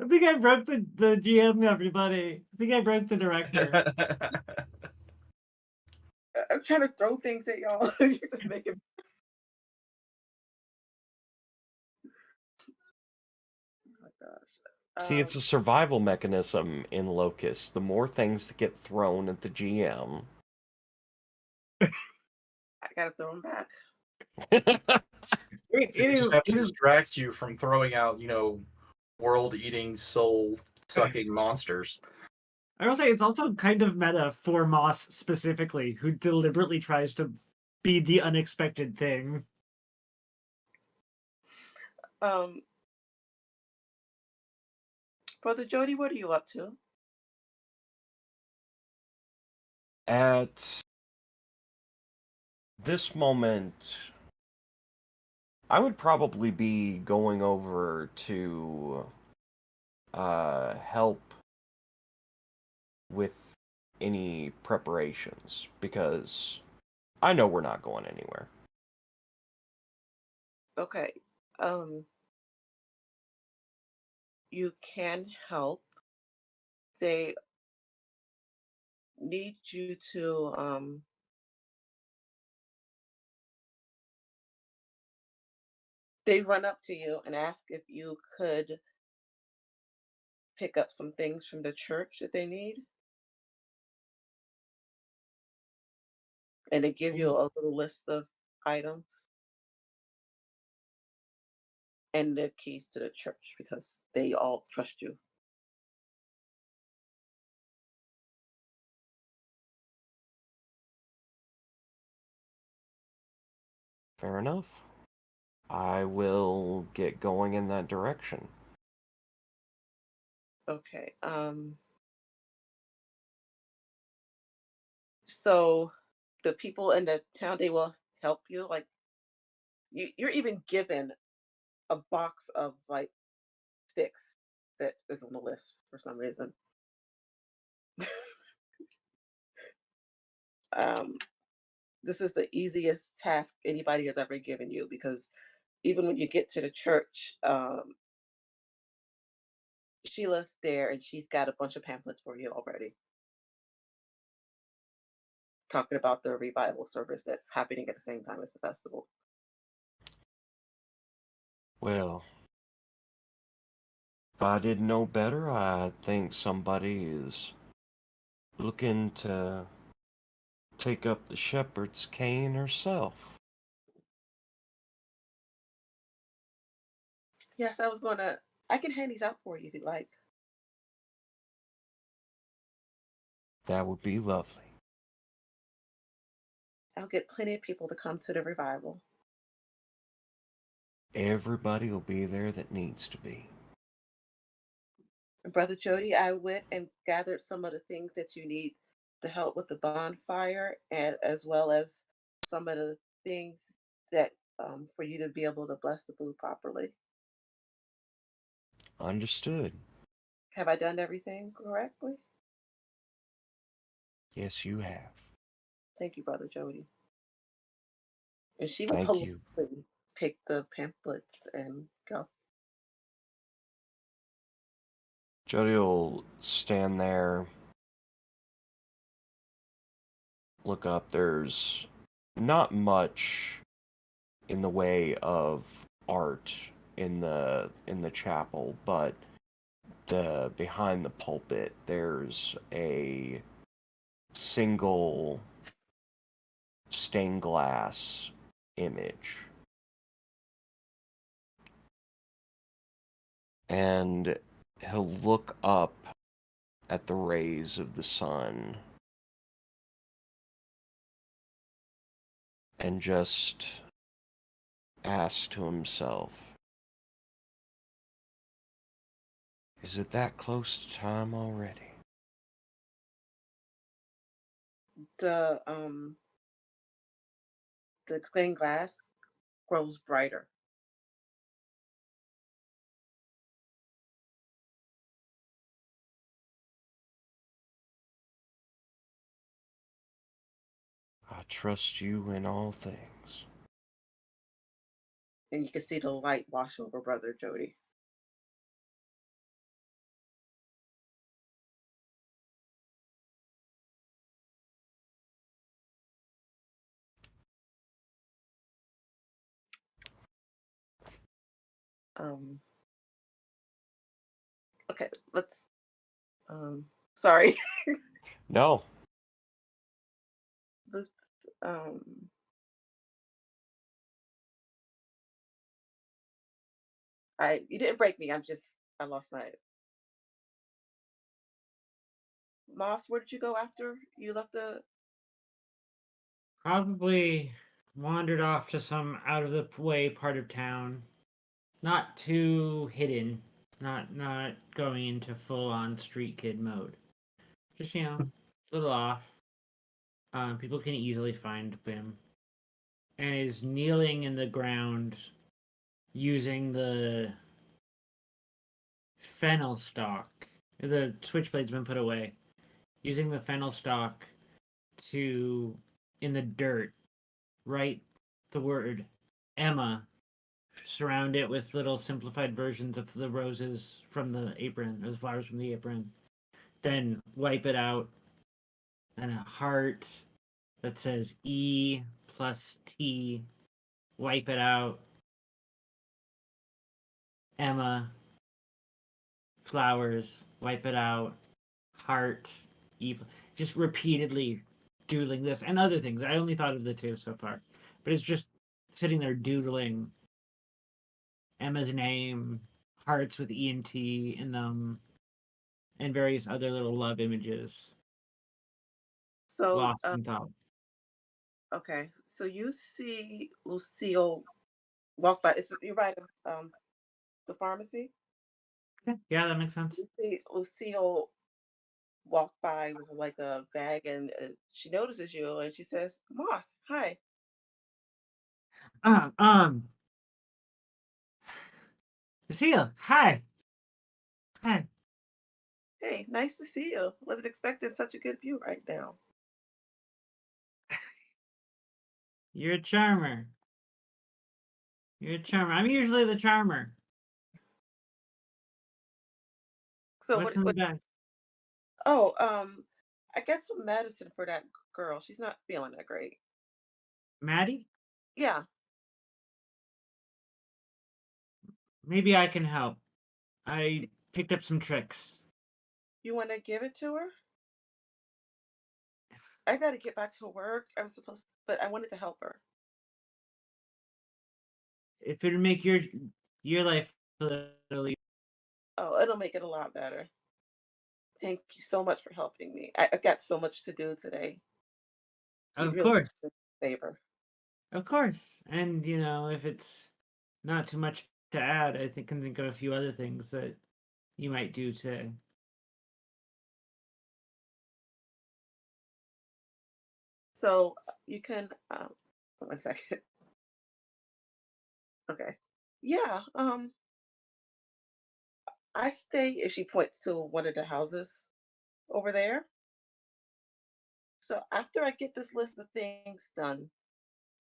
think I broke the GM, everybody. I think I broke the director. I'm trying to throw things at y'all. You're just making. gosh. See, it's a survival mechanism in Locust. The more things that get thrown at the GM. I gotta throw them back. It So you is. just have to It is. distract you from throwing out, world-eating, soul-sucking monsters. I will say it's also kind of meta for Moss specifically, who deliberately tries to be the unexpected thing. Brother Jody, what are you up to? At this moment, I would probably be going over to help with any preparations, because I know we're not going anywhere. Okay. You can help. They need you to they run up to you and ask if you could pick up some things from the church that they need. And they give you a little list of items and the keys to the church because they all trust you. Fair enough. I will get going in that direction. Okay. So the people in the town, they will help you. Like you're even given a box of like sticks that is on the list for some reason. um, this is the easiest task anybody has ever given you because even when you get to the church, Sheila's there and she's got a bunch of pamphlets for you already, talking about the revival service that's happening at the same time as the festival. Well, if I didn't know better, I think somebody is looking to take up the shepherd's cane herself. Yes, I can hand these out for you if you'd like. That would be lovely. I'll get plenty of people to come to the revival. Everybody will be there that needs to be. Brother Jody, I went and gathered some of the things that you need to help with the bonfire, and as well as some of the things that for you to be able to bless the food properly. Understood. Have I done everything correctly? Yes, you have. Thank you, Brother Jody. And she will Thank you. politely take the pamphlets and go. Jody will stand there, look up. There's not much in the way of art in the chapel, but behind the pulpit there's a single stained glass image. And he'll look up at the rays of the sun and just ask to himself, is it that close to time already? The um the stained glass grows brighter. I trust you in all things. And you can see the light wash over Brother Jody. Um Okay, let's. Sorry. No. let's. Um. You didn't break me. I lost my Moss. Where did you go after you left the? Probably wandered off to some out of the way part of town. Not too hidden. Not going into full on street kid mode. Just a little off. People can easily find him, and is kneeling in the ground using the fennel stalk. The switchblade's been put away. Using the fennel stalk to, in the dirt, write the word Emma, surround it with little simplified versions of the roses from the apron, or the flowers from the apron, then wipe it out, and a heart that says E plus T, wipe it out, Emma, flowers, wipe it out, heart, E, just repeatedly doodling this and other things. I only thought of the two so far, but it's just sitting there doodling Emma's name, hearts with E and T in them, and various other little love images. So, Lost in thought. okay. So you see Lucille walk by. You're right. The pharmacy. Yeah, that makes sense. You see Lucille walk by with like a bag, and she notices you, and she says, "Moss, hi. Uh, um, Cecile, hi. Hi. Hey, nice to see you. Wasn't expecting such a good view right now." You're a charmer. You're a charmer. I'm usually the charmer. So What's in the what? bag? Oh, I got some medicine for that girl. She's not feeling that great. Maddie? Yeah. Maybe I can help. Do I picked up some tricks. you want to give it to her? I got to get back to work. I'm supposed, but I wanted to help her. If it'd make your life a little easier. Oh, it'll make it a lot better. Thank you so much for helping me. I've got so much to do today. You Of really course. did me a favor. Of course. And if it's not too much to add, I can think of a few other things that you might do today. So you can, 1 second. Okay. Yeah. I stay, if she points to one of the houses over there. So after I get this list of things done,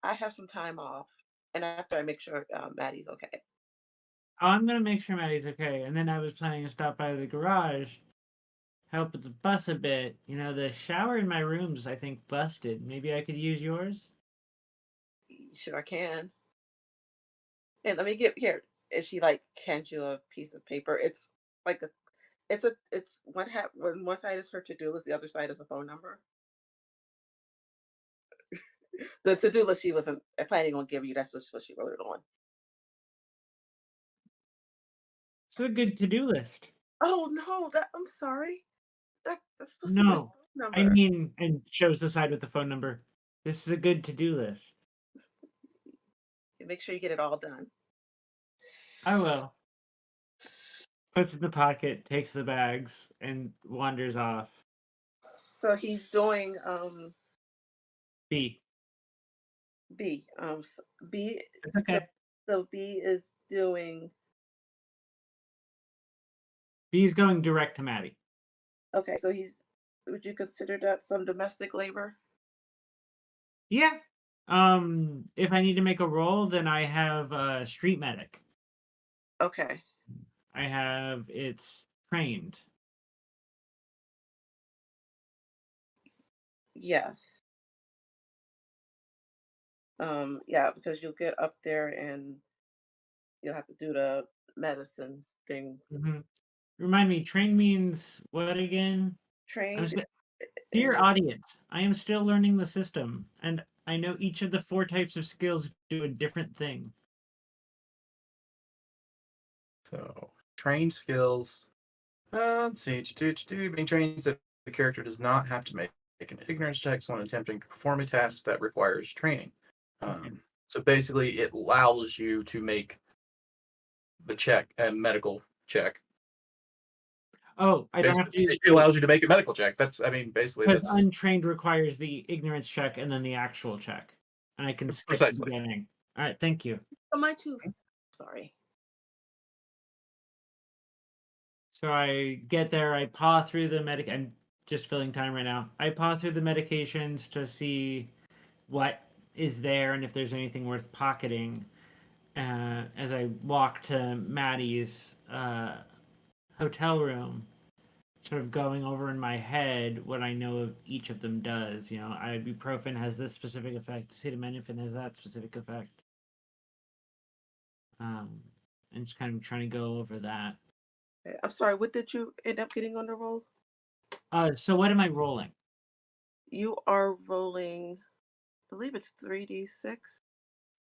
I have some time off, and after I make sure Maddie's okay. Oh, I'm gonna make sure Maddie's okay. And then I was planning to stop by the garage, help with the bus a bit. The shower in my room's I think busted. Maybe I could use yours? Sure I can. And let me get here. If she like hands you a piece of paper, it's like it's one side is her to-do list, the other side is a phone number. The to-do list she wasn't planning on giving you, that's what she wrote it on. It's a good to-do list. Oh no, I'm sorry. That's supposed to be my No. phone I number. mean, and shows the side with the phone number. This is a good to-do list. Make sure you get it all done. I will. Puts it in the pocket, takes the bags, and wanders off. So he's doing B. B. B. It's So okay. B is doing. B's going direct to Maddie. Okay. So would you consider that some domestic labor? Yeah. If I need to make a roll, then I have a street medic. Okay. It's trained. Yes. Yeah, because you'll get up there and you'll have to do the medicine thing. Hmm. Remind me, train means what again? Trained Dear in audience, I am still learning the system, and I know each of the 4 types of skills do a different thing. So trained skills. Let's see. Being trained that the character does not have to make an ignorance check when attempting to perform a task that requires training. Okay. So basically, it allows you to make the check a medical check. Oh, I don't have to Basically, do it allows you to make a medical check. That's, I mean, basically because that's untrained requires the ignorance check and then the actual check, and I can skip the precisely. beginning. All right, thank you. on my tooth. Sorry. So I get there, I paw through the medic. I'm just filling time right now. I paw through the medications to see what is there and if there's anything worth pocketing. As I walk to Maddie's hotel room, sort of going over in my head what I know of each of them does. You know, ibuprofen has this specific effect, acetaminophen has that specific effect. And just kind of trying to go over that. I'm sorry. What did you end up getting on the roll? So what am I rolling? You are rolling. I believe it's 3d6.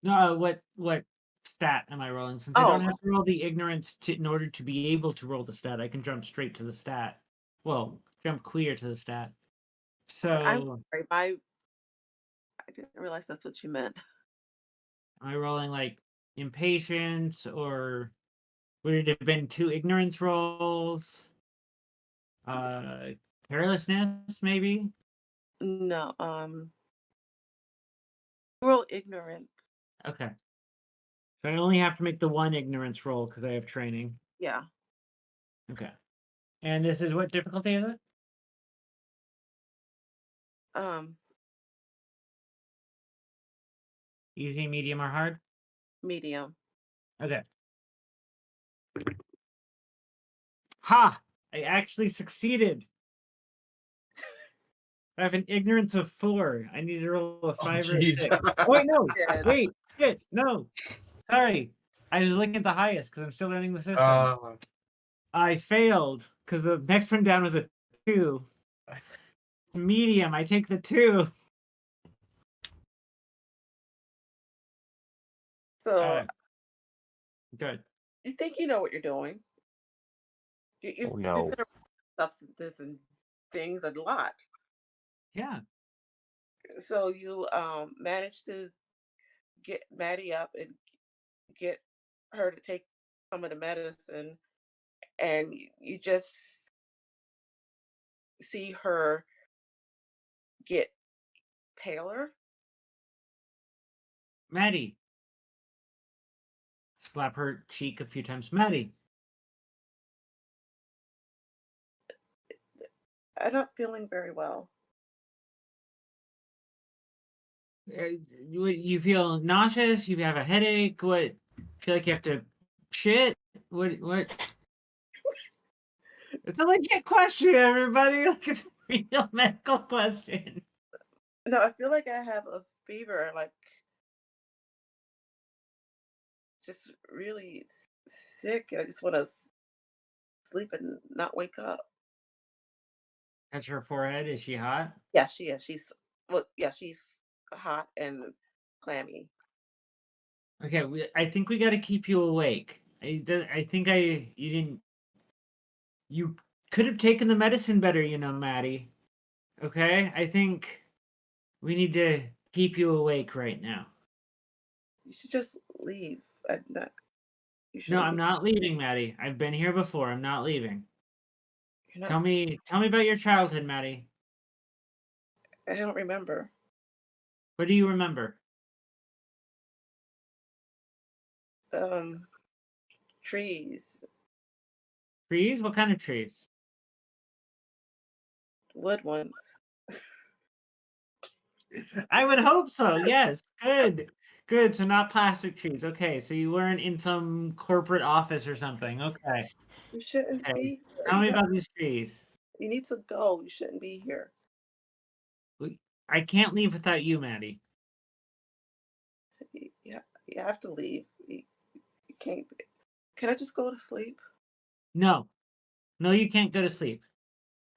No, what stat am I rolling? Since I don't have to roll the ignorance in order to be able to roll the stat, I can jump straight to the stat. Well, jump clear to the stat. I'm So sorry. I didn't realize that's what you meant. am I rolling like impatience, or would it have been 2 ignorance rolls? Uh, Carelessness, maybe? No. Roll ignorance. Okay. So I only have to make the 1 ignorance roll because I have training. Yeah. Okay. And this is what difficulty is it? Um, Easy, medium, or hard? medium. Okay. Ha! I actually succeeded. I have an ignorance of 4. I need to roll a 5 or a jeez. 6. Oh, wait, no. Yeah. Wait, shit, no. Sorry. I was looking at the highest because I'm still learning the system. I failed because the next one down was a 2. Medium, I take the 2. So Good. you think you know what you're doing. You've Oh been no. around substances and things a lot. Yeah. So you managed to get Maddie up and get her to take some of the medicine, and you just see her get paler. Maddie. Slap her cheek a few times. Maddie. I'm not feeling very well. You feel nauseous? You have a headache? What? Feel like you have to shit? What? It's a legit question, everybody. Like, it's a real medical question. No, I feel like I have a fever, like just really sick, and I just want to sleep and not wake up. Touch her forehead. Is she hot? Yeah, she is. She's well, yeah, she's hot and clammy. Okay, I think we got to keep you awake. I think you didn't. You could have taken the medicine better, you know, Maddie. Okay, I think we need to keep you awake right now. You should just leave. Not, you No, shouldn't I'm be. not leaving, Maddie. I've been here before. I'm not leaving. You're Tell not. me about your childhood, Maddie. I don't remember. What do you remember? Um, trees, Trees? What kind of trees? wood ones. I would hope so. Yes. Good. Good. So not plastic trees. Okay. So you weren't in some corporate office or something. Okay. You shouldn't Okay. be here. Tell me about these trees. You need to go. You shouldn't be here. I can't leave without you, Maddie. You have to leave. You can't. Can I just go to sleep? No. No, you can't go to sleep.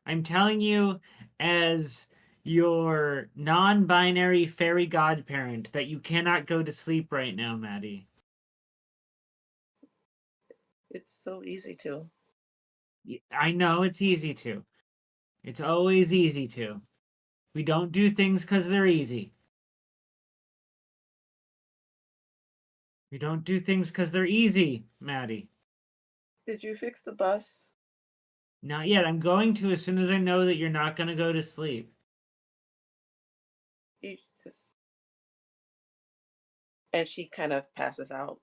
I'm telling you, as your non-binary fairy godparent, that you cannot go to sleep right now, Maddie. It's so easy to. I know it's easy to. It's always easy to. We don't do things because they're easy. We don't do things because they're easy, Maddie. Did you fix the bus? Not yet. I'm going to as soon as I know that you're not going to go to sleep. You just. And she kind of passes out.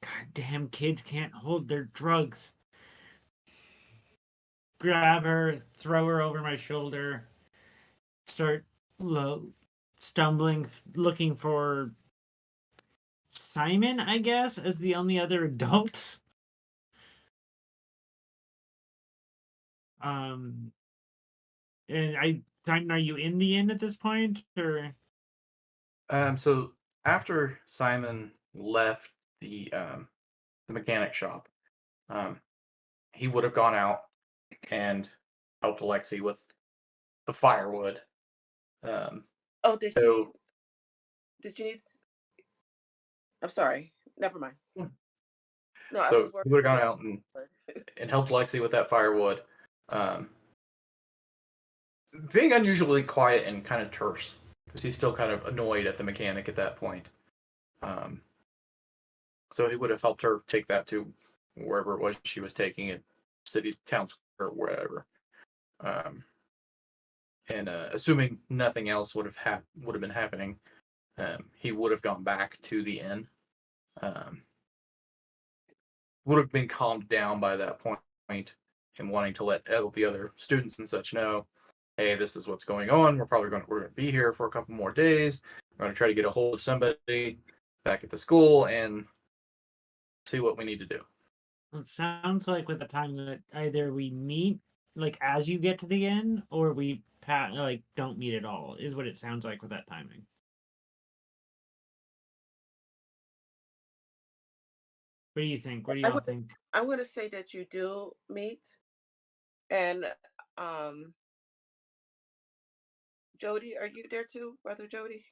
Goddamn kids can't hold their drugs. Grab her, throw her over my shoulder, start stumbling, looking for Simon, I guess, as the only other adult. And Simon, are you in the inn at this point, or? So after Simon left the mechanic shop, he would have gone out and helped Alexi with the firewood. Oh, did So you? Did you need? I'm sorry. Never mind. Hmm. No, I was so worried. he would have gone out and helped Lexi with that firewood. Being unusually quiet and kind of terse because he's still kind of annoyed at the mechanic at that point. So he would have helped her take that to wherever it was she was taking it, city, town square, wherever. And assuming nothing else would have been happening, he would have gone back to the inn. Would have been calmed down by that point and wanting to let the other students and such know, hey, this is what's going on. We're going to be here for a couple more days. We're going to try to get a hold of somebody back at the school and see what we need to do. It sounds like with the time that either we meet, like as you get to the inn, or we don't meet at all. Is what it sounds like with that timing. What do you think? What do y'all think? I'm going to say that you do meet, and Jody, are you there too, Brother Jody?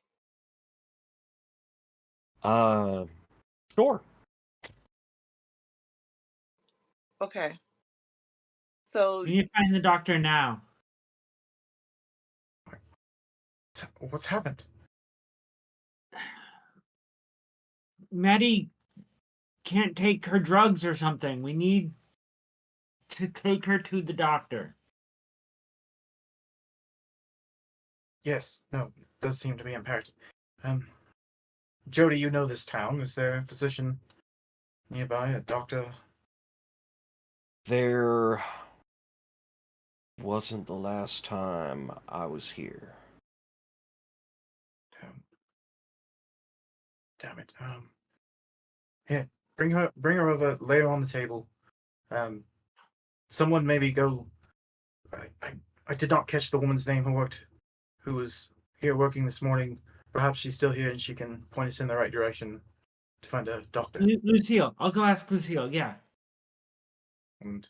Sure. Okay. So We need to find the doctor now. What's happened? Maddie can't take her drugs or something. We need to take her to the doctor. Yes, no, it does seem to be imperative. Jody, you know this town. Is there a physician nearby, a doctor? There wasn't the last time I was here. Damn it. Here, bring her over, lay her on the table. Someone maybe go. I did not catch the woman's name who was here working this morning. Perhaps she's still here and she can point us in the right direction to find a doctor. Lucille. I'll go ask Lucille. Yeah. And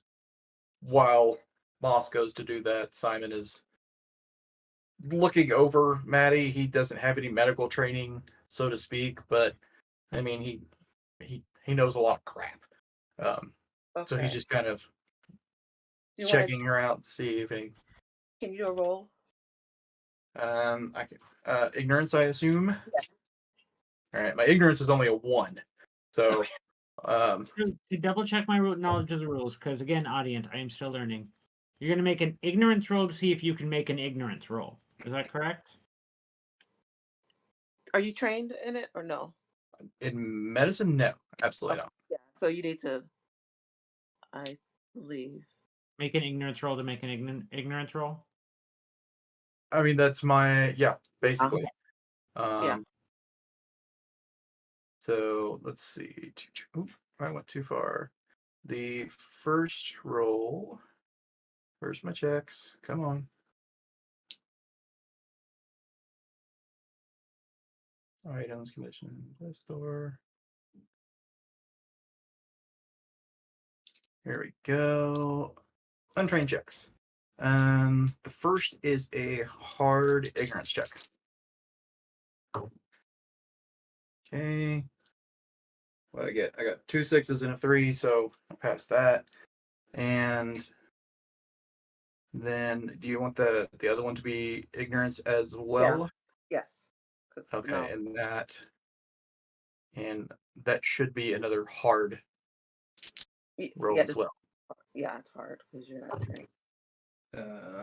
while Moss goes to do that, Simon is looking over Maddie. He doesn't have any medical training, so to speak, but I mean he knows a lot of crap. So he's okay. just kind of Do you want to? checking her out to see if any. Can you do a roll? I can ignorance, I assume. Yeah. All right, my ignorance is only a 1, so To double check my knowledge of the rules, because again, audience, I am still learning. You're going to make an ignorance roll to see if you can make an ignorance roll. Is that correct? Are you trained in it or no? in medicine, no, absolutely not. Yeah. So you need to, I believe. Make an ignorance roll to make an ignorance roll? I mean, that's basically. Yeah. So let's see. Oop, I went too far. The first roll. Where's my checks? Come on. Items, condition, store. Here we go. Untrained checks. The first is a hard ignorance check. Okay. What I get? I got 2 6s and a 3, so I passed that. And then, do you want the other one to be ignorance as well? Yes. 'Cause Okay, no. and that should be another hard roll as well. Yeah, it's hard because you're not trained.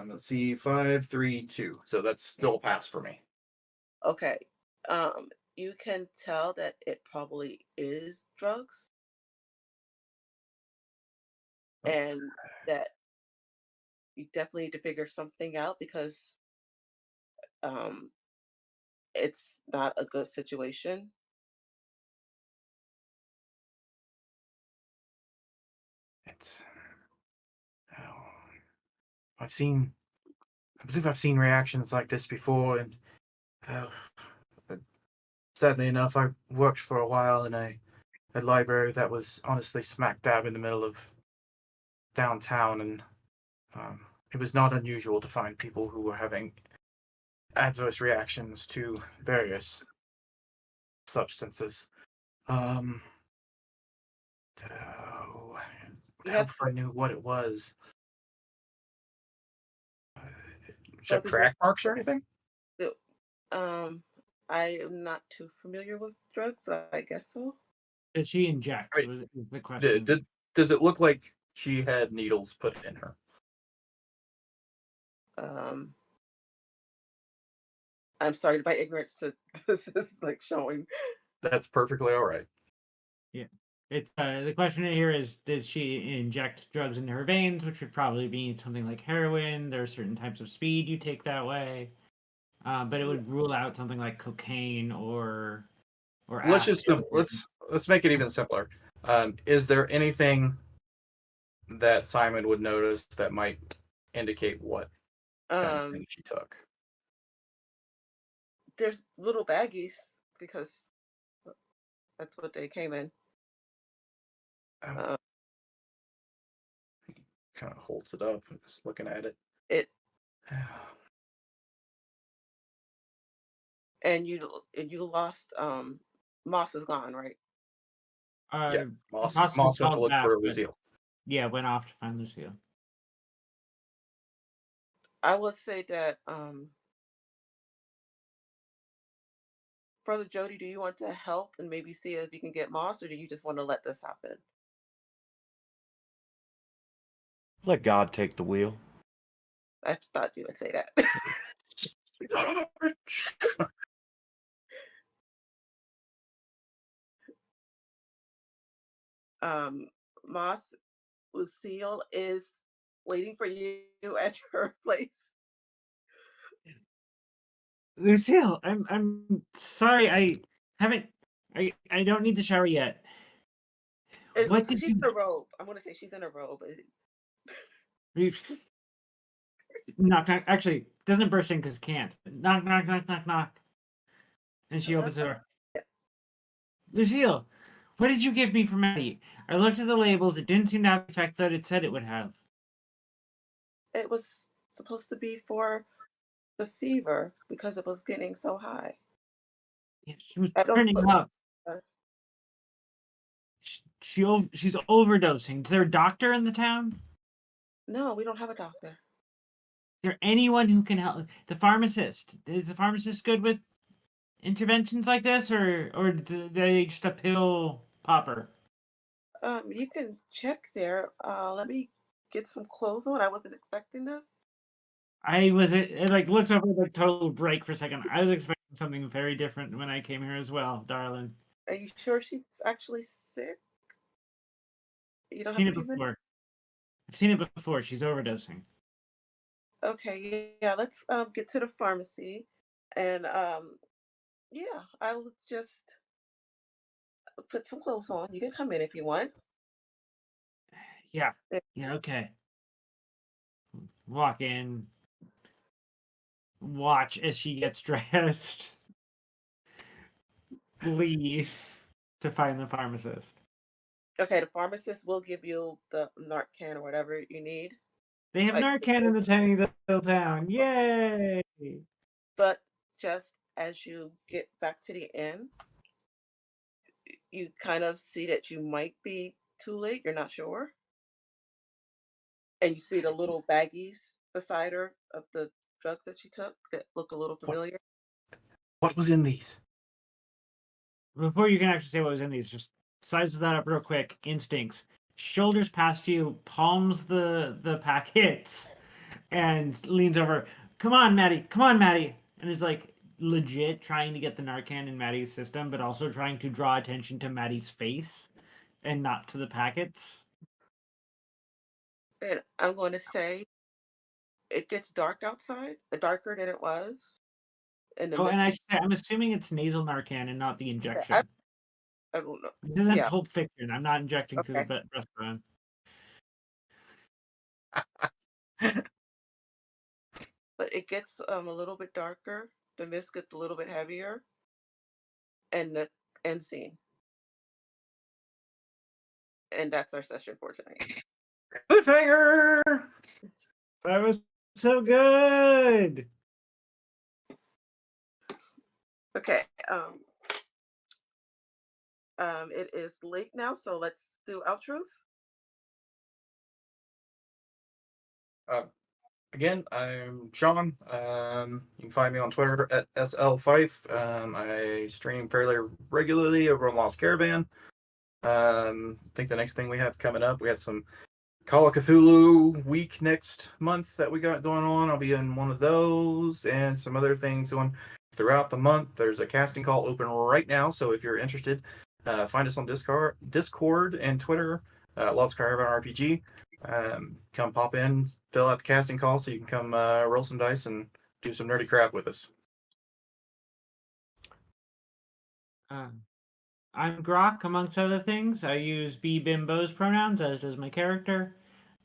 Let's see, 5, 3, 2. So that's still a pass for me. Okay. You can tell that it probably is drugs Oh. and that you definitely need to figure something out because um it's not a good situation. It's oh, I believe I've seen reactions like this before, and uh, sadly enough, I worked for a while in a library that was honestly smack dab in the middle of downtown, and it was not unusual to find people who were having adverse reactions to various substances. Oh, You would have help if I knew what it was. Should have both of your track marks or anything? the- um I am not too familiar with drugs, so I guess so. Did she inject? Right. Was the question. Does it look like she had needles put in her? Um I'm sorry, my ignorance to this is like showing. That's perfectly all right. Yeah. It's the question here is, did she inject drugs into her veins, which would probably be something like heroin? There are certain types of speed you take that way, but it would rule out something like cocaine or Let's acid. just let's make it even simpler. Is there anything that Simon would notice that might indicate what kind of thing Um she took? there's little baggies because that's what they came in. Oh, Uh, kind of holds it up. I'm just looking at it. it and you lost Moss is gone, right? Yeah, Uh, Moss went to called look back, for but Lucille. yeah, went off to find Lucille. I would say that Brother Jody, do you want to help and maybe see if you can get Moss, or do you just want to let this happen? Let God take the wheel. I thought you would say that. Moss, Lucille is waiting for you at her place. Lucille, I'm sorry, I don't need to shower yet. What did She's you in a robe. I'm gonna say she's in a robe. knock knock? Actually, doesn't burst in because can't. Knock knock knock knock knock. And she opens the door. Lucille, what did you give me for Maddie? I looked at the labels. It didn't seem to have the effect that it said it would have. It was supposed to be for the fever because it was getting so high. Yeah, she was I don't turning know. up. She's overdosing. Is there a doctor in the town? No, we don't have a doctor. Is there anyone who can help? The pharmacist. Is the pharmacist good with interventions like this, or do they just a pill popper? You can check there. Let me get some clothes on. I wasn't expecting this. I was it like looks over the total break for a second. I was expecting something very different when I came here as well, darling. Are you sure she's actually sick? You I've don't have seen a it fever? before. I've seen it before. She's overdosing. Okay, yeah, let's get to the pharmacy. And yeah, I will just put some clothes on. You can come in if you want. Yeah. Eh, Yeah, okay. Walk in. Watch as she gets dressed. leave to find the pharmacist. Okay, the pharmacist will give you the Narcan or whatever you need. They have Like, Narcan in the tiny little town. Yay! but just as you get back to the inn, you kind of see that you might be too late. You're not sure, and you see the little baggies beside her of the drugs that she took that look a little What, familiar. what was in these? Before you can actually say what was in these, just sizes that up real quick. Instincts. Shoulders past you, palms the packets, and leans over. Come on, Maddie. Come on, Maddie. And is like legit trying to get the Narcan in Maddie's system, but also trying to draw attention to Maddie's face and not to the packets. And I'm going to say it gets dark outside, darker than it was in the Oh, and I misty. should say, I'm assuming it's nasal Narcan and not the Okay, injection. I don't know. This isn't Yeah, Pulp Fiction. I'm not injecting through okay. the restaurant. But it gets a little bit darker. The mist gets a little bit heavier, and the end scene. And that's our session for tonight. Cliffhanger! That was so good. Okay. It is late now, so let's do outros. Again, I'm Sean. You can find me on Twitter at SL5. I stream fairly regularly over on Lost Caravan. I think the next thing we have coming up, we had some Call of Cthulhu week next month that we got going on. I'll be in one of those and some other things going throughout the month. There's a casting call open right now, so if you're interested, find us on Discord and Twitter, Lost Caravan RPG. Come pop in, fill out the casting call so you can come roll some dice and do some nerdy crap with us. I'm Grok, amongst other things. I use B-Bimbos pronouns, as does my character.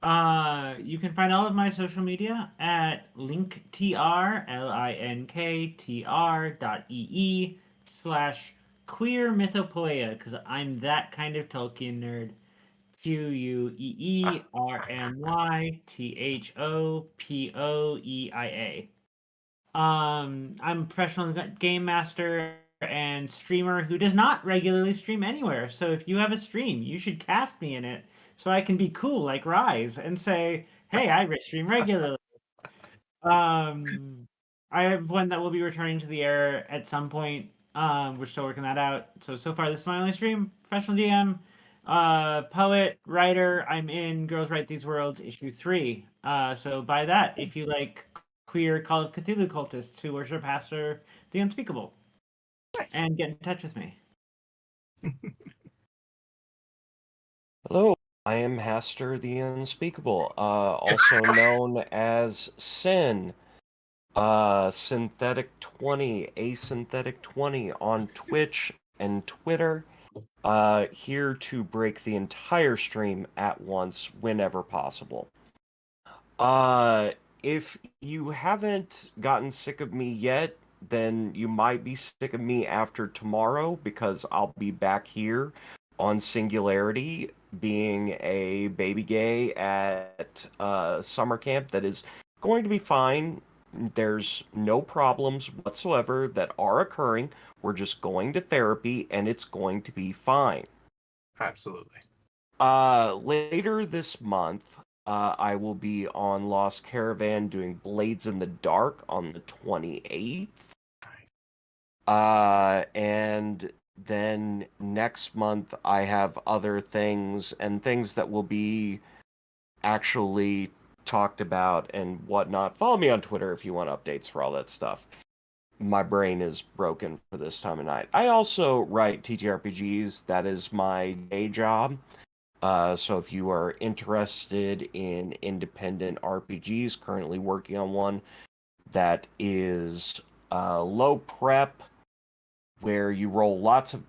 You can find all of my social media at linktr.ee/queer mythopoeia, because I'm that kind of Tolkien nerd. QUEERMYTHOPOEIA. I'm a professional game master and streamer who does not regularly stream anywhere. So if you have a stream, you should cast me in it so I can be cool like Rise and say, "Hey, I stream regularly." I have one that will be returning to the air at some point. We're still working that out. So far, this is my only stream. Professional DM, poet, writer. I'm in Girls Write These Worlds issue 3. So buy that if you like queer Call of Cthulhu cultists who worship Pastor the Unspeakable, Nice. and get in touch with me. Hello, I am Haster the Unspeakable, also known as Sin, Synthetic20, Asynthetic20 on Twitch and Twitter. Here to break the entire stream at once whenever possible. If you haven't gotten sick of me yet, then you might be sick of me after tomorrow because I'll be back here on Singularity being a baby gay at summer camp that is going to be fine. There's no problems whatsoever that are occurring. We're just going to therapy and it's going to be fine. Absolutely. Later this month, I will be on Lost Caravan doing Blades in the Dark on the 28th. And then next month I have other things and things that will be actually talked about and whatnot. Follow me on Twitter if you want updates for all that stuff. My brain is broken for this time of night. I also write TTRPGs. That is my day job. So if you are interested in independent RPGs, currently working on one that is low prep, where you roll lots of